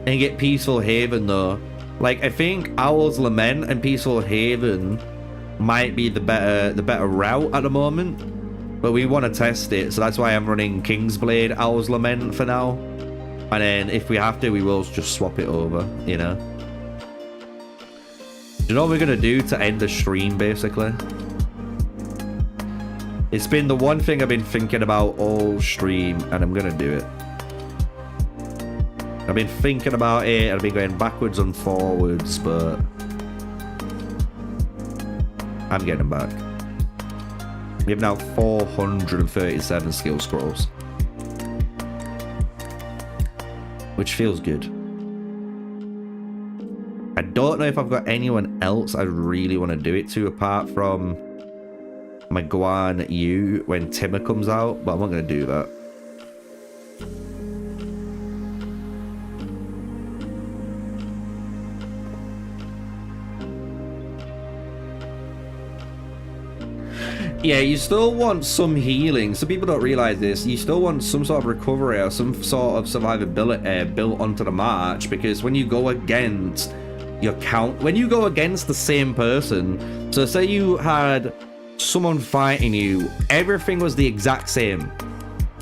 and get Peaceful Haven, though. Like, I think Owl's Lament and Peaceful Haven might be the better route at the moment. But we want to test it, so that's why I'm running Kingsblade Owl's Lament for now. And then if we have to, we will just swap it over, you know? Do you know what we're going to do to end the stream, basically? It's been the one thing I've been thinking about all stream, and I'm going to do it. I've been thinking about it, I've been going backwards and forwards, but I'm getting back. We have now 437 skill scrolls, which feels good. I don't know if I've got anyone else I really want to do it to apart from my Guan Yu when Timur comes out, but I'm not going to do that. Yeah, you still want some healing. Some people don't realize this. You still want some sort of recovery or some sort of survivability built onto the march, because when you go against when you go against the same person, so say you had someone fighting you, everything was the exact same,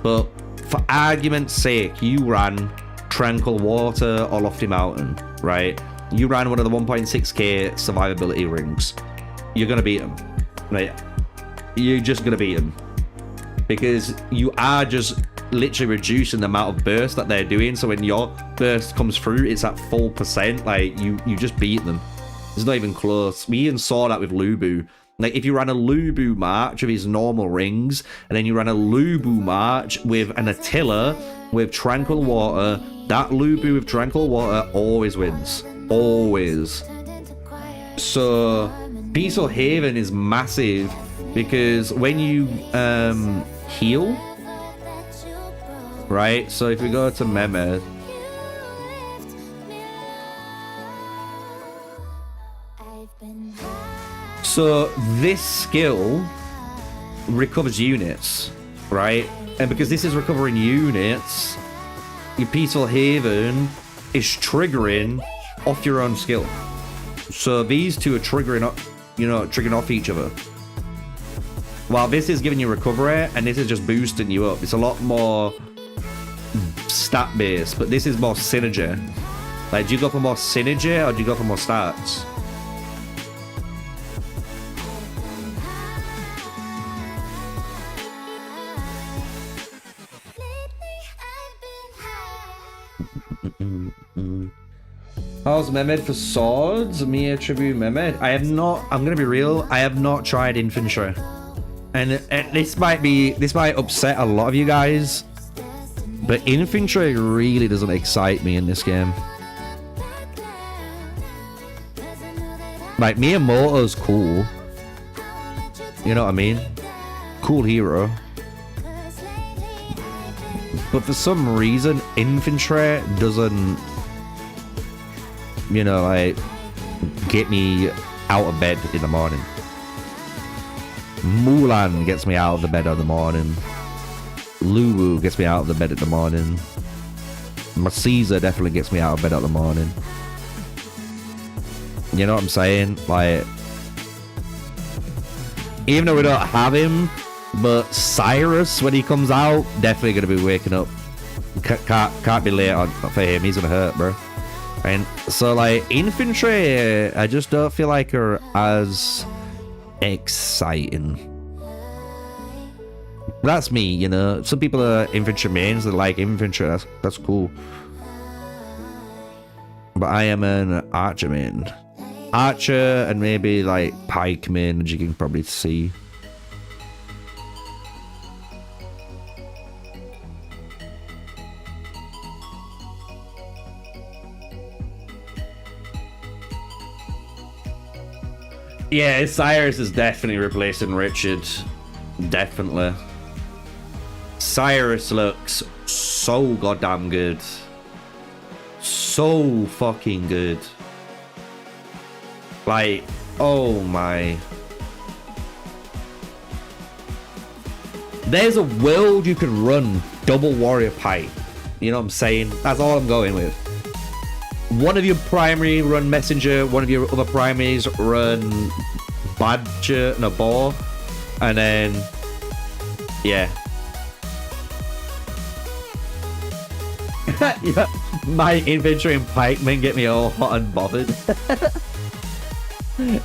but for argument's sake, you ran Tranquil Water or Lofty Mountain, right? You ran one of the 1.6k survivability rings. You're gonna beat them, right? You're just gonna beat them because you are just literally reducing the amount of burst that they're doing. So when your burst comes through, it's at full percent. Like you just beat them. It's not even close. We even saw that with Lubu. Like if you ran a Lubu march with his normal rings, and then you ran a Lubu march with an Attila with Tranquil Water, that Lubu with Tranquil Water always wins. Always. So Peaceful Haven is massive because when you heal, right? So if we go to Mehmed, so this skill recovers units, right? And because this is recovering units, your Peaceful Haven is triggering off your own skill. So these two are triggering up, you know, triggering off each other. While this is giving you recovery, and this is just boosting you up. It's a lot more stat based, but this is more synergy. Like, do you go for more synergy or do you go for more stats? How's Mehmed for swords? Me attribute Mehmed. I have not, I'm gonna be real, I have not tried infantry. And this might upset a lot of you guys, but infantry really doesn't excite me in this game. Like, Miyamoto's cool. You know what I mean? Cool hero. But for some reason, infantry doesn't, you know, like, get me out of bed in the morning. Mulan gets me out of the bed in the morning. Luwu gets me out of the bed in the morning. My Caesar definitely gets me out of bed in the morning. You know what I'm saying? Like, even though we don't have him, but Cyrus, when he comes out, definitely going to be waking up. Can't be late on for him. He's going to hurt, bro. And so, like, infantry, I just don't feel like are as exciting. That's me, you know. Some people are infantry mains that like infantry. That's cool. But I am an archer main. Archer and maybe like pikeman, as you can probably see. Yeah, Cyrus is definitely replacing Richard. Definitely. Cyrus looks so goddamn good. So fucking good. Like, oh my. There's a world you can run double warrior pike. You know what I'm saying? That's all I'm going with. One of your primary run messenger, one of your other primaries run badger and a boar, and then yeah. Yeah, my infantry and pikemen get me all hot and bothered.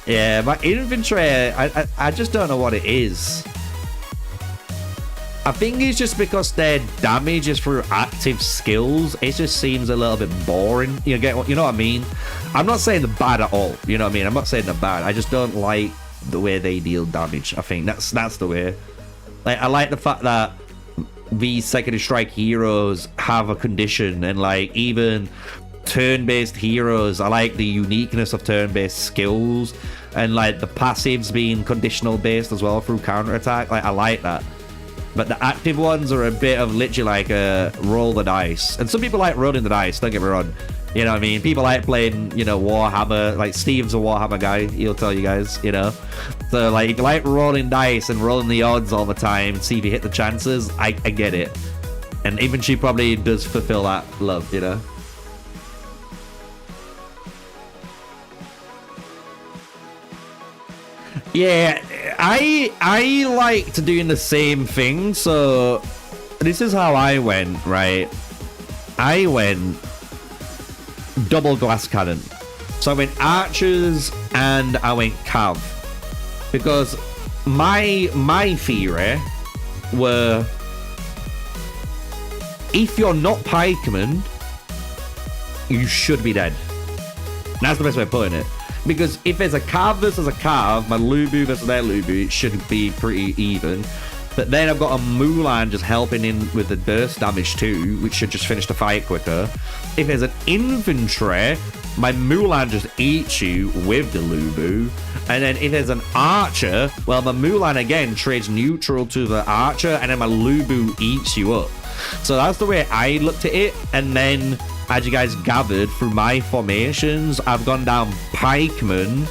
Yeah, my infantry, I just don't know what it is. I think it's just because their damage is through active skills. It just seems a little bit boring. You know what I mean? I'm not saying they're bad at all. You know what I mean? I'm not saying they're bad. I just don't like the way they deal damage. I think that's the way. Like, I like the fact that these secondary strike heroes have a condition, and like even turn-based heroes, I like the uniqueness of turn-based skills, and like the passives being conditional based as well through counter-attack. Like, I like that. But the active ones are a bit of literally like a roll the dice. And some people like rolling the dice, don't get me wrong. You know what I mean? People like playing, you know, Warhammer. Like, Steve's a Warhammer guy, he'll tell you guys, you know. So, like, you like rolling dice and rolling the odds all the time and see if you hit the chances. I get it. And even she probably does fulfill that love, you know. Yeah, I like to doing the same thing. So this is how I went, right? I went double glass cannon. So I went archers and I went cav, because my theory were, if you're not pikeman, you should be dead. That's the best way of putting it. Because if there's a cav versus a cav, my Lubu versus their Lubu, it should be pretty even. But then I've got a Mulan just helping in with the burst damage too, which should just finish the fight quicker. If there's an infantry, my Mulan just eats you with the Lubu. And then if there's an archer, well, my Mulan again trades neutral to the archer, and then my Lubu eats you up. So that's the way I looked at it. And then, as you guys gathered through my formations, I've gone down pikeman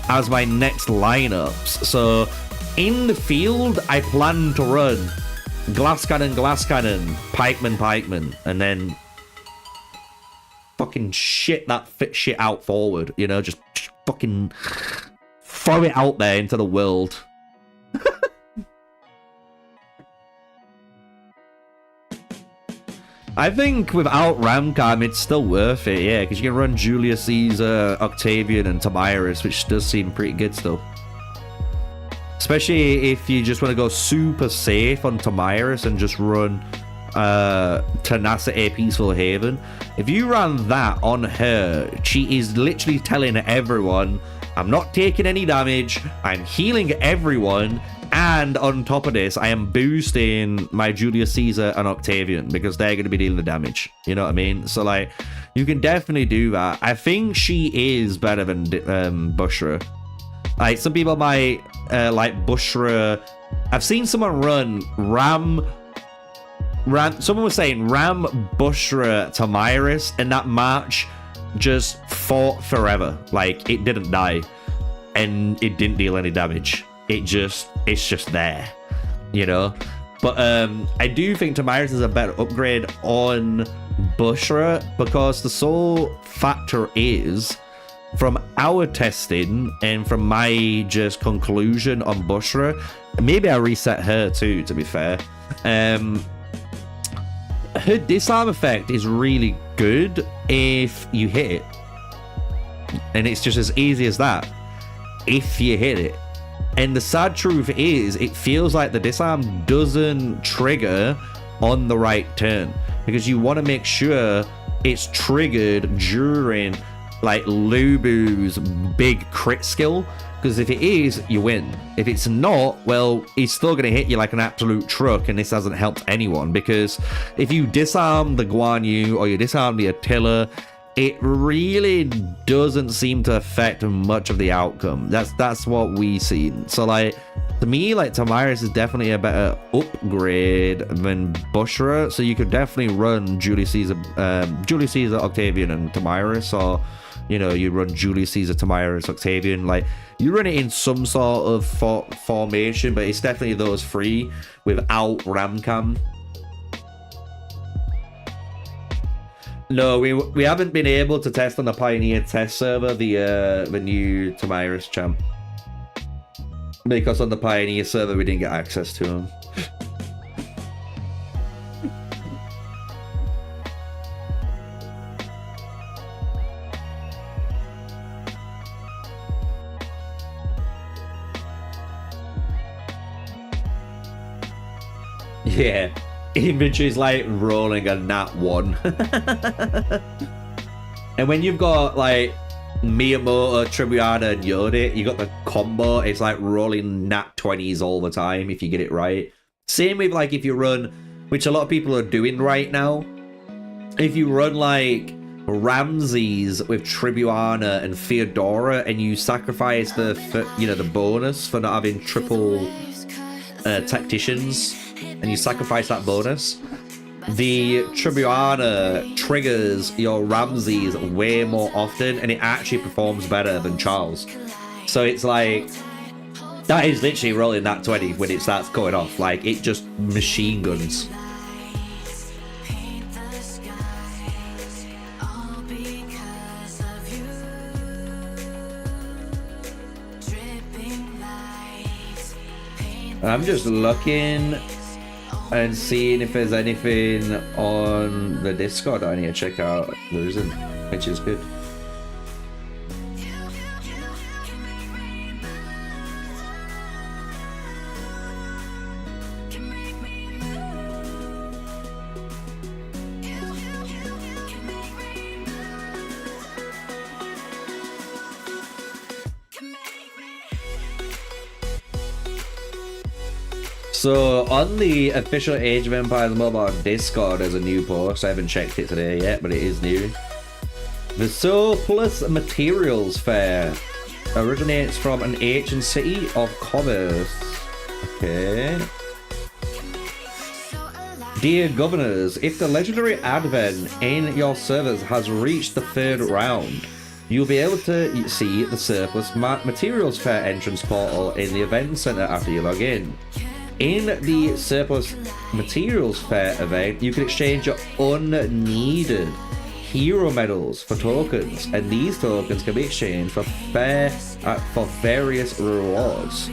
as my next lineups. So in the field, I plan to run glass cannon, pikeman, and then fucking shit that shit out forward, you know, just fucking throw it out there into the world. I think without Ramcam, it's still worth it, yeah, because you can run Julius Caesar, Octavian, and Tamiris, which does seem pretty good still. Especially if you just want to go super safe on Tamiris and just run Tenacity, Peaceful Haven. If you run that on her, she is literally telling everyone, I'm not taking any damage, I'm healing everyone, and on top of this, I am boosting my Julius Caesar and Octavian because they're going to be dealing the damage. You know what I mean? So, like, you can definitely do that. I think she is better than Bushra. Like, some people might like Bushra. I've seen someone run Ram. Someone was saying Ram, Bushra, Tamiris, and that match just fought forever. Like, it didn't die, and it didn't deal any damage. It's just there, you know. But I do think Tamiris is a better upgrade on Bushra because the sole factor is from our testing and from my just conclusion on Bushra, maybe I reset her too, to be fair. Her disarm effect is really good if you hit it. And it's just as easy as that. If you hit it. And the sad truth is, it feels like the disarm doesn't trigger on the right turn. Because you want to make sure it's triggered during like Lubu's big crit skill. Because if it is, you win. If it's not, well, he's still going to hit you like an absolute truck, and this hasn't helped anyone. Because if you disarm the Guan Yu or you disarm the Attila, it really doesn't seem to affect much of the outcome. That's what we see. So, like, to me, like, Tamiris is definitely a better upgrade than Bushra. So you could definitely run Julius Caesar, Octavian, and Tamiris, or, you know, you run Julius Caesar, Tamiris, Octavian. Like, you run it in some sort of formation, but it's definitely those three without Ramcam. No, we haven't been able to test on the Pioneer test server the new Tamiris champ, because on the Pioneer server we didn't get access to him. Yeah, inventory's like rolling a nat 1. And when you've got like Miyamoto, Tribuana, and Yodi, you got the combo, it's like rolling nat 20s all the time if you get it right. Same with like if you run, which a lot of people are doing right now, if you run like Ramses with Tribuana and Theodora and you sacrifice the bonus for not having triple tacticians, and you sacrifice that bonus, the Tribuana triggers your Ramses way more often, and it actually performs better than Charles. So it's like, that is literally rolling that 20 when it starts going off. Like, it just machine guns. I'm just looking and seeing if there's anything on the Discord I need to check out. There isn't, which is good. So on the official Age of Empires mobile Discord, there's a new post. I haven't checked it today yet, but it is new. The Surplus Materials Fair originates from an ancient city of commerce. Okay. Dear governors, if the legendary advent in your servers has reached the 3rd round, you'll be able to see the Surplus Materials Fair entrance portal in the event center after you log in. In the Surplus Materials Fair event, you can exchange your unneeded hero medals for tokens, and these tokens can be exchanged for various rewards.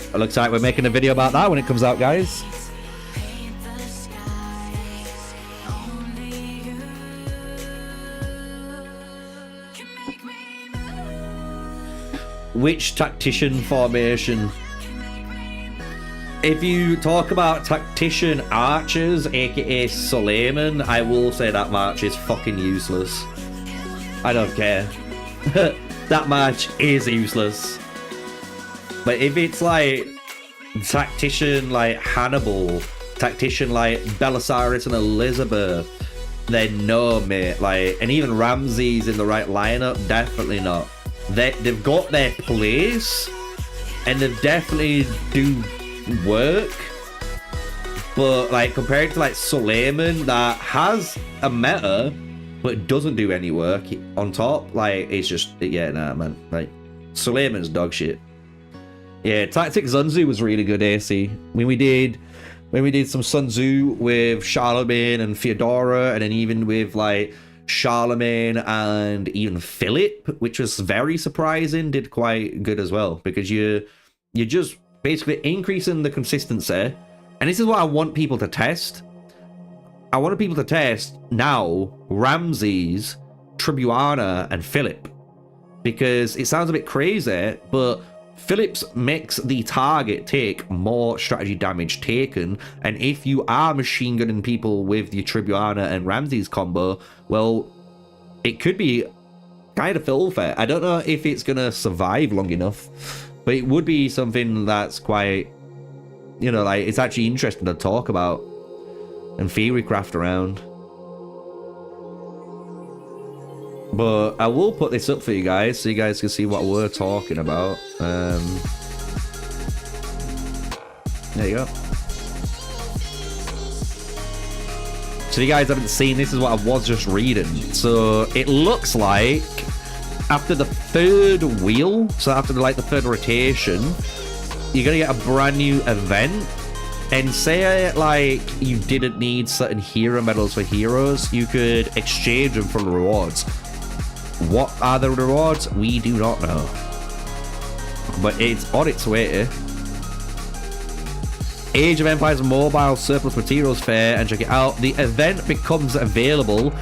It looks like we're making a video about that when it comes out, guys. Which tactician formation? If you talk about tactician archers, aka Suleiman, I will say that match is fucking useless. I don't care. That match is useless. But if it's like tactician like Hannibal, tactician like Belisarius and Elizabeth, then no, mate. Like, and even Ramses in the right lineup, definitely not. They've got their place, and they definitely do work, but like compared to like Suleiman that has a meta but doesn't do any work on top, like it's just, yeah, nah, man. Like Suleiman's dog shit. Yeah, Tactic Sun Tzu was really good, AC. When we did some Sun Tzu with Charlemagne and Theodora, and then even with like Charlemagne and even Philip, which was very surprising, did quite good as well, because you're just basically increasing the consistency. And this is what I want people to test. I wanted people to test now Ramses, Tribuana, and Philip, because it sounds a bit crazy, but Phillips makes the target take more strategy damage taken, and if you are machine gunning people with your Tribuana and Ramses combo, well, it could be kind of filthy. I don't know if it's gonna survive long enough, but it would be something that's quite, you know, like, it's actually interesting to talk about and theory craft around. But I will put this up for you guys so you guys can see what we're talking about. There you go. So you guys haven't seen, this is what I was just reading. So it looks like after the third wheel, so after the third rotation, you're gonna get a brand new event. And say like you didn't need certain hero medals for heroes, you could exchange them for the rewards. What are the rewards? We do not know, but it's on its way. Age of Empires Mobile Surplus Materials Fair, and check it out. The event becomes available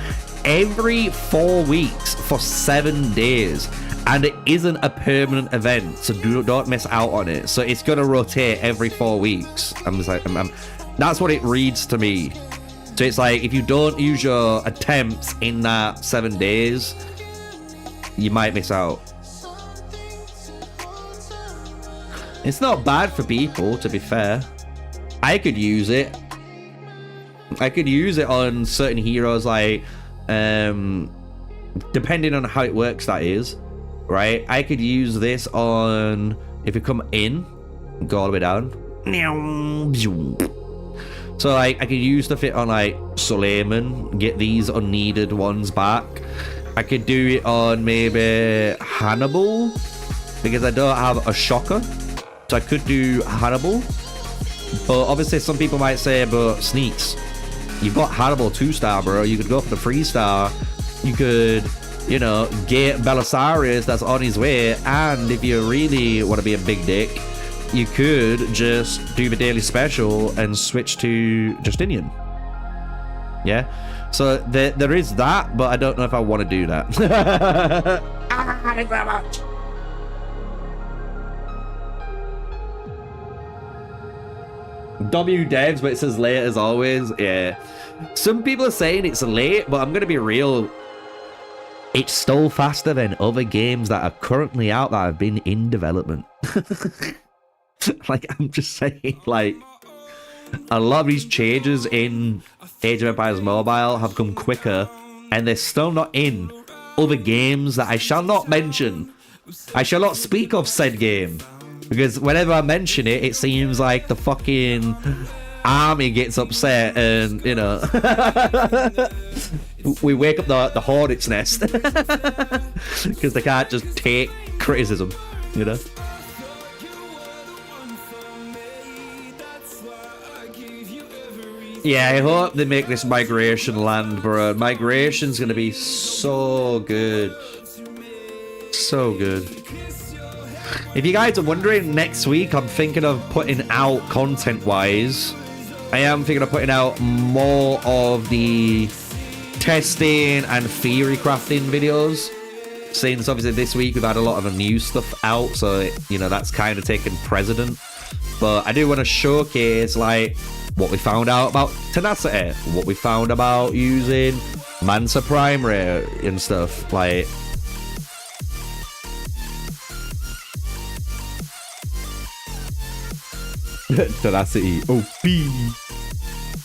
every 4 weeks for 7 days, and it isn't a permanent event, so don't miss out on it. So it's gonna rotate every 4 weeks. I'm just like, that's what it reads to me. So it's like, if you don't use your attempts in that 7 days, you might miss out. It's not bad for people, to be fair. I could use it. I could use it on certain heroes, like, depending on how it works, that is, right? I could use this on, if you come in, go all the way down. So, like, I could use the fit on, like, Suleiman, get these unneeded ones back. I could do it on maybe Hannibal, because I don't have a shocker. So I could do Hannibal. But obviously some people might say, but Sneaks, you've got Hannibal 2-star, bro. You could go for the 3-star. You could, you know, get Belisarius that's on his way. And if you really want to be a big dick, you could just do the daily special and switch to Justinian. Yeah? So there is that, but I don't know if I want to do that. Thank you very much. W devs, but it says late as always. Yeah. Some people are saying it's late, but I'm going to be real. It's still faster than other games that are currently out that have been in development. Like, I'm just saying, like, a lot of these changes in Age of Empires Mobile have come quicker, and they're still not in other games that I shall not mention. I shall not speak of said game, because whenever I mention it, it seems like the fucking army gets upset, and, you know, we wake up the hornet's nest because they can't just take criticism, you know. Yeah, I hope they make this migration land, bro. Migration's gonna be so good. So good. If you guys are wondering, next week I'm thinking of putting out, content-wise, I am thinking of putting out more of the testing and theory crafting videos. Since obviously this week we've had a lot of the new stuff out, so, you know, that's kind of taken precedent. But I do want to showcase, like, what we found out about tenacity, what we found about using Mansa primary and stuff, like. Tenacity OP.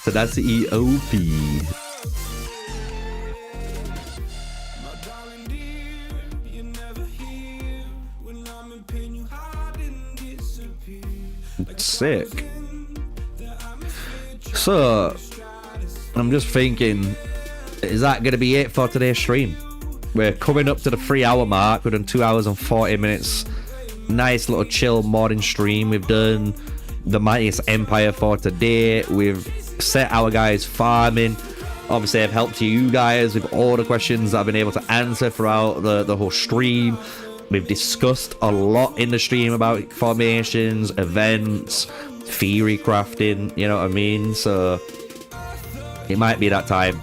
Tenacity OP. Sick. So, I'm just thinking, is that going to be it for today's stream? We're coming up to the 3-hour mark. We've done 2 hours and 40 minutes. Nice little chill morning stream. We've done the mightiest empire for today. We've set our guys farming. Obviously, I've helped you guys with all the questions that I've been able to answer throughout the whole stream. We've discussed a lot in the stream about formations, events, theory crafting, you know what I mean? So it might be that time.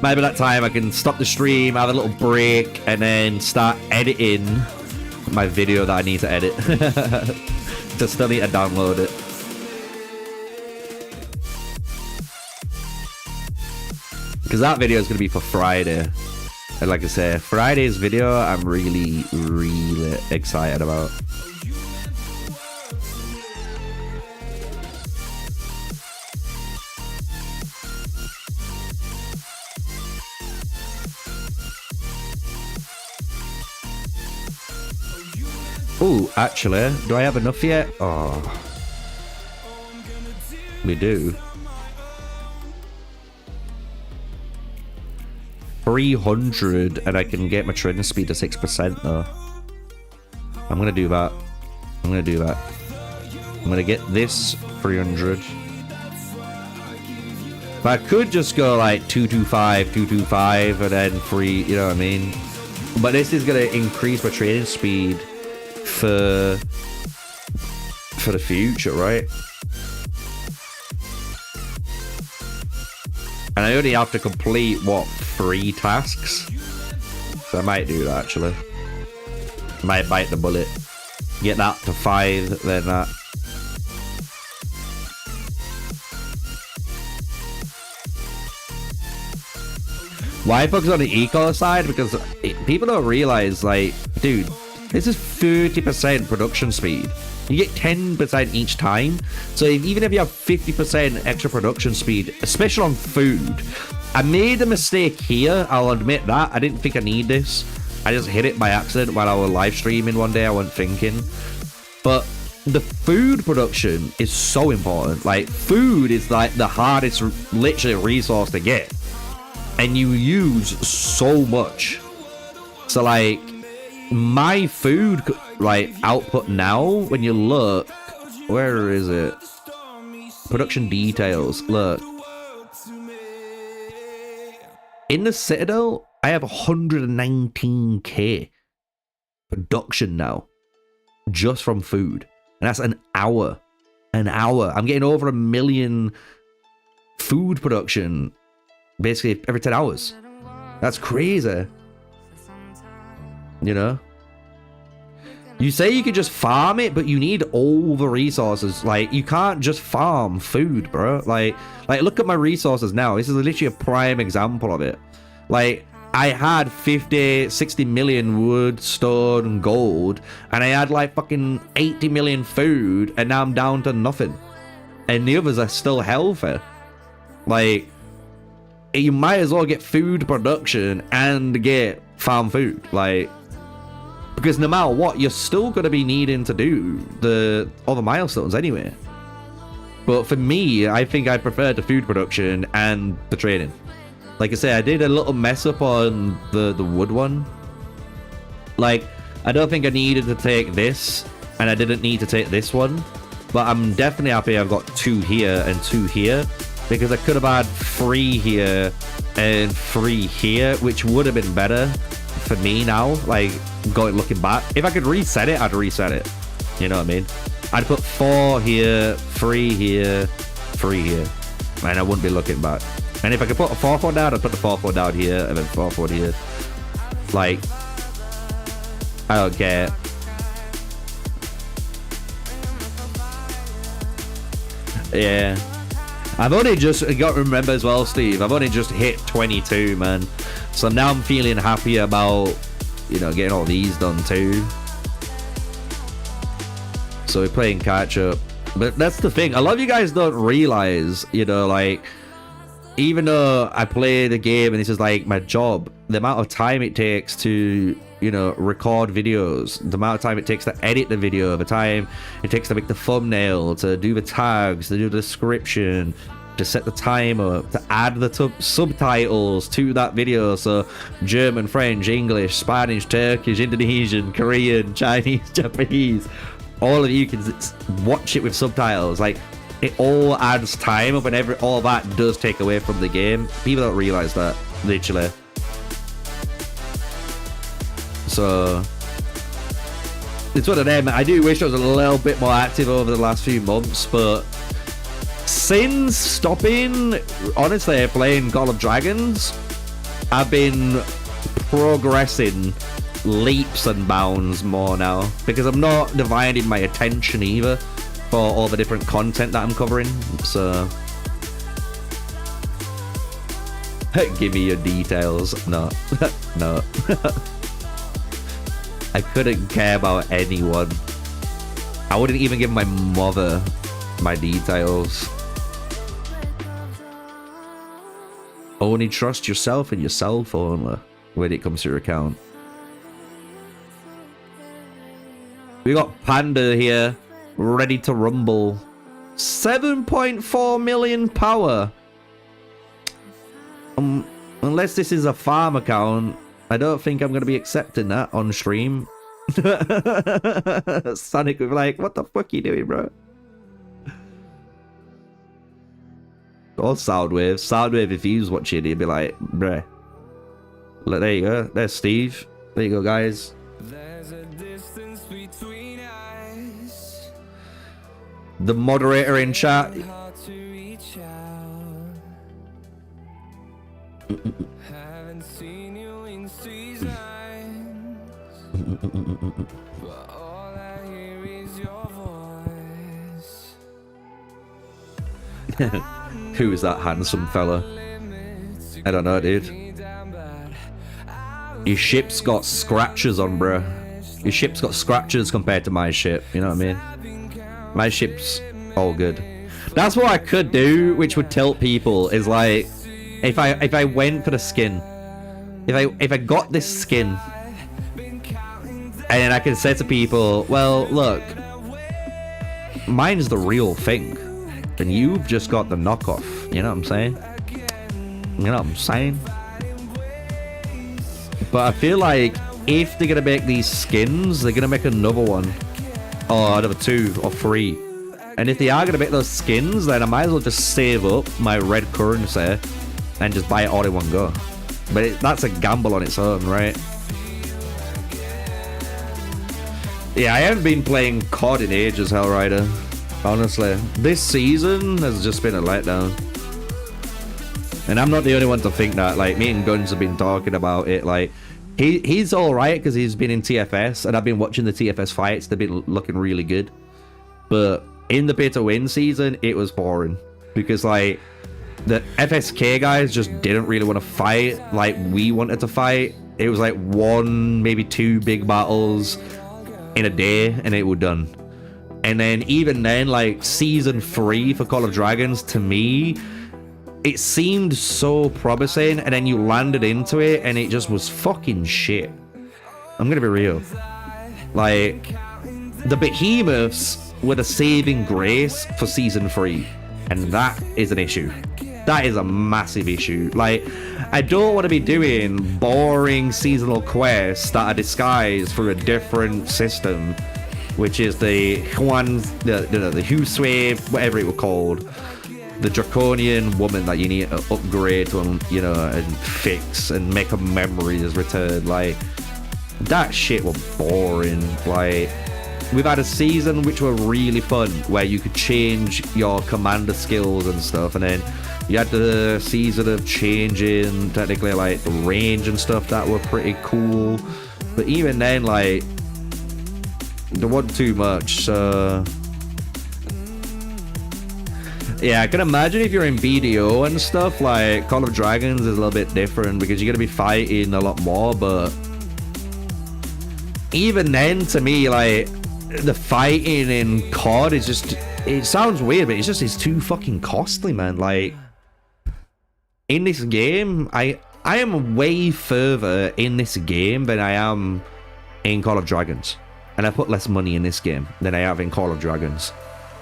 Might be that time I can stop the stream, have a little break, and then start editing my video that I need to edit. Just still need to download it. Because that video is going to be for Friday. And like I say, Friday's video I'm really, really excited about. Oh, actually, do I have enough yet? Oh, we do. 300, and I can get my trading speed to 6% though. I'm gonna do that. I'm gonna do that. I'm gonna get this 300. But I could just go like 225, 225, and then 3, you know what I mean? But this is gonna increase my trading speed for the future, right? And I only have to complete, what, 3 tasks? So I might do that, actually. Might bite the bullet. Get that to 5, then that. Why focus on the eco side? Because people don't realize, like, dude, this is 30% production speed. You get 10% each time. So even if you have 50% extra production speed, especially on food, I made a mistake here. I'll admit that. I didn't think I need this. I just hit it by accident while I was live streaming one day. I wasn't thinking. But the food production is so important. Like, food is like the hardest, literally, resource to get. And you use so much. So, like, my food, like, output now, when you look, where is it? Production details, look. In the Citadel, I have 119k production now, just from food. And that's an hour. An hour. I'm getting over 1 million food production, basically, every 10 hours. That's crazy. You know? You say you could just farm it, but you need all the resources. Like, you can't just farm food, bro. Like look at my resources now. This is literally a prime example of it. Like, I had 50, 60 million wood, stone, and gold, and I had like fucking 80 million food, and now I'm down to nothing. And the others are still healthy. Like, you might as well get food production and get farm food. Like, because no matter what, you're still going to be needing to do the other milestones anyway. But for me, I think I prefer the food production and the trading. Like I say, I did a little mess up on the wood one. Like, I don't think I needed to take this, and I didn't need to take this one. But I'm definitely happy I've got 2 here and 2 here, because I could have had 3 here and 3 here, which would have been better for me now, like, looking back. If I could reset it, I'd reset it. You know what I mean? I'd put 4 here, 3 here, 3 here, and I wouldn't be looking back. And if I could put a 4th one down, I'd put the 4th one down here, and then 4th one here. Like, I don't care. Yeah. I've only just got to remember as well, Steve, I've only just hit 22, man. So now I'm feeling happy about, you know, getting all these done too. So we're playing catch up. But that's the thing. A lot of you guys don't realize, you know, like, even though I play the game and this is like my job, the amount of time it takes to, you know, record videos, the amount of time it takes to edit the video, the time it takes to make the thumbnail, to do the tags, to do the description, to set the timer, to add the subtitles to that video. So German, French, English, Spanish, Turkish, Indonesian, Korean, Chinese, Japanese, all of you can watch it with subtitles. Like, it all adds time up, and all that does take away from the game. People don't realize that, literally. So it's one of them. I do wish I was a little bit more active over the last few months, but since stopping, honestly, playing Call of Dragons, I've been progressing leaps and bounds more now, because I'm not dividing my attention either for all the different content that I'm covering. So give me your details. No. No. I couldn't care about anyone. I wouldn't even give my mother my details. Only trust yourself and yourself only when it comes to your account. We got Panda here, ready to rumble. 7.4 million power. Unless this is a farm account, I don't think I'm going to be accepting that on stream. Sonic would be like, what the fuck are you doing, bro? Or Soundwave. Soundwave, if he was watching, he'd be like, bruh. Look, there you go. There's Steve. There you go, guys. There's a distance between us. The moderator in chat. Hard to reach out. Haven't seen you in seasons. But all I hear is your voice. Who is that handsome fella? I don't know, dude. Your ship's got scratches on, bro. Your ship's got scratches compared to my ship. You know what I mean? My ship's all good. That's what I could do, which would tilt people. Is like, if I went for the skin, if I got this skin, and I can say to people, well, look, mine's the real thing, and you've just got the knockoff. You know what I'm saying? You know what I'm saying? But I feel like if they're gonna make these skins, they're gonna make another one, or another 2 or 3. And if they are gonna make those skins, then I might as well just save up my red currency and just buy it all in one go. But that's a gamble on its own, right? Yeah, I haven't been playing COD in ages, Hellrider. Honestly, this season has just been a letdown. And I'm not the only one to think that. Like, me and Guns have been talking about it. Like, he's all right because he's been in TFS, and I've been watching the TFS fights. They've been looking really good. But in the pay to win season, it was boring because, like, the FSK guys just didn't really want to fight like we wanted to fight. It was like 1, maybe 2 big battles in a day, and it was done. And then even then, like, season 3 for Call of Dragons, to me, it seemed so promising, and then you landed into it and it just was fucking shit. I'm gonna be real. Like, the behemoths were the saving grace for season 3, and that is an issue. That is a massive issue. Like, I don't want to be doing boring seasonal quests that are disguised for a different system, which is the Huswave, whatever it was called. The draconian woman that you need to upgrade to, you know, and fix and make her memories return. Like, that shit was boring. Like, we've had a season which were really fun, where you could change your commander skills and stuff, and then you had the season of changing technically like the range and stuff that were pretty cool. But even then, like, there wasn't too much. So yeah, I can imagine if you're in BDO and stuff, like, Call of Dragons is a little bit different because you're going to be fighting a lot more. But even then, to me, like, the fighting in COD is just, it sounds weird, but it's too fucking costly, man. Like, in this game, I am way further in this game than I am in Call of Dragons. And I put less money in this game than I have in Call of Dragons.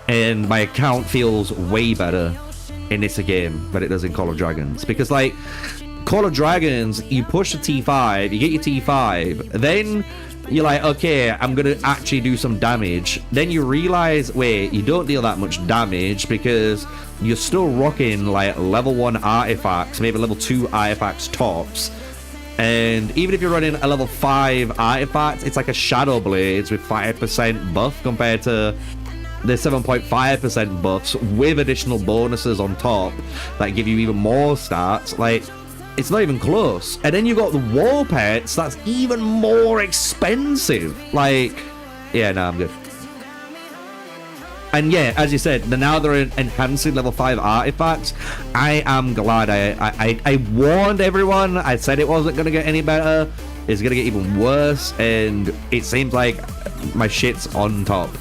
And my account feels way better in this game than it does in Call of Dragons. Because, like, Call of Dragons, you push the T5, you get your T5, then you're like, okay, I'm gonna actually do some damage. Then you realize, wait, you don't deal that much damage because you're still rocking like level 1 artifacts, maybe level 2 artifacts tops. And even if you're running a level 5 artifact, it's like a Shadow Blades with 5% buff compared to the 7.5% buffs with additional bonuses on top that give you even more stats. Like, it's not even close. And then you got the wall pets that's even more expensive. Like, yeah, no, I'm good. And yeah, as you said, now they're enhancing level 5 artifacts. I am glad. I warned everyone. I said it wasn't going to get any better. It's going to get even worse. And it seems like my shit's on top.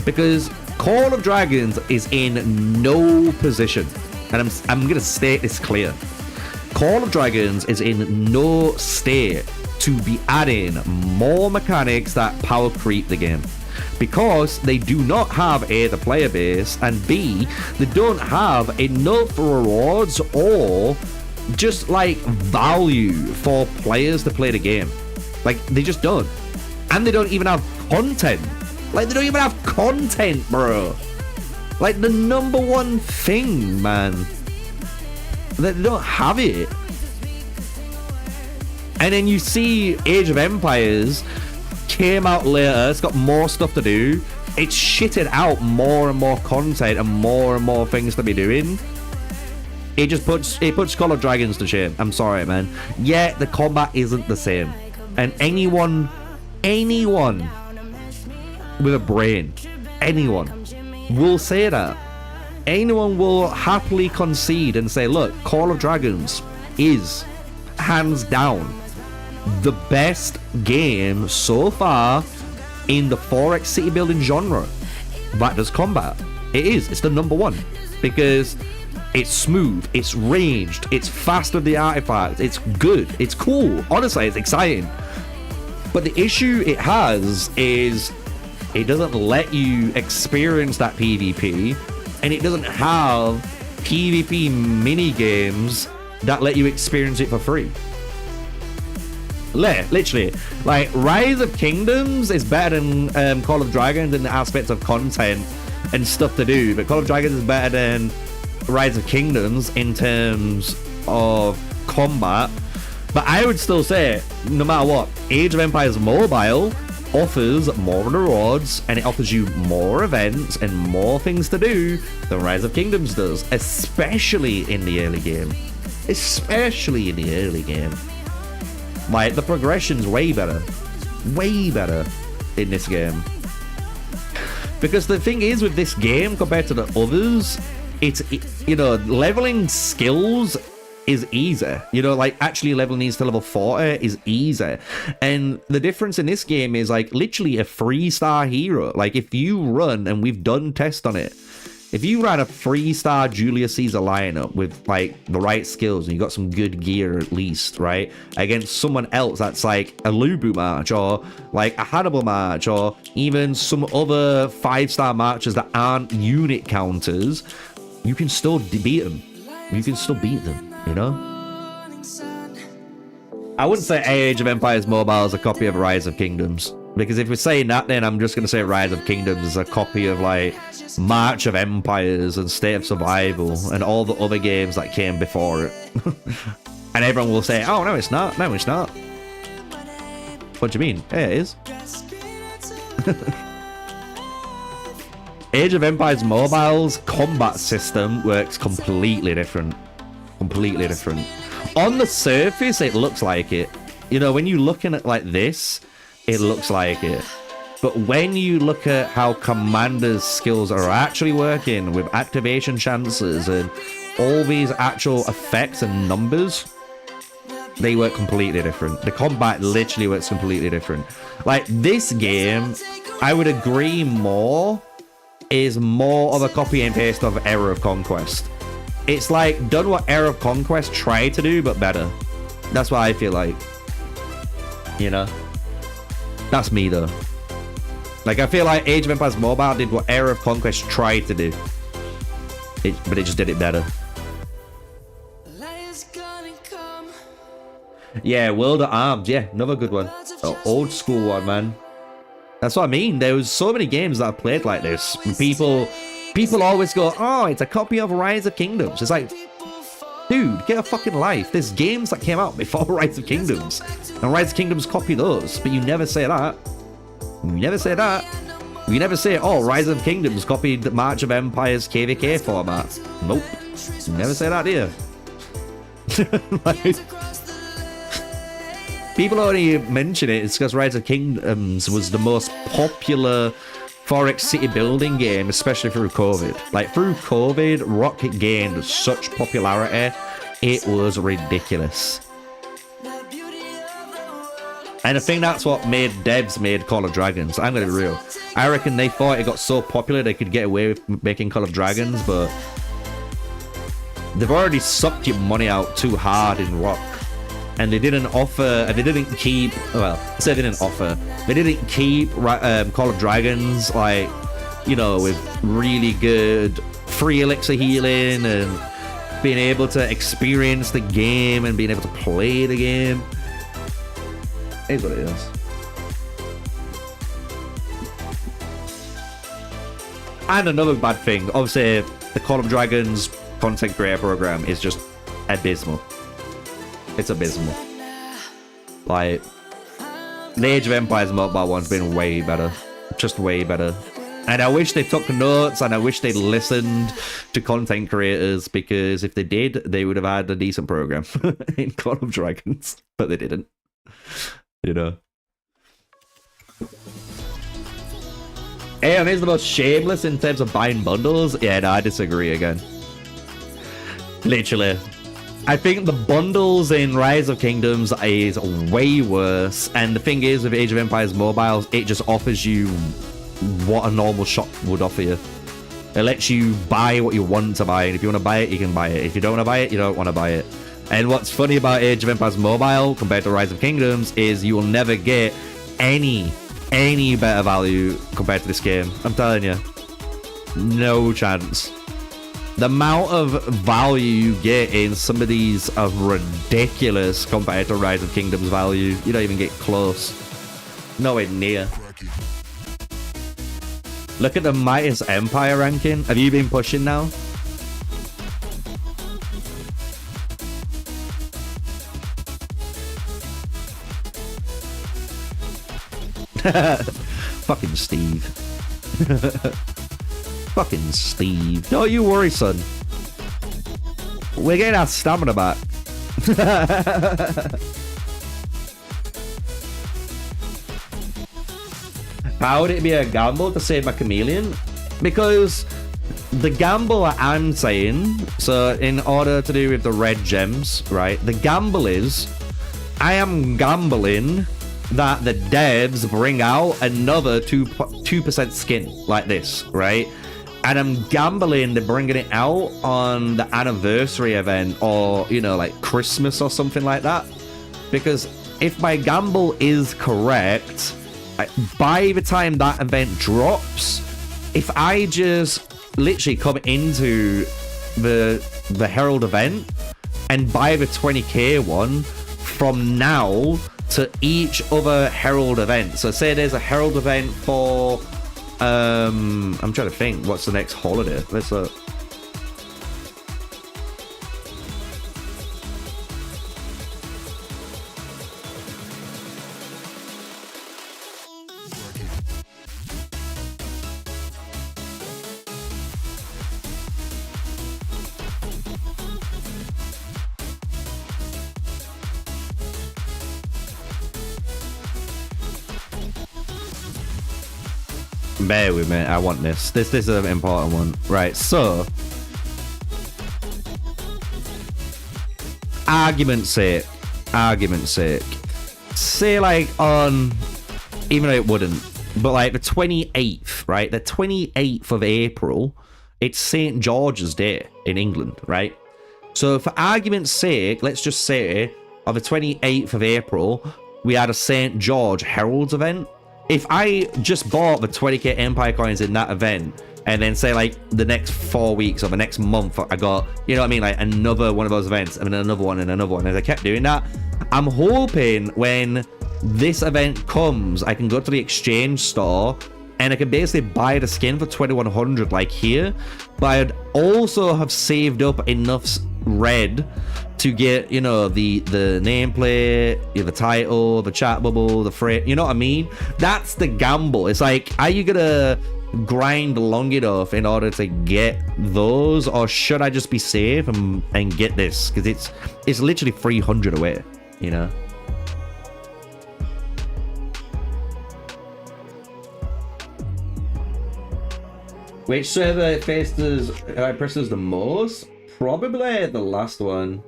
Because Call of Dragons is in no position. And I'm going to state this clear. Call of Dragons is in no state to be adding more mechanics that power creep the game. Because they do not have A, the player base, and B, they don't have enough rewards or just like value for players to play the game. Like, they just don't. And they don't even have content. Like, they don't even have content, bro. Like, the number one thing, man. They don't have it. And then you see Age of Empires came out later. It's got more stuff to do. It's shitted out more and more content and more things to be doing. It just puts Call of Dragons to shame. I'm sorry, man. Yeah, the combat isn't the same. And anyone with a brain, anyone will say that. Anyone will happily concede and say, look, Call of Dragons is hands down the best game so far in the 4X city building genre that does combat. It is. It's the number one because it's smooth, it's ranged, it's fast with the artifacts, it's good, it's cool. Honestly, it's exciting. But the issue it has is it doesn't let you experience that PvP, and it doesn't have PvP mini games that let you experience it for free. Literally, like Rise of Kingdoms is better than Call of Dragons in the aspects of content and stuff to do, but Call of Dragons is better than Rise of Kingdoms in terms of combat. But I would still say, no matter what, Age of Empires Mobile offers more rewards and it offers you more events and more things to do than Rise of Kingdoms does, especially in the early game. Especially in the early game. Like, the progression's way better in this game. Because the thing is with this game compared to the others, you know, leveling skills is easy. You know, like actually leveling these to level 40 is easy. And the difference in this game is like literally a 3-star hero. Like if you run, and we've done tests on it, if you ran a 3-star Julius Caesar lineup with like the right skills and you got some good gear at least, right, against someone else that's like a Lubu march or like a Hannibal march or even some other 5-star marches that aren't unit counters, you can still beat them. You can still beat them, you know? I wouldn't say Age of Empires Mobile is a copy of Rise of Kingdoms. Because if we're saying that, then I'm just going to say Rise of Kingdoms is a copy of like March of Empires and State of Survival and all the other games that came before it. And everyone will say, oh, no, it's not. No, it's not. What do you mean? Yeah, it is. Age of Empires Mobile's combat system works completely different. Completely different. On the surface, it looks like it. You know, when you're looking at like this, it looks like it. But when you look at how commanders' skills are actually working with activation chances and all these actual effects and numbers, they work completely different. The combat literally works completely different. Like this game, I would agree more, is more of a copy and paste of Era of Conquest. It's like done what Era of Conquest tried to do, but better. That's what I feel like. You know? That's me though. Like I feel like Age of Empires Mobile did what Era of Conquest tried to do. But it just did it better. Yeah, World at Arms. Yeah, another good one. Oh, old school one, man. That's what I mean. There was so many games that I played like this. People always go, oh, it's a copy of Rise of Kingdoms. It's like, dude, get a fucking life. There's games that came out before Rise of Kingdoms. And Rise of Kingdoms copy those. But you never say that. You never say that. You never say, oh, Rise of Kingdoms copied March of Empires KVK format. Nope. You never say that, do you? Like, people only mention it, it's because Rise of Kingdoms was the most popular Forex city building game, especially through COVID. Like, through COVID, Rocket gained such popularity, it was ridiculous. And I think that's what made devs made Call of Dragons. I'm gonna be real. I reckon they thought it got so popular they could get away with making Call of Dragons, but they've already sucked your money out too hard in Rock. And they didn't offer, and they didn't keep, well, I say they didn't offer, they didn't keep Call of Dragons, like, you know, with really good free elixir healing and being able to experience the game and being able to play the game. It is what it is. And another bad thing, obviously, the Call of Dragons content creator program is just abysmal. It's abysmal. Like, the Age of Empires mobile one's been way better. Just way better. And I wish they took notes and I wish they listened to content creators, because if they did, they would have had a decent program in Call of Dragons. But they didn't. You know. Hey, is the most shameless in terms of buying bundles? Yeah, no, I disagree again. Literally. I think the bundles in Rise of Kingdoms is way worse. And the thing is, with Age of Empires mobiles, it just offers you what a normal shop would offer you. It lets you buy what you want to buy. And if you want to buy it, you can buy it. If you don't want to buy it, you don't want to buy it. And what's funny about Age of Empires Mobile compared to Rise of Kingdoms is you will never get any better value compared to this game. I'm telling you. No chance. The amount of value you get in some of these are ridiculous compared to Rise of Kingdoms value. You don't even get close. Nowhere near. Look at the Mightiest Empire ranking. Have you been pushing now? Fucking Steve. Fucking Steve. Don't you worry, son. We're getting our stamina back. How would it be a gamble to save my chameleon? Because the gamble I'm saying, so in order to do with the red gems, right? The gamble is, I am gambling that the devs bring out another 2% skin like this, right? And I'm gambling they're bringing it out on the anniversary event, or, you know, like Christmas or something like that. Because if my gamble is correct, by the time that event drops, if I just literally come into the Herald event and buy the 20k one from now to each other Herald event. So say there's a Herald event for I'm trying to think what's the next holiday. Let's look. Bear with me, I want this. This is an important one. Right, so argument's sake, say like on, even though it wouldn't, but like the 28th, right? The 28th of April, it's St. George's Day in England, right? So for argument's sake, let's just say on the 28th of April, we had a St. George Herald's event. If I just bought the 20k Empire coins in that event, and then say like the next 4 weeks or the next month, I got, you know what I mean, like another one of those events, and another one and another one. As I kept doing that, I'm hoping when this event comes, I can go to the exchange store and I can basically buy the skin for 2100 like here. But I'd also have saved up enough red to get, you know, the nameplate, the title, the chat bubble, the frame, you know what I mean? That's the gamble. It's like, are you gonna grind long enough in order to get those, or should I just be safe and get this? Because it's literally 300 away, you know? Which server faces impresses the most? Probably the last one.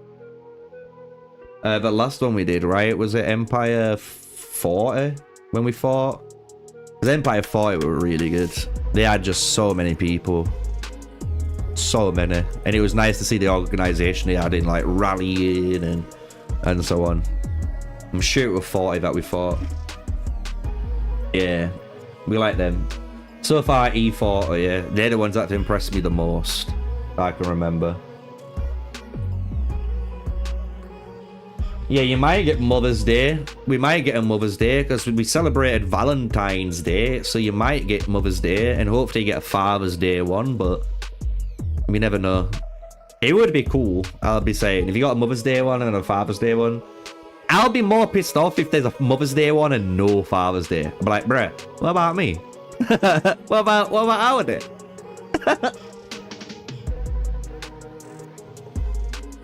The last one we did, right? Was it Empire 40 when we fought? Because Empire 40 were really good. They had just so many people. So many. And it was nice to see the organization they had in, like, rallying and so on. I'm sure it was 40 that we fought. Yeah. We like them. So far, E40, yeah. They're the ones that impressed me the most. I can remember. Yeah, you might get Mother's Day. We might get a Mother's Day because we celebrated Valentine's Day. So you might get Mother's Day and hopefully get a Father's Day one, but we never know. It would be cool, I'll be saying. If you got a Mother's Day one and a Father's Day one, I'll be more pissed off if there's a Mother's Day one and no Father's Day. I'll be like, bruh, what about me? what about our day?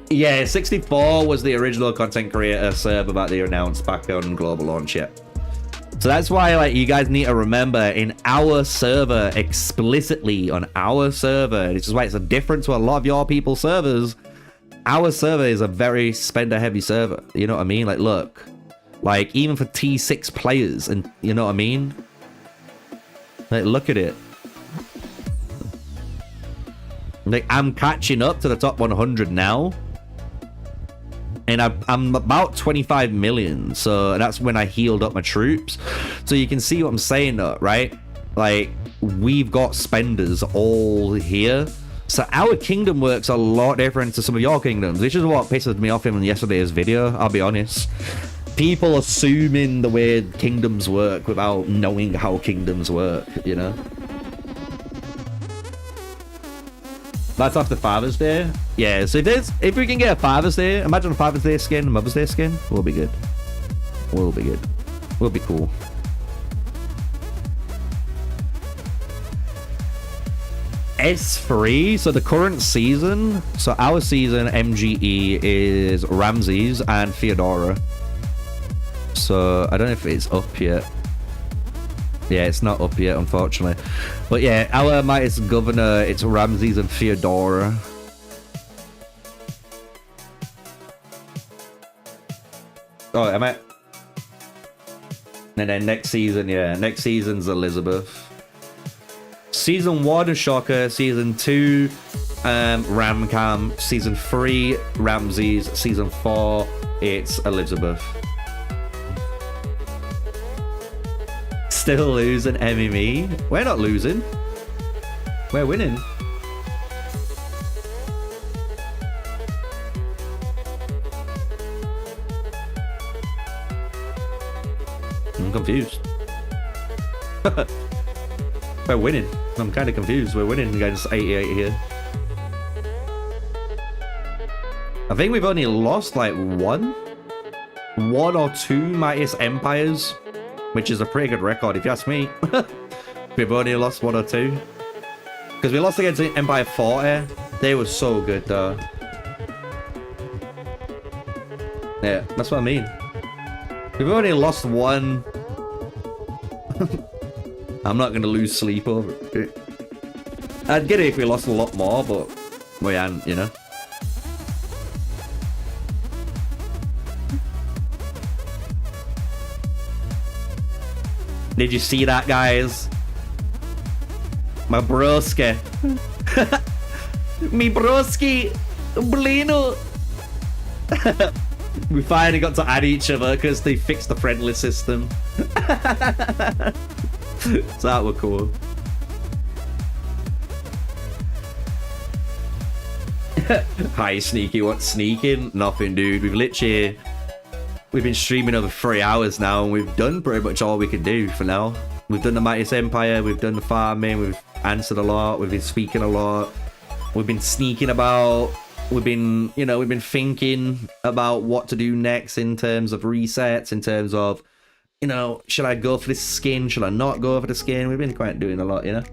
Yeah, 64 was the original content creator server that they announced back on global launch, yeah. So that's why, like, you guys need to remember, in our server, explicitly on our server, this is why it's a difference to a lot of your people's servers. Our server is a very spender-heavy server. You know what I mean? Like, look, like, even for T6 players, and you know what I mean? Like, look at it. Like, I'm catching up to the top 100 now. And I'm about 25 million. So that's when I healed up my troops. So you can see what I'm saying though, right? Like, we've got spenders all here. So our kingdom works a lot different to some of your kingdoms. Which is what pisses me off in yesterday's video, I'll be honest. People assuming the way kingdoms work without knowing how kingdoms work, you know? That's after Father's Day. Yeah, so if we can get a Father's Day, imagine a Father's Day skin, a Mother's Day skin, we'll be good. We'll be good. We'll be cool. S3, so the current season, so our season MGE is Ramses and Theodora. So I don't know if it's up yet. Yeah, it's not up yet, unfortunately. But yeah, our mightiest governor, it's Ramses and Theodora. Oh, am I? And then next season, yeah, next season's Elizabeth. Season 1 is Shocker. Season 2, Ramcam. Season 3, Ramses. Season 4, it's Elizabeth. Still losing MME. We're not losing. We're winning. I'm confused. We're winning. I'm kind of confused. We're winning against 88 here. I think we've only lost like one or two mightiest empires, which is a pretty good record if you ask me. We've only lost 1 or 2. Because we lost against Empire 40. They were so good though. Yeah, that's what I mean. We've only lost 1. I'm not going to lose sleep over it. I'd get it if we lost a lot more, but we hadn't, you know. Did you see that, guys? My broski. Me broski. Blino. We finally got to add each other because they fixed the friendly system. So that was cool. Hi, Sneaky. What's sneaking? Nothing, dude. We've literally we've been streaming over 3 hours now, and we've done pretty much all we can do for now. We've done the Mightiest Empire, we've done the farming, we've answered a lot, we've been speaking a lot, we've been sneaking about, we've been, you know, we've been thinking about what to do next in terms of resets, in terms of, you know, should I go for this skin, should I not go for the skin? We've been quite doing a lot, you know.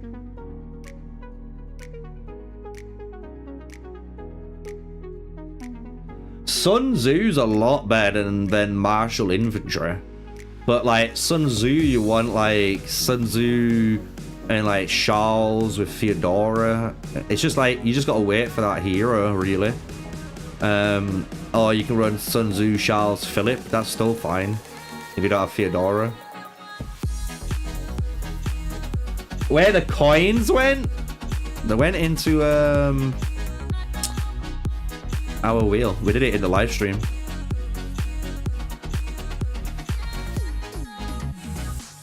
Sun Tzu's a lot better than martial infantry, but like Sun Tzu, you want like Sun Tzu and like Charles with Theodora. It's just like you just gotta wait for that hero, really. Or you can run Sun Tzu, Charles, Philip. That's still fine if you don't have Theodora. Where the coins went? They went into our wheel. We did it in the live stream.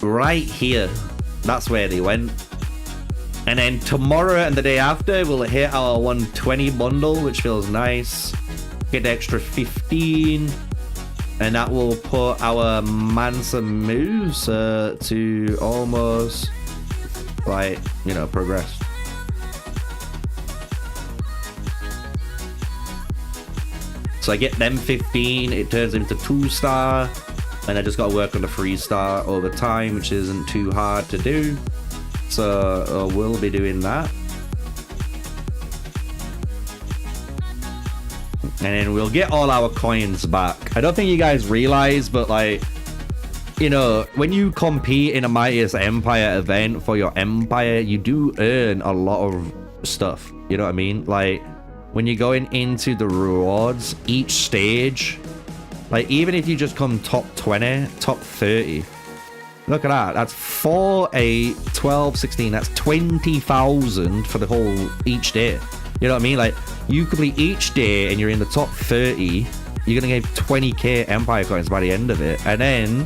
Right here. That's where they went. And then tomorrow and the day after, we'll hit our 120 bundle, which feels nice. Get the extra 15. And that will put our Mansa Musa to almost, like, you know, progress. So I get them 15, it turns into 2-star, and I just gotta work on the 3-star over time, which isn't too hard to do. So we'll be doing that. And then we'll get all our coins back. I don't think you guys realize, but like, you know, when you compete in a Mightiest Empire event for your empire, you do earn a lot of stuff. You know what I mean? Like, when you're going into the rewards, each stage, like even if you just come top 20, top 30, look at that. That's 4, 8, 12, 16. That's 20,000 for the whole each day. You know what I mean? Like you complete each day and you're in the top 30, you're gonna get 20k empire coins by the end of it. And then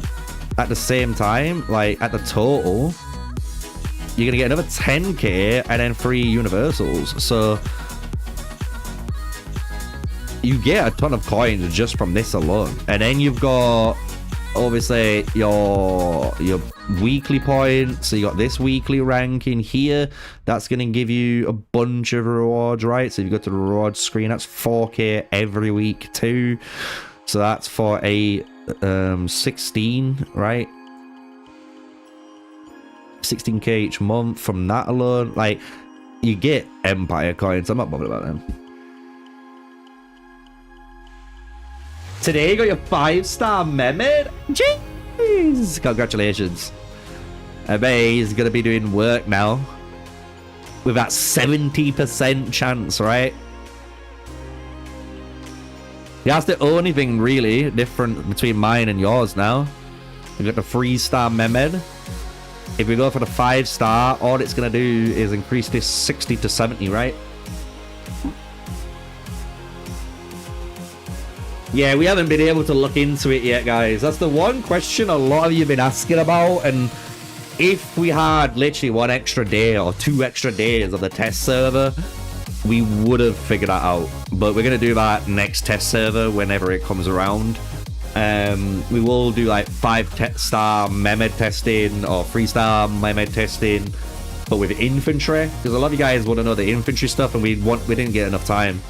at the same time, like at the total, you're gonna get another 10k and then 3 universals. So you get a ton of coins just from this alone. And then you've got obviously your weekly points. So you got this weekly ranking here. That's going to give you a bunch of rewards, right? So if you go to the rewards screen, that's 4k every week too. So that's for a 16, right? 16k each month from that alone. Like, you get empire coins. I'm not bothered about them. Today you got your 5-star Mehmet. Jeez! Congratulations. I bet he's going to be doing work now. With that 70% chance, right? Yeah, that's the only thing really different between mine and yours now. We got the 3-star Mehmet. If we go for the 5-star, all it's going to do is increase this 60 to 70, right? Yeah, we haven't been able to look into it yet, guys. That's the one question a lot of you have been asking about. And if we had literally 1 extra day or 2 extra days of the test server, we would have figured that out. But we're going to do that next test server whenever it comes around. We will do like 5-star Mehmet testing or 3-star Mehmet testing, but with infantry. Because a lot of you guys want to know the infantry stuff, and we didn't get enough time.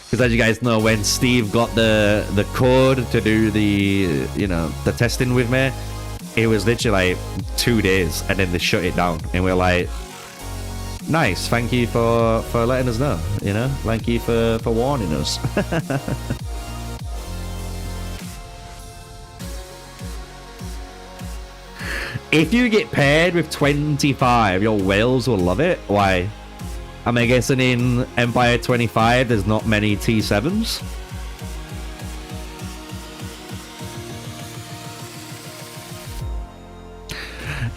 Because as you guys know, when Steve got the code to do the, you know, the testing with me, it was literally like 2 days, and then they shut it down. And we're like, nice, thank you for letting us know, you know? Thank you for warning us. If you get paired with 25, your whales will love it. Why? I'm guessing in Empire 25, there's not many T7s.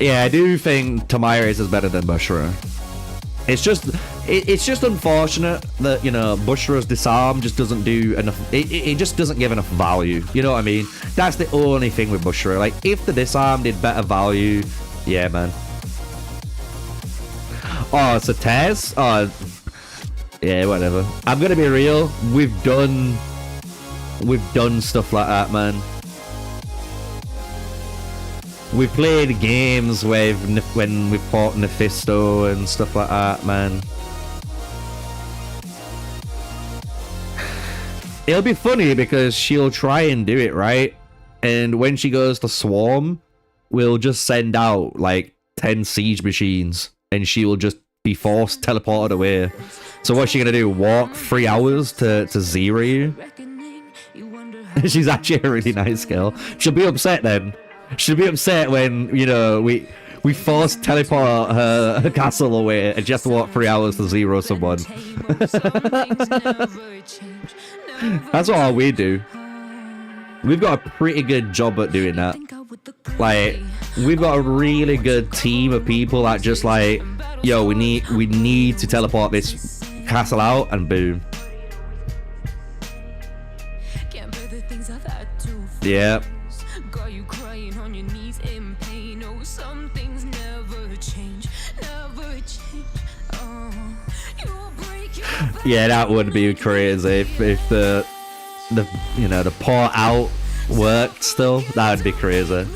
Yeah, I do think Tamiris is better than Bushra. It's just unfortunate that, you know, Bushra's disarm just doesn't do enough. It just doesn't give enough value. You know what I mean? That's the only thing with Bushra. Like, if the disarm did better value, yeah, man. Oh, it's a Taz? Oh, yeah, whatever. I'm gonna be real. We've done stuff like that, man. We've played games with when we've fought Nephisto and stuff like that, man. It'll be funny because she'll try and do it, right? And when she goes to swarm, we'll just send out like 10 siege machines and she will just be forced teleported away. So what's she gonna do? Walk 3 hours to zero you? She's actually a really nice girl. She'll be upset then. She'll be upset when, you know, we force teleport her castle away and just walk 3 hours to zero someone. That's what all we do. We've got a pretty good job at doing that. Like, we've got a really good team of people that just like, yo, we need to teleport this castle out, and boom. Yeah. Yeah, that would be crazy if the you know, the pour out worked still. That would be crazy.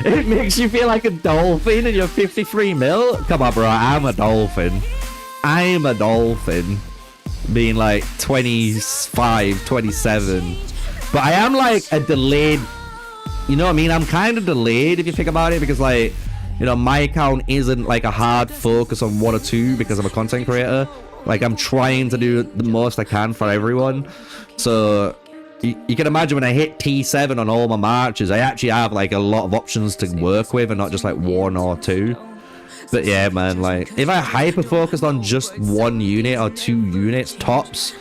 It makes you feel like a dolphin and you're 53 mil? Come on, bro, I'm a dolphin. I'm a dolphin. Being like 25, 27. But I am like a delayed, you know what I mean? I'm kind of delayed if you think about it, because like, you know, my account isn't like a hard focus on one or two because I'm a content creator. Like, I'm trying to do the most I can for everyone. So you can imagine when I hit T7 on all my marches, I actually have like a lot of options to work with and not just like one or two. But yeah, man, like if I hyper focused on just one unit or 2 units tops,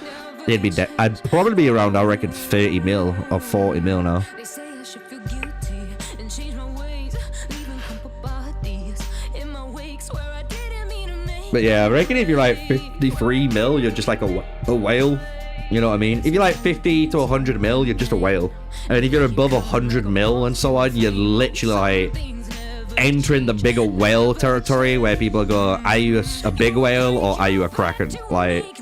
it'd be I'd probably be around, I reckon, 30 mil or 40 mil now. But yeah, I reckon if you're like 53 mil, you're just like a whale. You know what I mean? If you're like 50 to 100 mil, you're just a whale. And if you're above 100 mil and so on, you're literally like entering the bigger whale territory where people go, are you a big whale or are you a kraken? Like,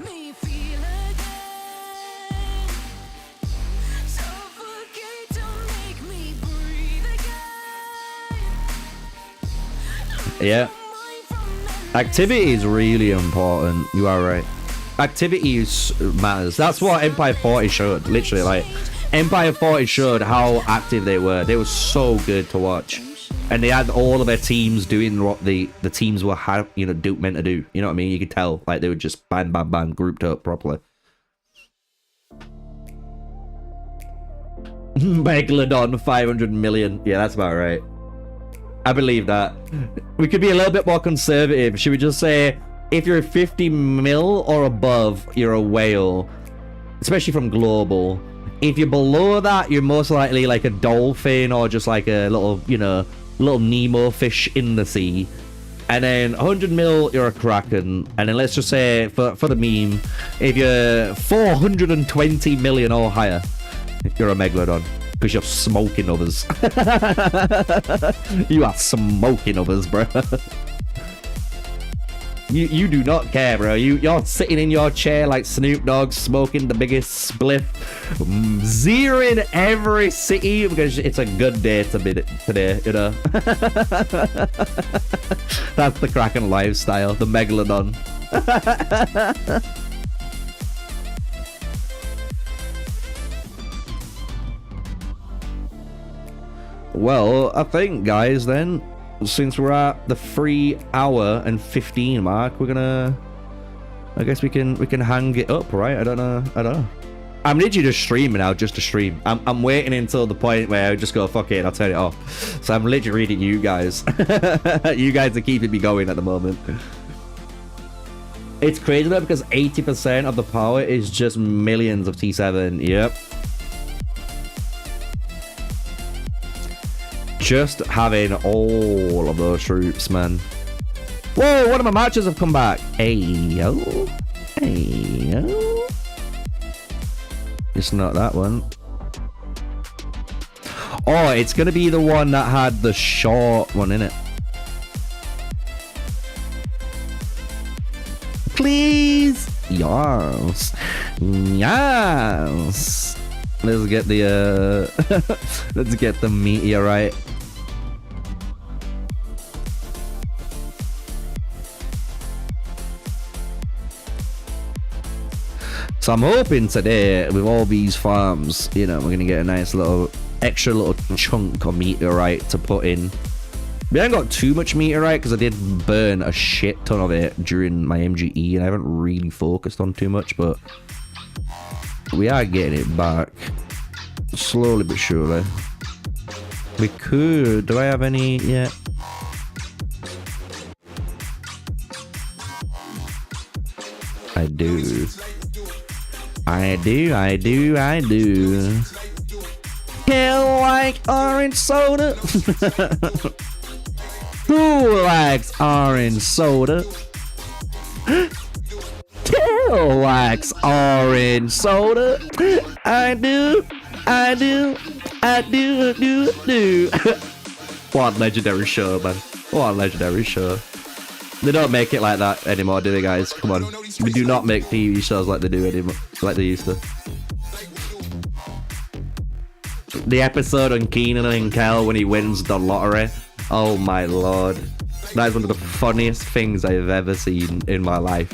yeah. Activity is really important. You are right. Activity matters. That's what Empire 40 showed. Literally, like, Empire 40 showed how active they were. They were so good to watch. And they had all of their teams doing what the teams were, you know, meant to do. You know what I mean? You could tell. Like, they were just bam, bam, bam, grouped up properly. Megalodon, 500 million. Yeah, that's about right. I believe that. We could be a little bit more conservative. Should we just say, if you're 50 mil or above, you're a whale, especially from global. If you're below that, you're most likely like a dolphin or just like a little, you know, little Nemo fish in the sea. And then 100 mil, you're a kraken. And then let's just say, for the meme, if you're 420 million or higher, you're a megalodon. Because you're smoking others. You are smoking others, bro. You do not care, bro. You're sitting in your chair like Snoop Dogg, smoking the biggest spliff, zeroing every city because it's a good day today, you know. That's the Kraken lifestyle, the megalodon. Well, I think, guys, then, since we're at the 3 hour and 15 mark, we're gonna, I guess we can hang it up, right? I don't know. I'm literally just streaming now, just to stream. I'm waiting until the point where I just go, fuck it, I'll turn it off. So I'm literally reading you guys. You guys are keeping me going at the moment. It's crazy though, because 80% of the power is just millions of T7. Yep. Just having all of those troops, man. Whoa, one of my matches have come back. Ayo. Ayo. It's not that one. Oh, it's going to be the one that had the short one in it. Please. Yes. Yes. Let's get the let's get the meteorite. So I'm hoping today with all these farms, you know, we're gonna get a nice little extra little chunk of meteorite to put in. We haven't got too much meteorite because I did burn a shit ton of it during my MGE and I haven't really focused on too much, but we are getting it back slowly but surely. We could. Do I have any yet? I do. I do. Kill like orange soda. Who likes orange soda? Kill likes orange soda. I do. What a legendary show, man. What a legendary show. They don't make it like that anymore, do they, guys? Come on. We do not make TV shows like they do anymore, like they used to. The episode on Keenan and Kel when he wins the lottery. Oh my lord. That is one of the funniest things I've ever seen in my life.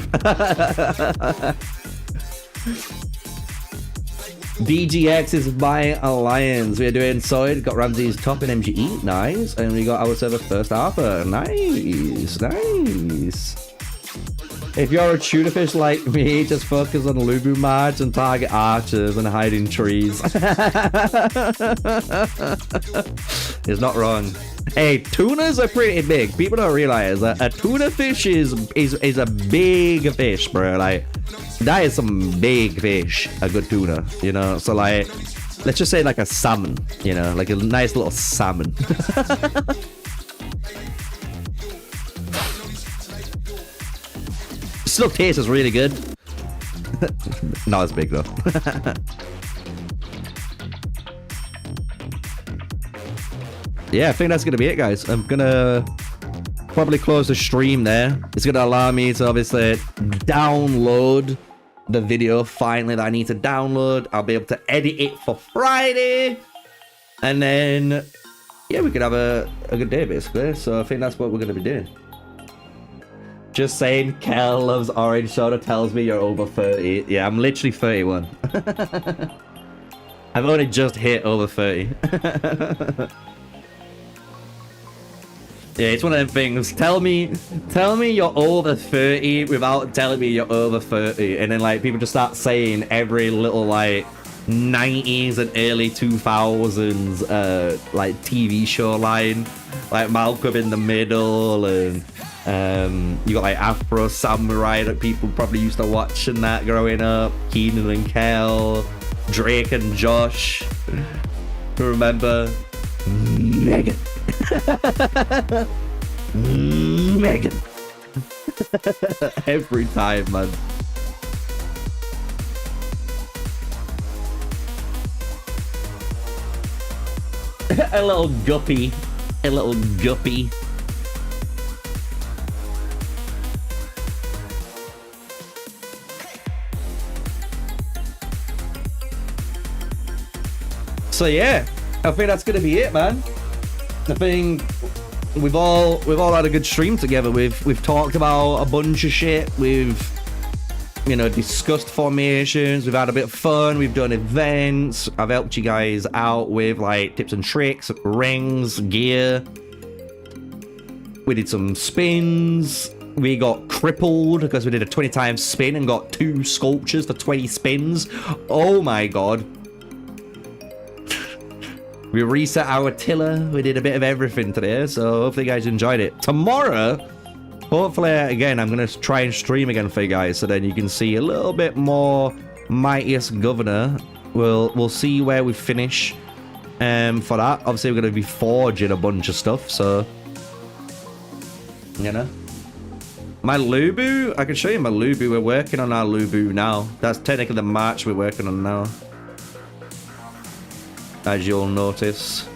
DGX is my alliance. We're doing solid. Got Ramsey's top in MGE. Nice. And we got our server first alpha. Nice. If you're a tuna fish like me, just focus on Lubu March and target archers and hide in trees. It's not wrong. Hey, tunas are pretty big. People don't realize that a tuna fish is a big fish, bro. Like, that is some big fish, a good tuna, you know? So, like, let's just say like a salmon, you know? Like a nice little salmon. Still tastes really good. Not as big, though. Yeah, I think that's gonna be it, guys. I'm gonna probably close the stream there. It's gonna allow me to obviously download the video finally that I need to download. I'll be able to edit it for Friday, and then yeah, we could have a good day basically. So I think that's what we're gonna be doing. Just saying, Kel loves orange soda tells me you're over 30. Yeah, I'm literally 31. I've only just hit over 30. Yeah, it's one of them things. Tell me you're over 30 without telling me you're over 30. And then, like, people just start saying every little, like, 90s and early 2000s, like, TV show line. Like, Malcolm in the Middle, and, you got, like, Afro Samurai that people probably used to watch and that growing up. Keenan and Kel, Drake and Josh. Remember? Megan. Megan. Every time, man. A little guppy. A little guppy. So yeah, I think that's gonna be it, man. I think we've all had a good stream together. We've talked about a bunch of shit. We've, you know, discussed formations. We've had a bit of fun. We've done events. I've helped you guys out with like tips and tricks, rings, gear. We did some spins. We got crippled because we did a 20 times spin and got 2 sculptures for 20 spins. Oh my god. We reset our tiller. We did a bit of everything today, so hopefully you guys enjoyed it. Tomorrow, hopefully, again, I'm going to try and stream again for you guys, so then you can see a little bit more Mightiest Governor. We'll see where we finish for that. Obviously, we're going to be forging a bunch of stuff, so, you know. My Lubu, I can show you my Lubu. We're working on our Lubu now. That's technically the march we're working on now, as you'll notice.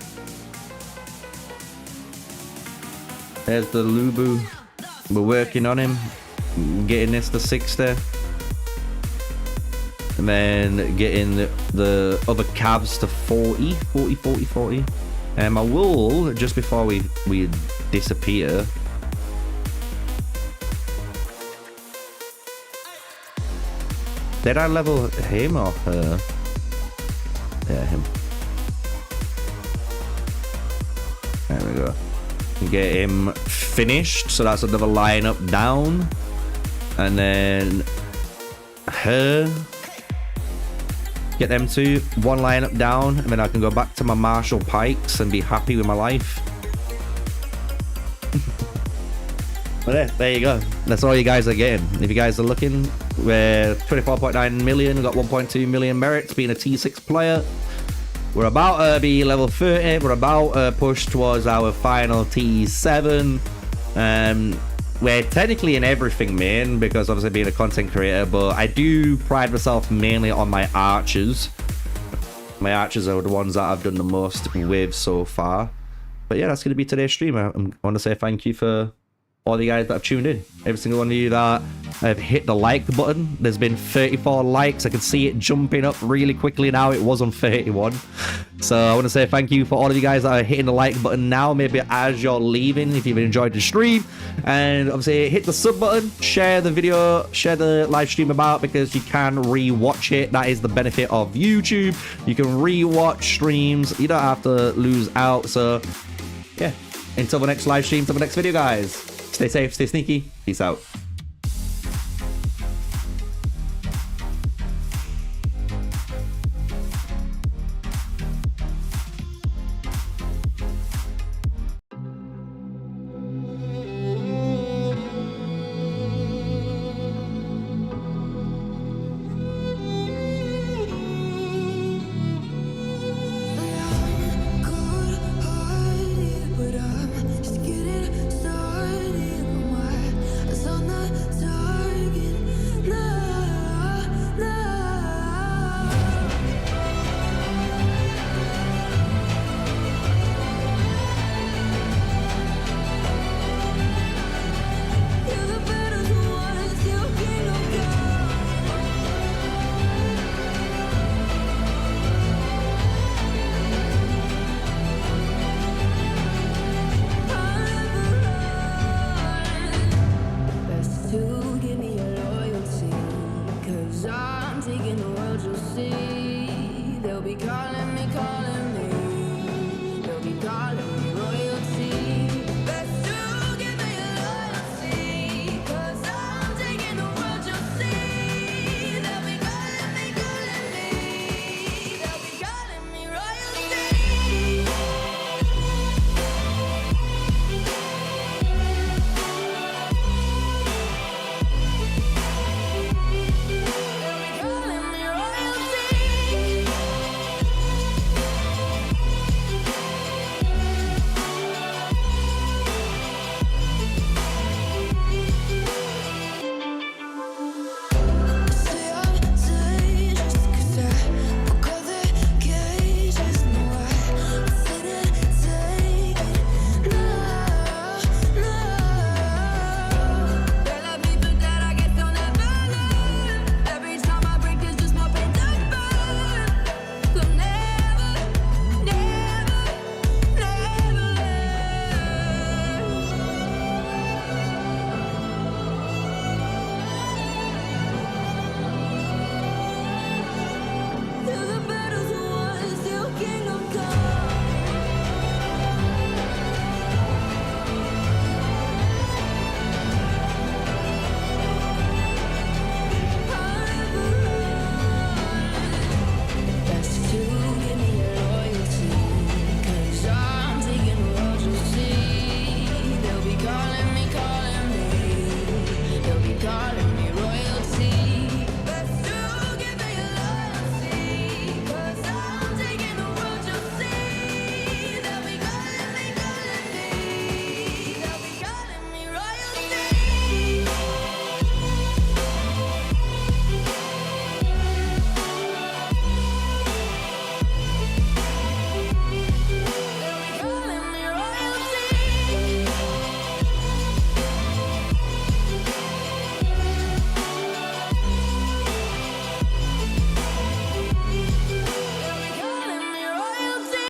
There's the Lubu. We're working on him, getting this to 60. and then getting the other cabs to 40. I will, just before we disappear, did I level him or her? Yeah, him. There we go. Get him finished, so that's another lineup down. And then her. Get them two, one lineup down, and then I can go back to my Marshall Pikes and be happy with my life. But there you go. That's all you guys are getting. If you guys are looking, we're 24.9 million, we've got 1.2 million merits being a T6 player. We're about to be level 30. We're about to push towards our final T7. We're technically in everything main, because obviously being a content creator, but I do pride myself mainly on my archers. My archers are the ones that I've done the most with so far. But yeah, that's going to be today's stream. I want to say thank you for all the guys that have tuned in. Every single one of you that have hit the like button. There's been 34 likes. I can see it jumping up really quickly now. It was on 31. So I want to say thank you for all of you guys that are hitting the like button now, maybe as you're leaving, if you've enjoyed the stream. And obviously hit the sub button, share the video, share the live stream about, because you can re-watch it. That is the benefit of YouTube. You can re-watch streams. You don't have to lose out. So yeah, until the next live stream, until the next video, guys. Stay safe, stay sneaky. Peace out. I'm taking the world, you'll see. They'll be calling me, calling